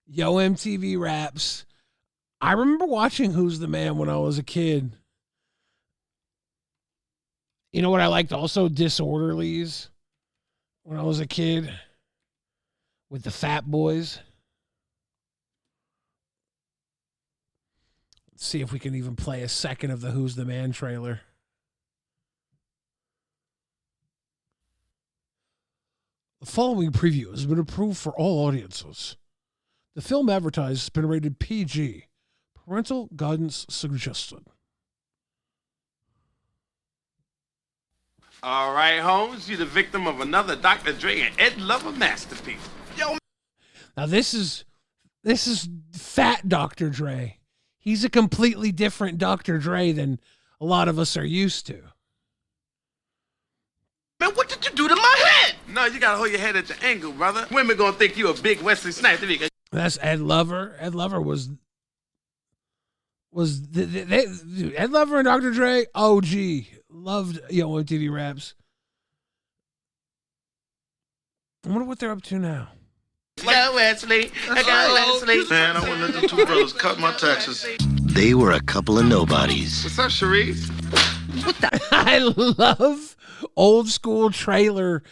Speaker 1: Yo MTV Raps. I remember watching Who's the Man when I was a kid. You know what I liked also? Disorderlies when I was a kid with the Fat Boys. Let's see if we can even play a second of the Who's the Man trailer. The following preview has been approved for all audiences. The film advertised has been rated PG. Parental guidance suggested.
Speaker 3: All right, Holmes, you're the victim of another Dr. Dre and Ed Lover masterpiece. Yo,
Speaker 1: Now this is fat Dr. Dre. He's a completely different Dr. Dre than a lot of us are used to.
Speaker 3: man, what did you do to my head? No, you gotta hold your head at the angle, brother. Women gonna think you a big Wesley Snipes.
Speaker 1: That's Ed Lover. Ed Lover was Ed Lover and Dr. Dre. OG loved MTV Raps. I wonder what they're up to now.
Speaker 3: Go Wesley, go Wesley.
Speaker 19: Man, I wouldn't let the two brothers cut my taxes.
Speaker 4: They were a couple of nobodies.
Speaker 3: What's up, Sharice?
Speaker 1: I love old school trailer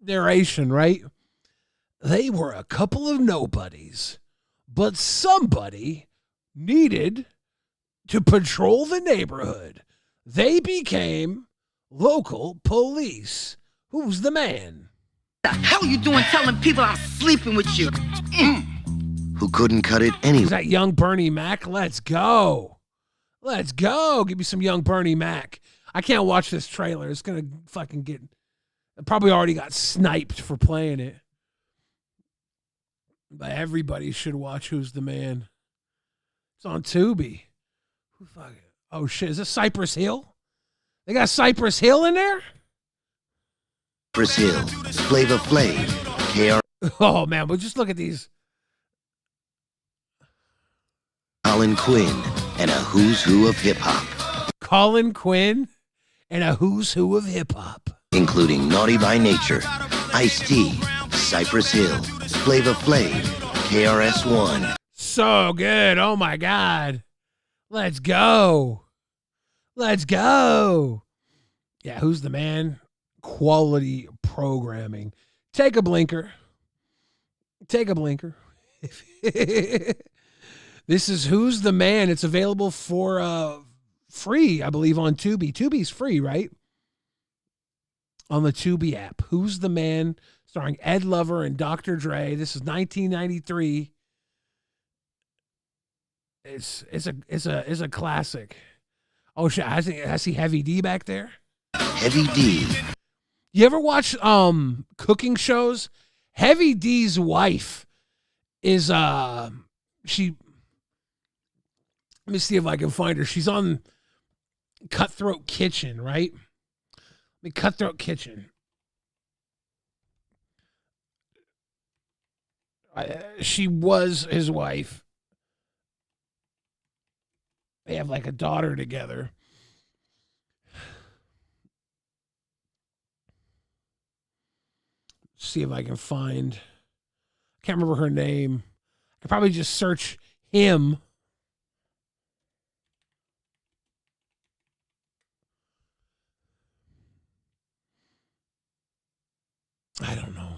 Speaker 1: narration, right? They were a couple of nobodies, but somebody needed to patrol the neighborhood. They became local police. Who's the man?
Speaker 5: The hell you doing telling people I'm sleeping with you?
Speaker 4: Who couldn't cut it anyway.
Speaker 1: Is that young Bernie Mac? Let's go. Let's go. Give me some young Bernie Mac. I can't watch this trailer. It's going to fucking get... I probably already got sniped for playing it. But everybody should watch Who's the Man. It's on Tubi. Who fucking... Oh, shit. Is this Cypress Hill? They got Cypress Hill in there?
Speaker 4: Cypress Hill, Flavor Flav, KR.
Speaker 1: Oh, man. But just look at these.
Speaker 4: Colin Quinn, and a who's who of hip-hop.
Speaker 1: Colin Quinn and a who's who of hip-hop.
Speaker 4: Including Naughty by Nature, Ice-T, Cypress Hill, Flavor Flav, KRS-One.
Speaker 1: So good. Oh, my God. Let's go. Let's go. Yeah, Who's the Man? Quality programming. Take a blinker. Take a blinker. This is Who's the Man. It's available for free, I believe, on Tubi. Tubi's free, right? On the Tubi app. Who's the Man? Starring Ed Lover and Dr. Dre. This is 1993. It's a classic. Oh shit! I see Heavy D back there.
Speaker 4: Heavy D.
Speaker 1: You ever watch cooking shows? Heavy D's wife is she. Let me see if I can find her. She's on Cutthroat Kitchen, right? Cutthroat Kitchen. She was his wife. They have like a daughter together. See if I can find. I can't remember her name. I could probably just search him. I don't know.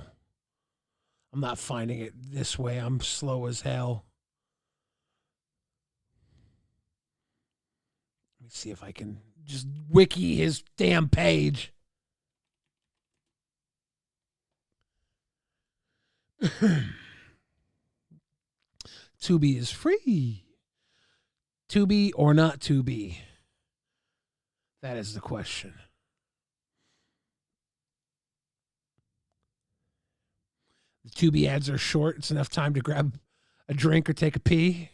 Speaker 1: I'm not finding it this way. I'm slow as hell. Let me see if I can just wiki his damn page. Tubi is free. Tubi or not Tubi? That is the question. The Tubi ads are short. It's enough time to grab a drink or take a pee.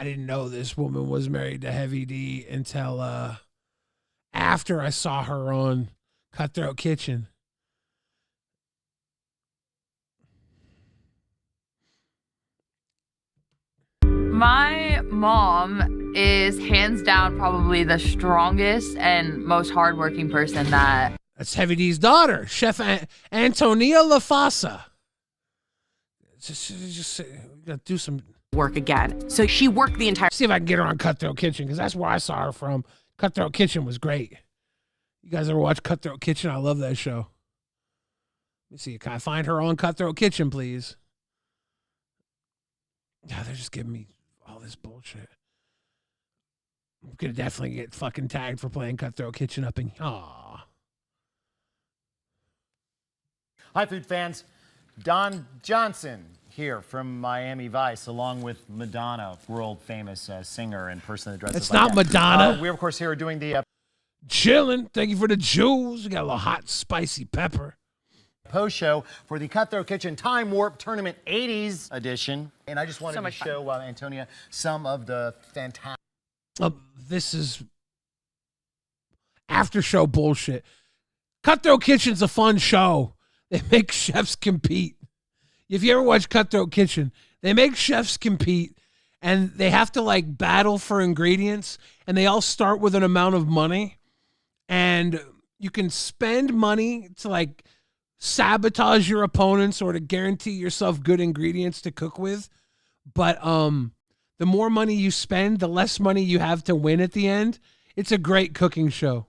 Speaker 1: I didn't know this woman was married to Heavy D until after I saw her on Cutthroat Kitchen.
Speaker 24: My mom is hands down probably the strongest and most hardworking person that...
Speaker 1: That's Heavy D's daughter, Chef Antonia LaFasa. Just gotta do some
Speaker 6: work again. So she worked the entire...
Speaker 1: See if I can get her on Cutthroat Kitchen, because that's where I saw her from. Cutthroat Kitchen was great. You guys ever watch Cutthroat Kitchen? I love that show. Let me see. Can I find her on Cutthroat Kitchen, please? Yeah, they're just giving me all this bullshit. I'm going to definitely get fucking tagged for playing Cutthroat Kitchen up in... Aw.
Speaker 25: Hi, food fans. Don Johnson
Speaker 7: here from Miami Vice, along with Madonna, world-famous singer and person that dresses
Speaker 1: It's
Speaker 7: like
Speaker 1: not
Speaker 7: that.
Speaker 1: Madonna.
Speaker 7: We're, of course, here doing the
Speaker 1: Chilling. Thank you for the jewels. We got a little hot, spicy pepper.
Speaker 7: post-show for the Cutthroat Kitchen Time Warp Tournament 80s edition. And I just wanted to show Antonia some of the fantastic...
Speaker 1: This is after show bullshit. Cutthroat Kitchen's a fun show. They make chefs compete. If you ever watch Cutthroat Kitchen, they make chefs compete and they have to like battle for ingredients and they all start with an amount of money and you can spend money to like sabotage your opponents or to guarantee yourself good ingredients to cook with. But the more money you spend, the less money you have to win at the end. It's a great cooking show.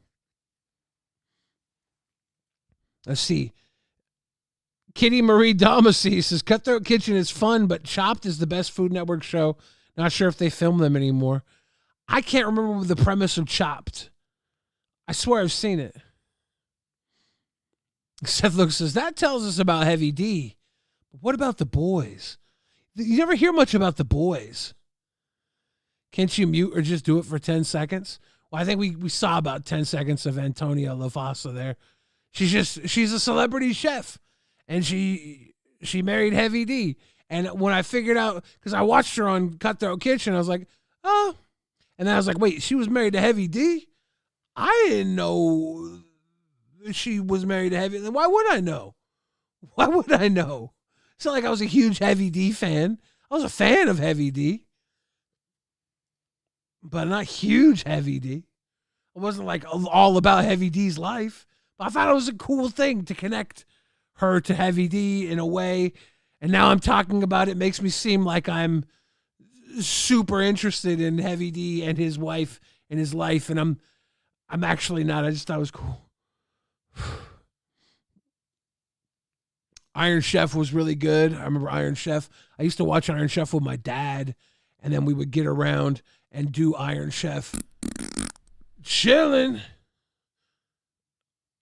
Speaker 1: Let's see. Kitty Marie Damacy says, Cutthroat Kitchen is fun, but Chopped is the best Food Network show. Not sure if they film them anymore. I can't remember the premise of Chopped. I swear I've seen it. Seth Luke says, that tells us about Heavy D. But what about The Boys? You never hear much about The Boys. Can't you mute or just do it for 10 seconds? Well, I think we saw about 10 seconds of Antonia LaFossa there. She's a celebrity chef. And she married Heavy D. And when I figured out, because I watched her on Cutthroat Kitchen, I was like, oh. And then I was like, wait, she was married to Heavy D? I didn't know she was married to Heavy D. Why would I know? Why would I know? It's not like I was a huge Heavy D fan. I was a fan of Heavy D. But not huge Heavy D. It wasn't like all about Heavy D's life. But I thought it was a cool thing to connect her to Heavy D in a way. And now I'm talking about it. Makes me seem like I'm super interested in Heavy D and his wife and his life. And I'm actually not. I just thought it was cool. Iron Chef was really good. I remember Iron Chef. I used to watch Iron Chef with my dad. And then we would get around and do Iron Chef. Chilling.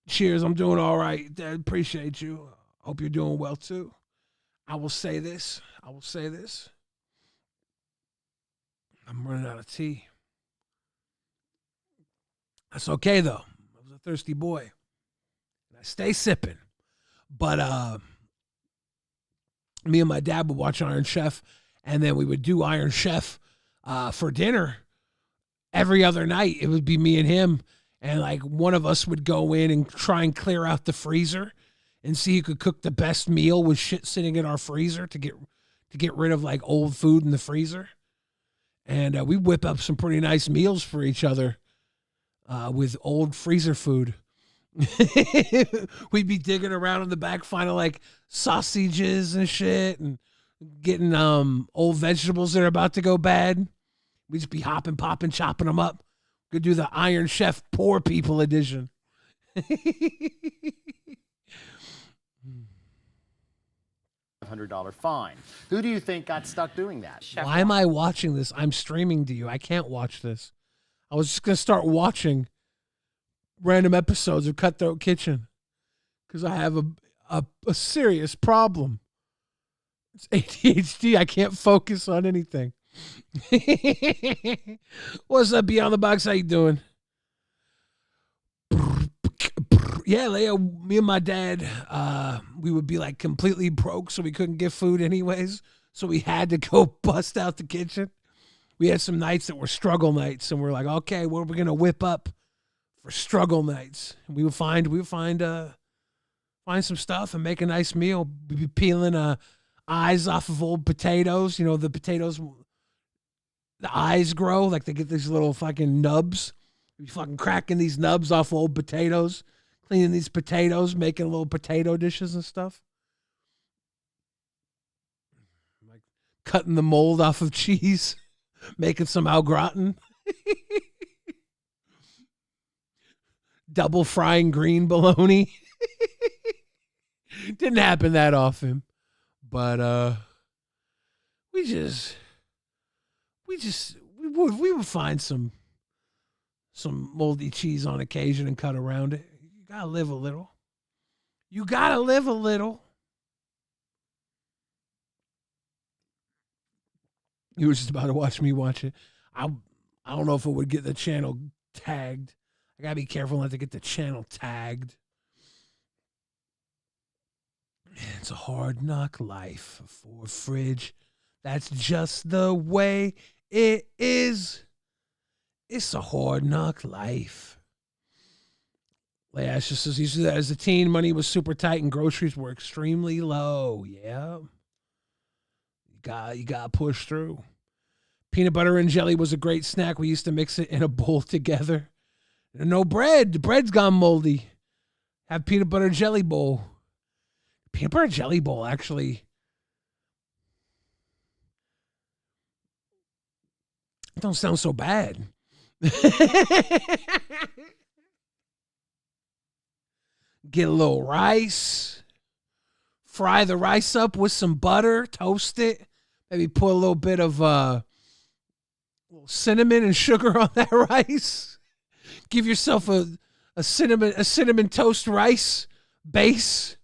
Speaker 1: Cheers, I'm doing all right. Dad, appreciate you. Hope you're doing well, too. I will say this. I'm running out of tea. That's okay, though. I was a thirsty boy. I stay sipping. But me and my dad would watch Iron Chef, and then we would do Iron Chef for dinner every other night. It would be me and him. And like one of us would go in and try and clear out the freezer and see who could cook the best meal with shit sitting in our freezer to get rid of like old food in the freezer. And we whip up some pretty nice meals for each other with old freezer food. We'd be digging around in the back, finding like sausages and shit and getting old vegetables that are about to go bad. We'd just be hopping, popping, chopping them up. Could do the Iron Chef Poor People edition.
Speaker 7: $500 fine. Who do you think got stuck doing that?
Speaker 1: Why am I watching this? I'm streaming to you. I can't watch this. I was just going to start watching random episodes of Cutthroat Kitchen because I have a serious problem. It's ADHD. I can't focus on anything. What's up, Beyond the Box? How you doing? Yeah, Leah, me and my dad, we would be like completely broke, so we couldn't get food anyways. So we had to go bust out the kitchen. We had some nights that were struggle nights, and we're like, okay, what are we gonna whip up for struggle nights? And we would find some stuff and make a nice meal. We'd be peeling eyes off of old potatoes. You know, the potatoes. The eyes grow, like they get these little fucking nubs. We fucking cracking these nubs off old potatoes, cleaning these potatoes, making little potato dishes and stuff. Like cutting the mold off of cheese, making some au gratin. Double frying green bologna. Didn't happen that often, but we would find some moldy cheese on occasion and cut around it. You gotta live a little. You were just about to watch me watch it. I don't know if it would get the channel tagged. I gotta be careful not to get the channel tagged. It's a hard knock life for Fridge. That's just the way it is. It's a hard knock life. Leash just says, he said that as a teen, money was super tight and groceries were extremely low. Yeah. You got to push through. Peanut butter and jelly was a great snack. We used to mix it in a bowl together. No bread. The bread's gone moldy. Have peanut butter and jelly bowl. Peanut butter and jelly bowl, actually. It don't sound so bad. Get a little rice. Fry the rice up with some butter. Toast it. Maybe put a little bit of little cinnamon and sugar on that rice. Give yourself a cinnamon toast rice base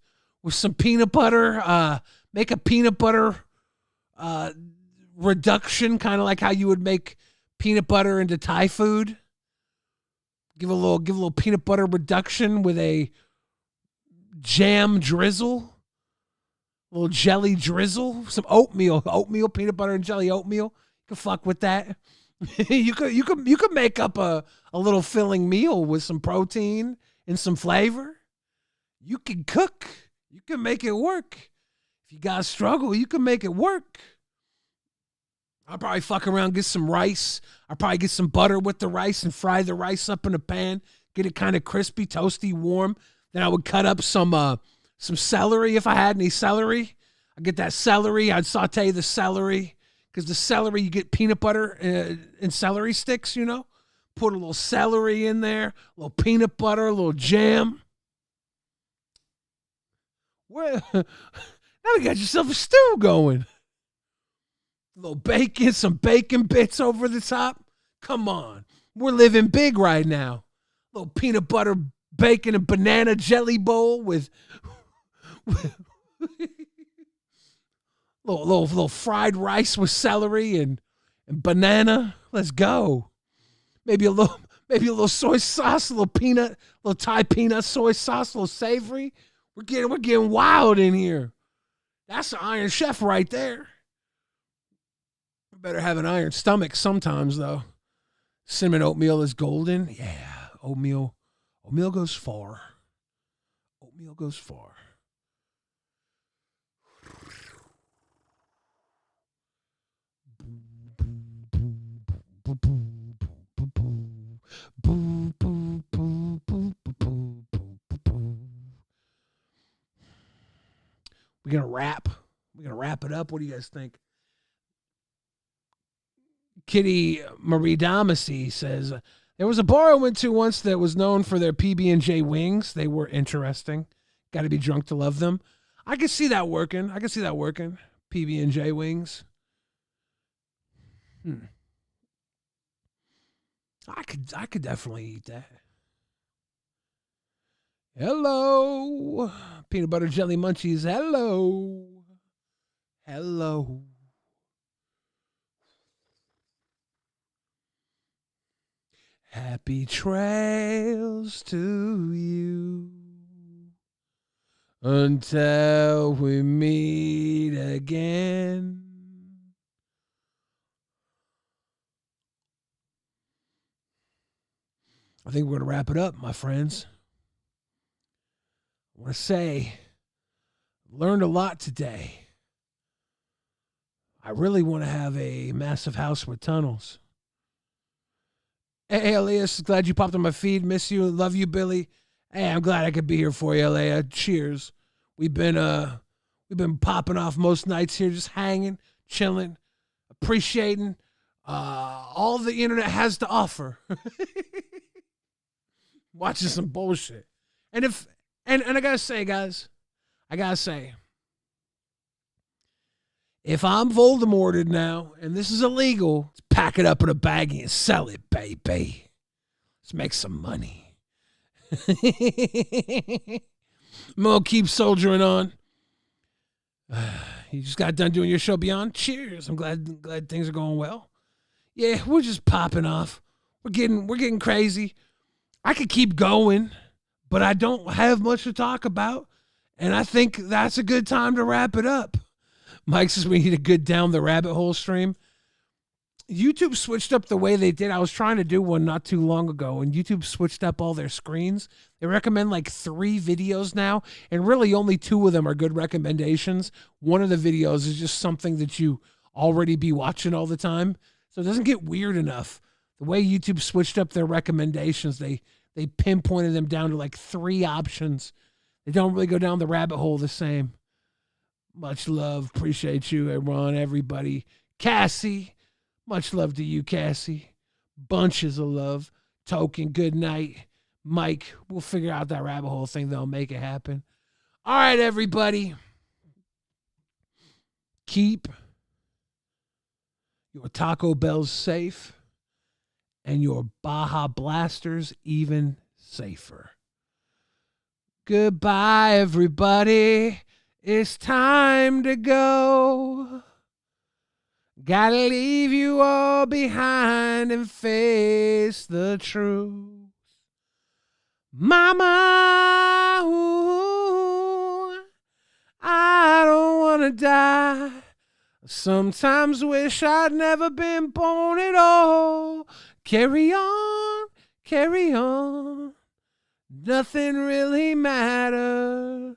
Speaker 1: with some peanut butter. Make a peanut butter reduction, kind of like how you would make peanut butter into Thai food. Give a little peanut butter reduction with a jam drizzle. A little jelly drizzle, some oatmeal, peanut butter and jelly oatmeal. You can fuck with that. you could make up a little filling meal with some protein and some flavor. You can cook. You can make it work. If you got to struggle, you can make it work. I'll probably fuck around, get some rice. I'll probably get some butter with the rice and fry the rice up in a pan. Get it kind of crispy, toasty, warm. Then I would cut up some celery if I had any celery. I'd get that celery. I'd saute the celery because the celery, you get peanut butter and celery sticks, you know. Put a little celery in there, a little peanut butter, a little jam. Well, now you got yourself a stew going. A little bacon, some bacon bits over the top. Come on. We're living big right now. A little peanut butter, bacon, and banana jelly bowl with little fried rice with celery and banana. Let's go. Maybe a little soy sauce, a little Thai peanut soy sauce, a little savory. We're getting wild in here. That's an Iron Chef right there. Better have an iron stomach sometimes though. Cinnamon oatmeal is golden. Yeah, oatmeal goes far. Oatmeal goes far. We're gonna wrap it up. What do you guys think? Kitty Marie Damacy says, there was a bar I went to once that was known for their PB&J wings. They were interesting. Got to be drunk to love them. I could see that working. PB&J wings. I could definitely eat that. Hello. Peanut butter jelly munchies. Hello. Happy trails to you until we meet again. I think we're going to wrap it up, my friends. I want to say, learned a lot today. I really want to have a massive house with tunnels. Hey, Elias, glad you popped on my feed. Miss you. Love you, Billy. Hey, I'm glad I could be here for you, Elia. Cheers. We've been popping off most nights here, just hanging, chilling, appreciating all the internet has to offer. Watching some bullshit. And I gotta say, guys, if I'm Voldemorted now, and this is illegal, let's pack it up in a baggie and sell it, baby. Let's make some money. I'm gonna keep soldiering on. You just got done doing your show Beyond. Cheers. I'm glad things are going well. Yeah, we're just popping off. We're getting crazy. I could keep going, but I don't have much to talk about, and I think that's a good time to wrap it up. Mike says we need a good down the rabbit hole stream. YouTube switched up the way they did. I was trying to do one not too long ago, and YouTube switched up all their screens. They recommend like 3 videos now, and really only 2 of them are good recommendations. One of the videos is just something that you already be watching all the time, so it doesn't get weird enough. The way YouTube switched up their recommendations, they pinpointed them down to like 3 options. They don't really go down the rabbit hole the same. Much love. Appreciate you, everyone, everybody. Cassie. Much love to you, Cassie. Bunches of love. Token, good night. Mike, we'll figure out that rabbit hole thing. They'll make it happen. All right, everybody. Keep your Taco Bells safe and your Baja Blasters even safer. Goodbye, everybody. It's time to go. Gotta leave you all behind and face the truth. Mama, ooh, I don't wanna die. Sometimes wish I'd never been born at all. Carry on, carry on. Nothing really matters.